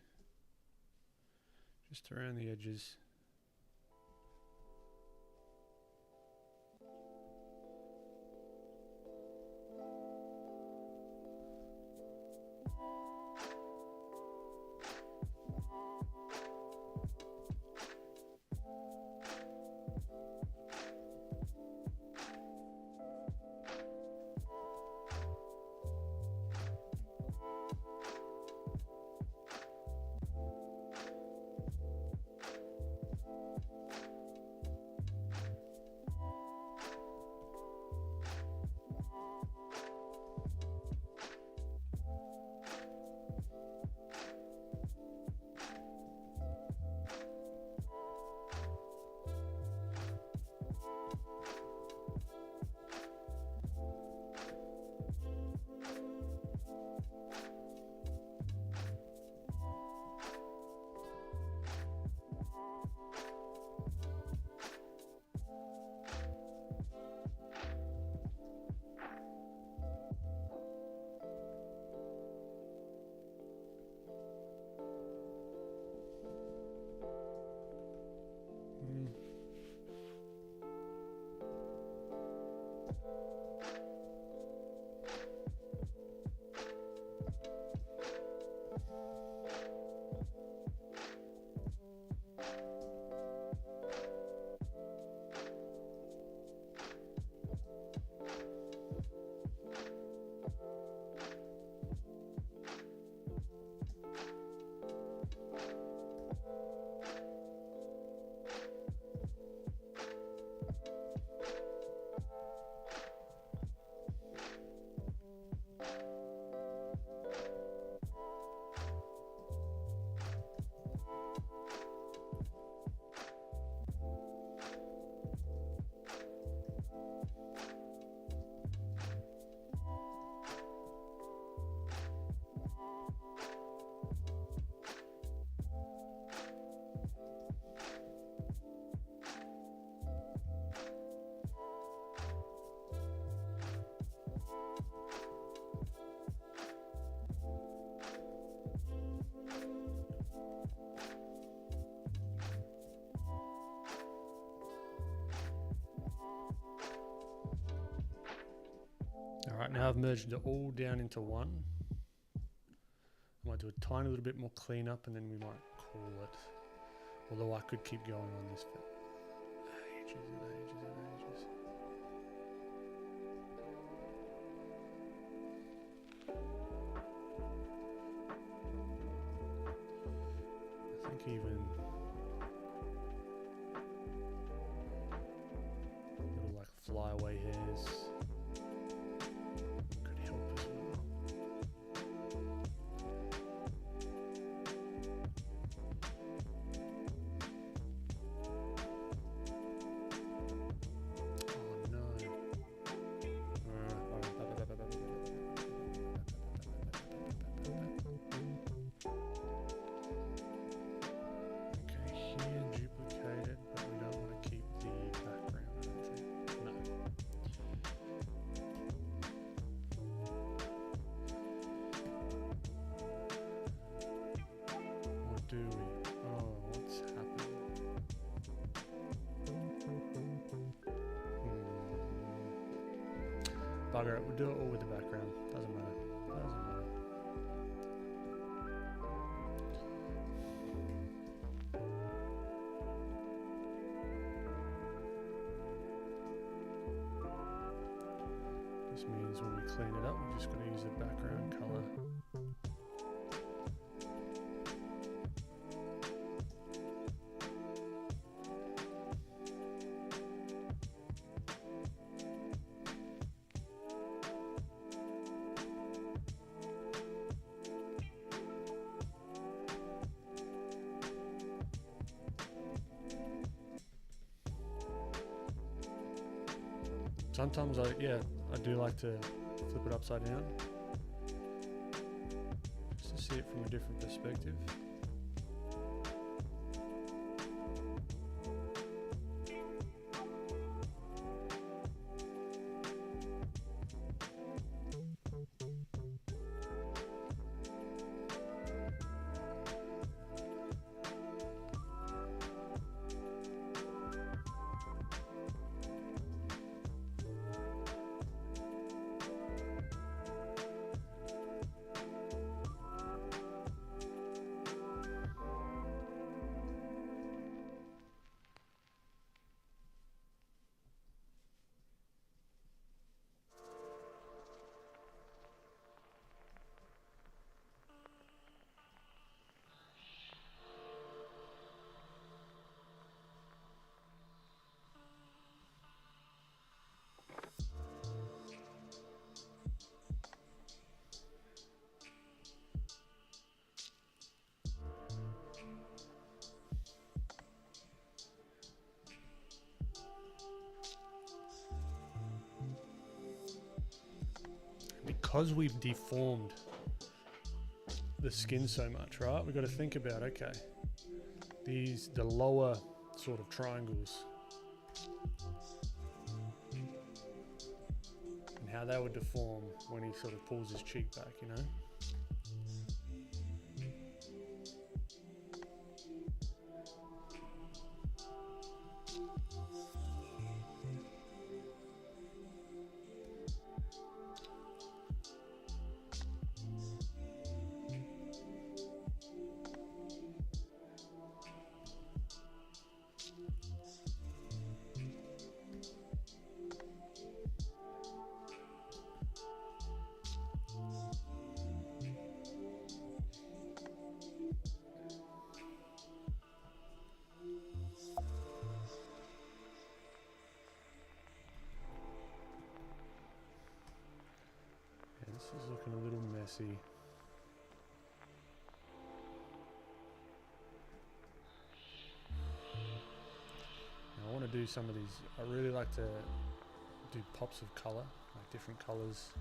just around the edges. Alright, now I've merged it all down into one. I might do a tiny little bit more cleanup and then we might call it. Although I could keep going on this for ages and ages and ages. I think even little like flyaway hairs could help as well. Oh no. Okay, here duplicate it, but we don't want to keep the background, I don't think. bugger it. We'll do it all with the background. Doesn't matter. Doesn't matter. This means when we clean it up, we're just going to use the background color. Sometimes I do like to flip it upside down just to see it from a different perspective. Because we've deformed the skin so much, right? We've got to think about, okay, the lower sort of triangles and how they would deform when he sort of pulls his cheek back, you know? This is looking a little messy. Now I want to do some of these. I really like to do pops of color, like different colors.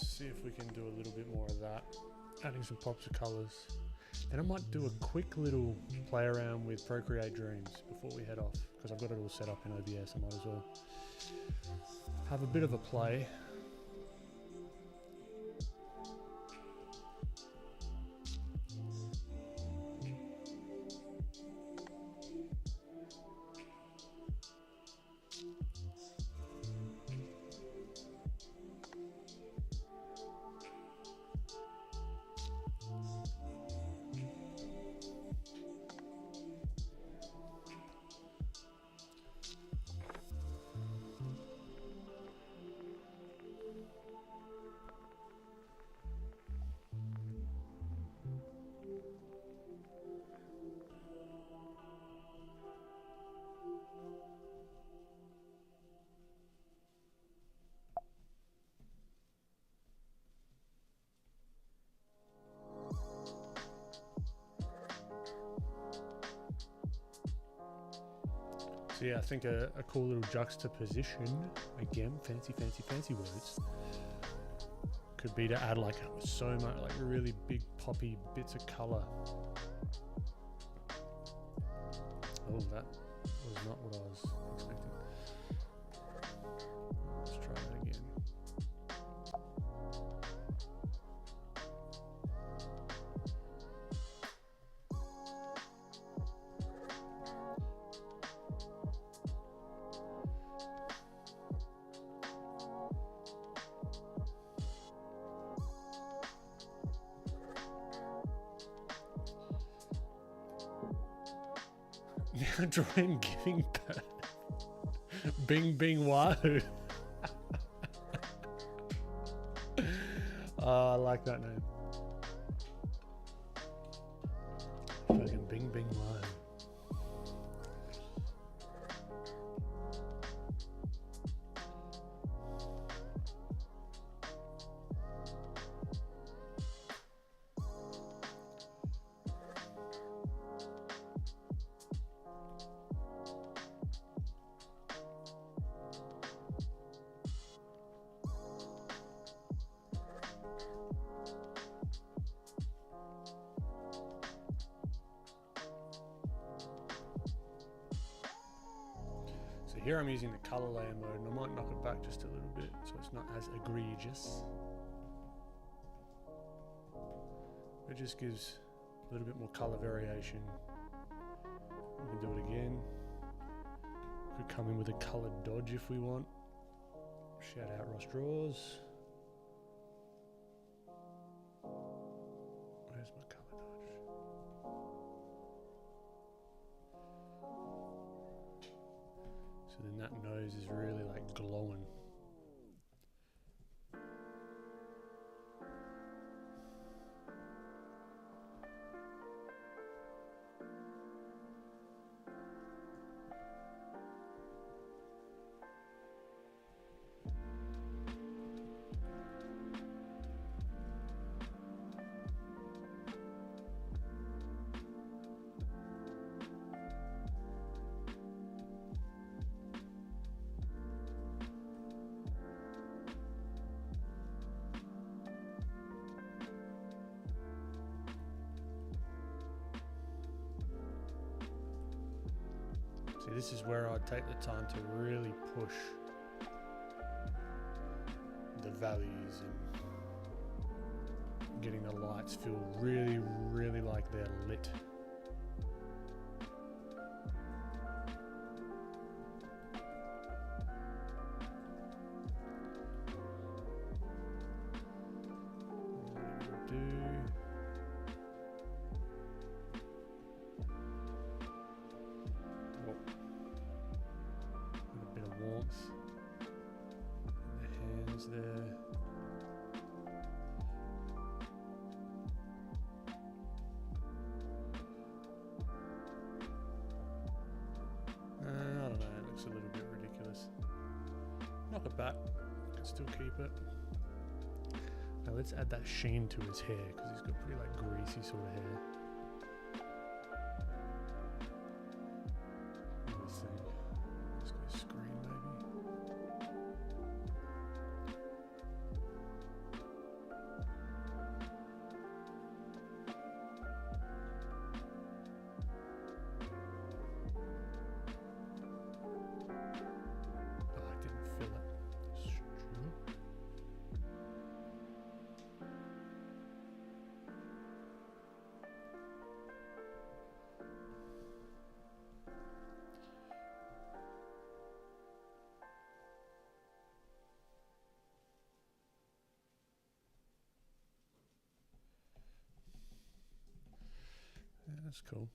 See if we can do a little bit more of that, adding some pops of colors. Then I might do a quick little play around with Procreate Dreams before we head off, because I've got it all set up in OBS. I might as well have a bit of a play. So yeah, I think a cool little juxtaposition, again, fancy words, could be to add like so much, like really big poppy bits of color Oh, that was not what I was expecting. Let's try that again. Now draw him giving birth. Bing bing wahoo. Oh, I like that name. Fucking bing bing wahoo. Here I'm using the color layer mode, and I might knock it back just a little bit so it's not as egregious. It just gives a little bit more color variation. We can do it again. Could come in with a colored dodge if we want. Shout out Ross Draws. Where's my color dodge? So then that nose is really like glowing. See, this is where I'd take the time to really push the values and getting the lights feel really, really like they're lit. Let's add that sheen to his hair because he's got pretty like greasy sort of hair. Let me think. Let's go screen maybe. Oh, I didn't fill it. That's cool.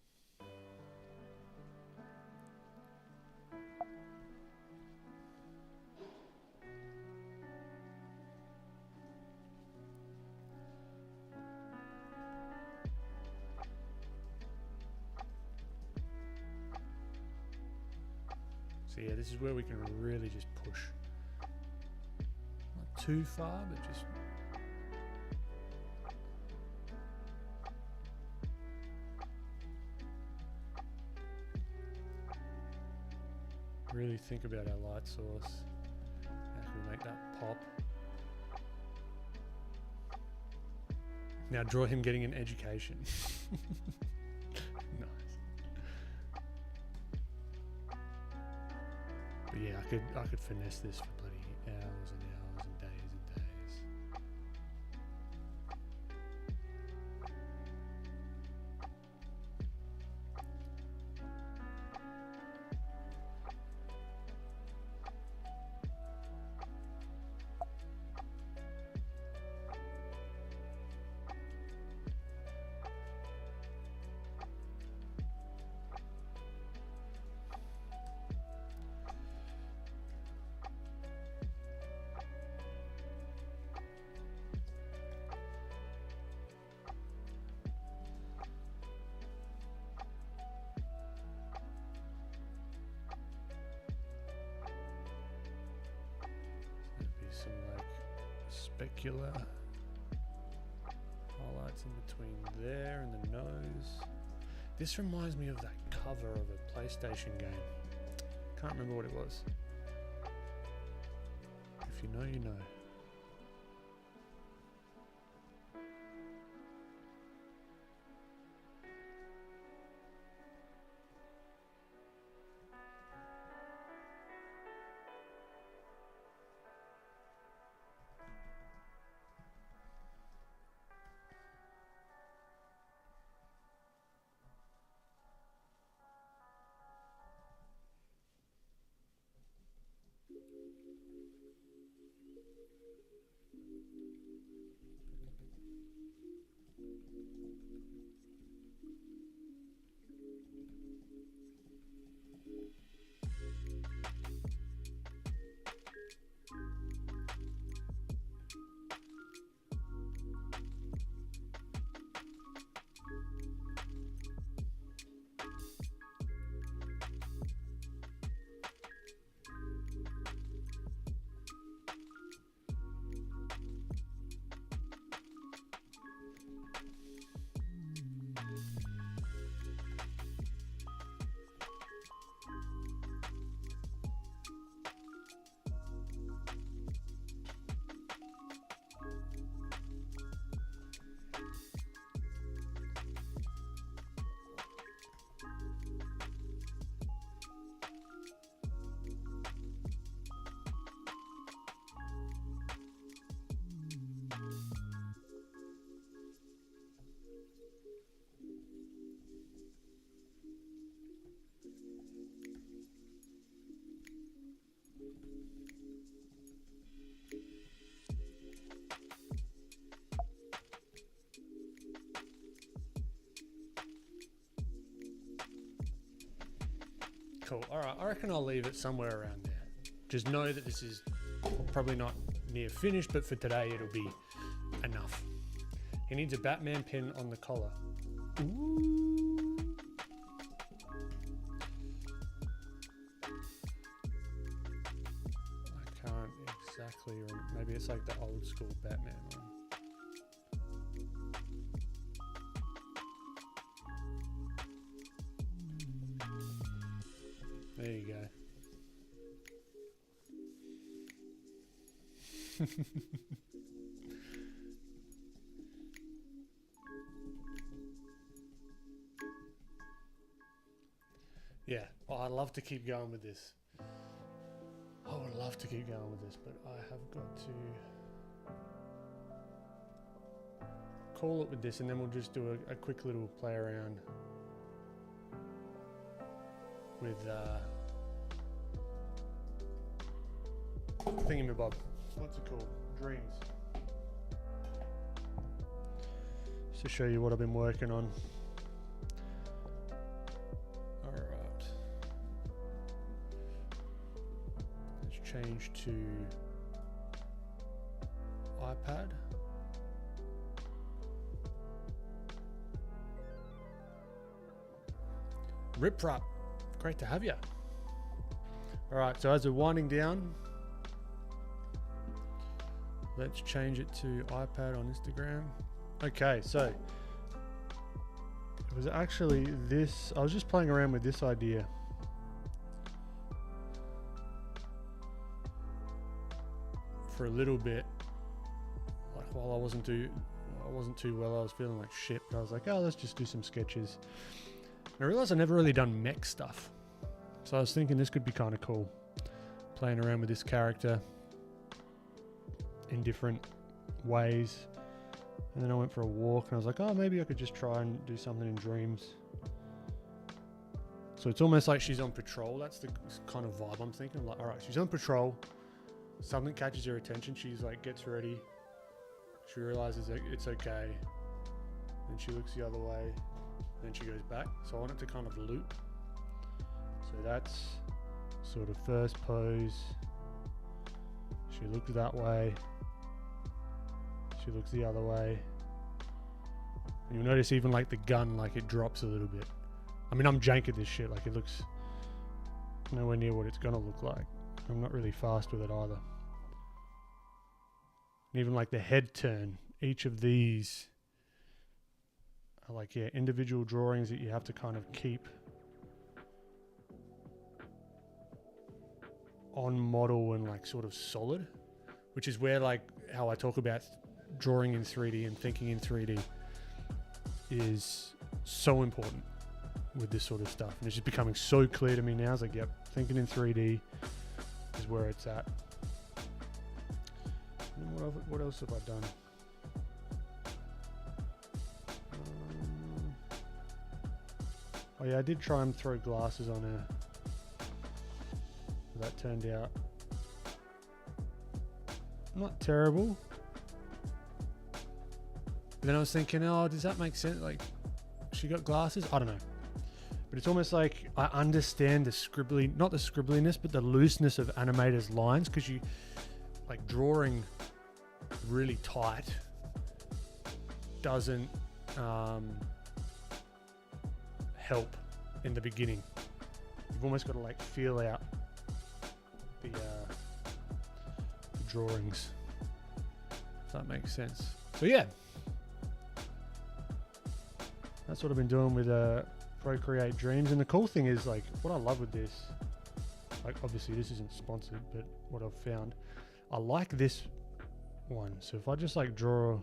So yeah, this is where we can really just push. Not too far, but just really think about our light source. How can we make that pop? Now draw him getting an education. Nice. could finesse this for bloody hours and hours and days and days. Some like specular highlights in between there and the nose. This reminds me of that cover of a PlayStation game. Can't remember what it was. If you know, you know. Cool. All right, I reckon I'll leave it somewhere around there. Just know that this is probably not near finished, but for today it'll be enough. He needs a Batman pin on the collar. Ooh. I can't exactly remember. Maybe it's like the old school Batman one. There you go. Yeah, well, I'd love to keep going with this. I would love to keep going with this, but I have got to call it with this, and then we'll just do a quick little play around with thingamabob. What's it called? Dreams. Just to show you what I've been working on. Alright. Let's change to iPad. Rip Rap. Great to have you. Alright, so as we're winding down, let's change it to iPad on Instagram. Okay, so it was actually this. I was just playing around with this idea. For a little bit, like while I wasn't too well, I was feeling like shit, but I was like, oh, let's just do some sketches. And I realized I've never really done mech stuff. So I was thinking this could be kind of cool. playing around with this character in different ways. And then I went for a walk and I was like, oh, maybe I could just try and do something in dreams. So it's almost like she's on patrol. That's the kind of vibe I'm thinking. I'm like, all right, she's on patrol. Something catches her attention. She's like, gets ready. She realizes that it's okay. Then she looks the other way. Then she goes back. So I want it to kind of loop. So that's sort of first pose. She looks that way. She looks the other way. And you'll notice even like the gun, like it drops a little bit. I mean, I'm jank at this shit. Like it looks nowhere near what it's gonna look like. I'm not really fast with it either. And even like the head turn, each of these are like, yeah, individual drawings that you have to kind of keep on model and like sort of solid, which is where like how I talk about drawing in 3D and thinking in 3D is so important with this sort of stuff. And it's just becoming so clear to me now. It's like, yep, thinking in 3D is where it's at. And what else have I done? Oh yeah, I did try and throw glasses on her. That turned out not terrible. But then I was thinking, oh, does that make sense? Like, she got glasses? I don't know. But it's almost like I understand the scribbly, not the scribbliness, but the looseness of animators' lines, because you, like, drawing really tight doesn't help in the beginning. You've almost got to, like, feel out the drawings, if that makes sense. So yeah, that's what I've been doing with Procreate Dreams. And the cool thing is, like, what I love with this, like, obviously this isn't sponsored, but what I've found, I like this one. So if I just like draw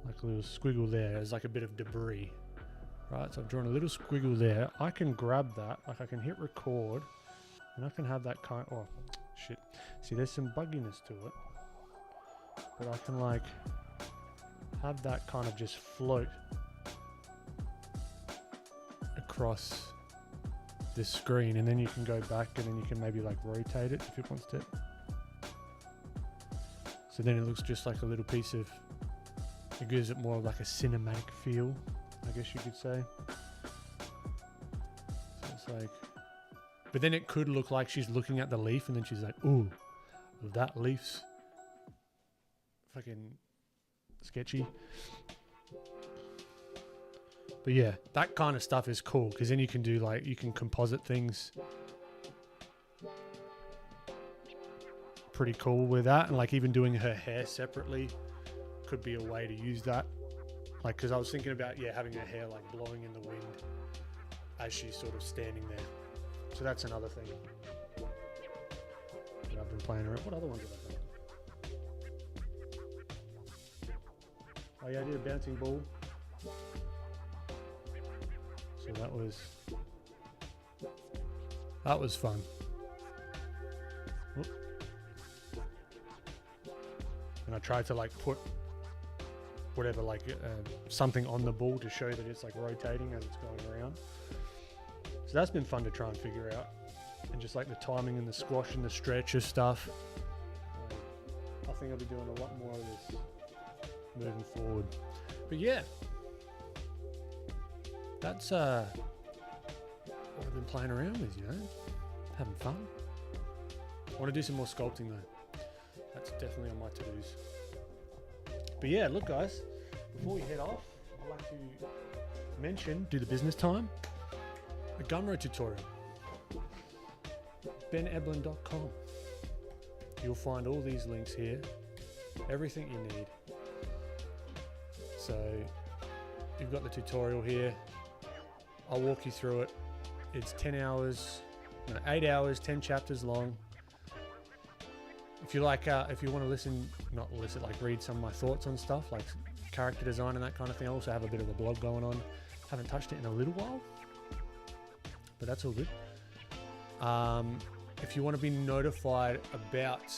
like a little squiggle there as like a bit of debris, right? So I've drawn a little squiggle there. I can grab that, like I can hit record and I can have that kind of, oh shit. See, there's some bugginess to it, but I can like have that kind of just float across this screen, and then you can go back and then you can maybe like rotate it if it wants to. So then it looks just like a little piece of, it gives it more of like a cinematic feel, I guess you could say. So it's like, but then it could look like she's looking at the leaf and then she's like, ooh, that leaf's fucking sketchy. But yeah, that kind of stuff is cool, because then you can do like, you can composite things pretty cool with that. And like even doing her hair separately could be a way to use that. Like, because I was thinking about, yeah, having her hair like blowing in the wind as she's sort of standing there. So that's another thing that I've been playing around. What other ones have I done? Oh yeah, I did a bouncing ball. So that was fun. Oop. And I tried to like put whatever, like something on the ball to show that it's like rotating as it's going around. So that's been fun to try and figure out. And just like the timing and the squash and the stretch of stuff. I think I'll be doing a lot more of this moving forward. But yeah, that's what I've been playing around with, you know, having fun. I want to do some more sculpting though. That's definitely on my to-dos. But yeah, look guys, before we head off, I'd like to mention, do the business time, a Gumroad tutorial. beneblin.com. You'll find all these links here, everything you need. So you've got the tutorial here. I'll walk you through it. It's 8 hours, 10 chapters long. If you like, if you want to read some of my thoughts on stuff like character design and that kind of thing. I also have a bit of a blog going on. Haven't touched it in a little while, but that's all good. if you want to be notified about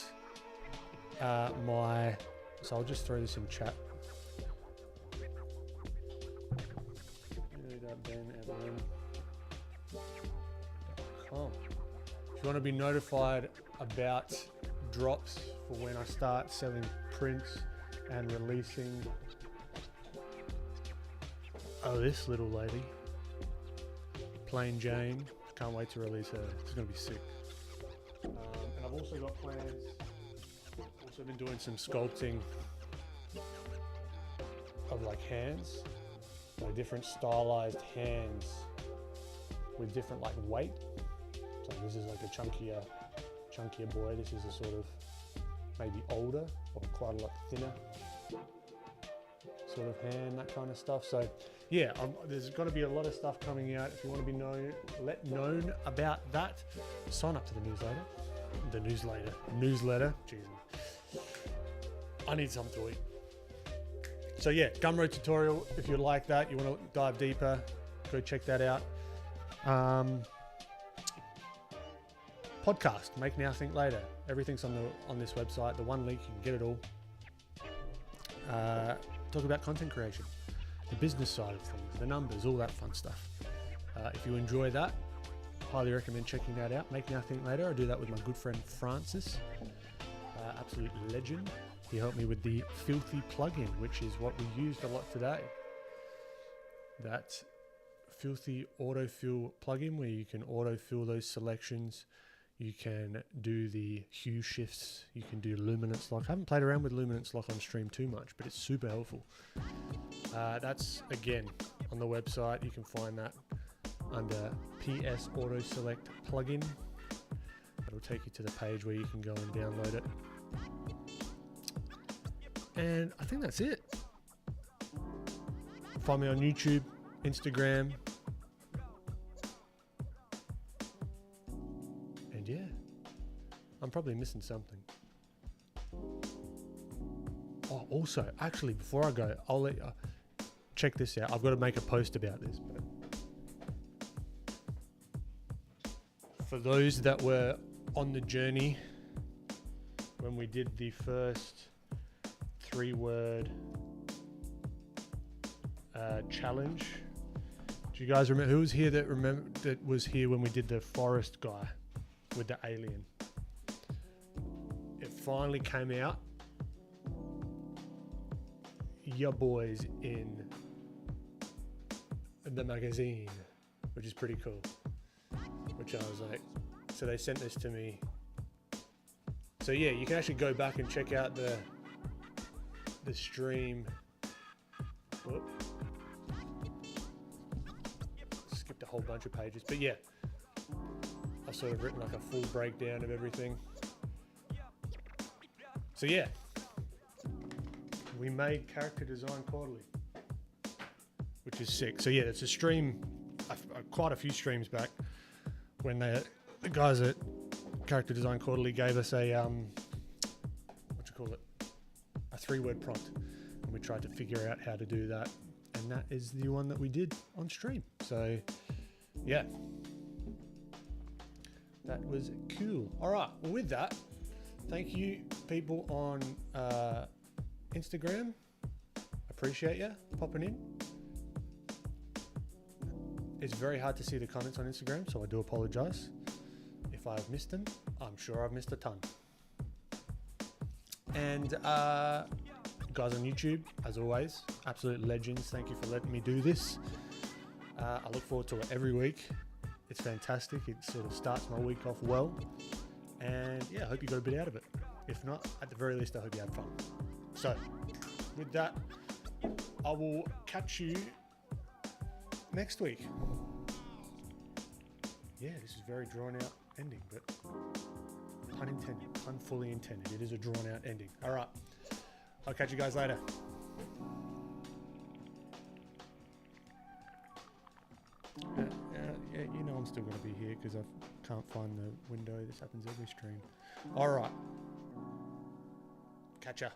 so I'll just throw this in chat. If you want to be notified about drops for when I start selling prints and releasing this little lady, Plain Jane, can't wait to release her. It's gonna be sick. And I've also got plans. Also been doing some sculpting of like hands, like different stylized hands with different like weight. So this is like a chunkier boy. This is a sort of maybe older or quite a lot thinner sort of hand, that kind of stuff. So yeah, there's going to be a lot of stuff coming out. If you want to be known about that, sign up to the newsletter. Jesus, I need something to eat. So yeah, Gumroad tutorial. If you like that, you want to dive deeper, go check that out. Podcast, Make Now Think Later. Everything's on this website. The one link, you can get it all. Talk about content creation, the business side of things, the numbers, all that fun stuff. If you enjoy that, highly recommend checking that out. Make Now Think Later. I do that with my good friend Francis, absolute legend. He helped me with the Filthy plugin, which is what we used a lot today. That Filthy autofill plugin where you can autofill those selections. You can do the hue shifts. You can do luminance lock. I haven't played around with luminance lock on stream too much, but it's super helpful. That's, again, on the website. You can find that under PS Auto Select plugin. It'll take you to the page where you can go and download it. And I think that's it. Find me on YouTube, Instagram. And yeah, I'm probably missing something. Oh, also, actually, before I go, I'll let you check this out. I've got to make a post about this. But for those that were on the journey when we did the first 3-word challenge, do you guys remember who was here that was here when we did the forest guy with the alien? It finally came out. Your boys in the magazine, which is pretty cool. Which I was like, so they sent this to me. So yeah, you can actually go back and check out the stream. Whoop. Skipped a whole bunch of pages, but yeah, I've sort of written like a full breakdown of everything. So yeah, we made Character Design Quarterly, which is sick. So yeah, it's a stream, quite a few streams back, when the guys at Character Design Quarterly gave us a a 3-word prompt, and we tried to figure out how to do that, and that is the one that we did on stream. So yeah, that was cool. All right, well, with that, thank you people on Instagram. Appreciate you popping in. It's very hard to see the comments on Instagram, so I do apologize if I've missed them. I'm sure I've missed a ton. And guys on YouTube, as always, absolute legends. Thank you for letting me do this. I look forward to it every week. It's fantastic. It sort of starts my week off well. And yeah, I hope you got a bit out of it. If not, at the very least, I hope you had fun. So with that, I will catch you next week. Yeah, this is a very drawn out ending, but pun intended, pun fully intended. It is a drawn out ending. All right, I'll catch you guys later. Yeah, you know I'm still going to be here because I can't find the window. This happens every stream. All right, catch ya.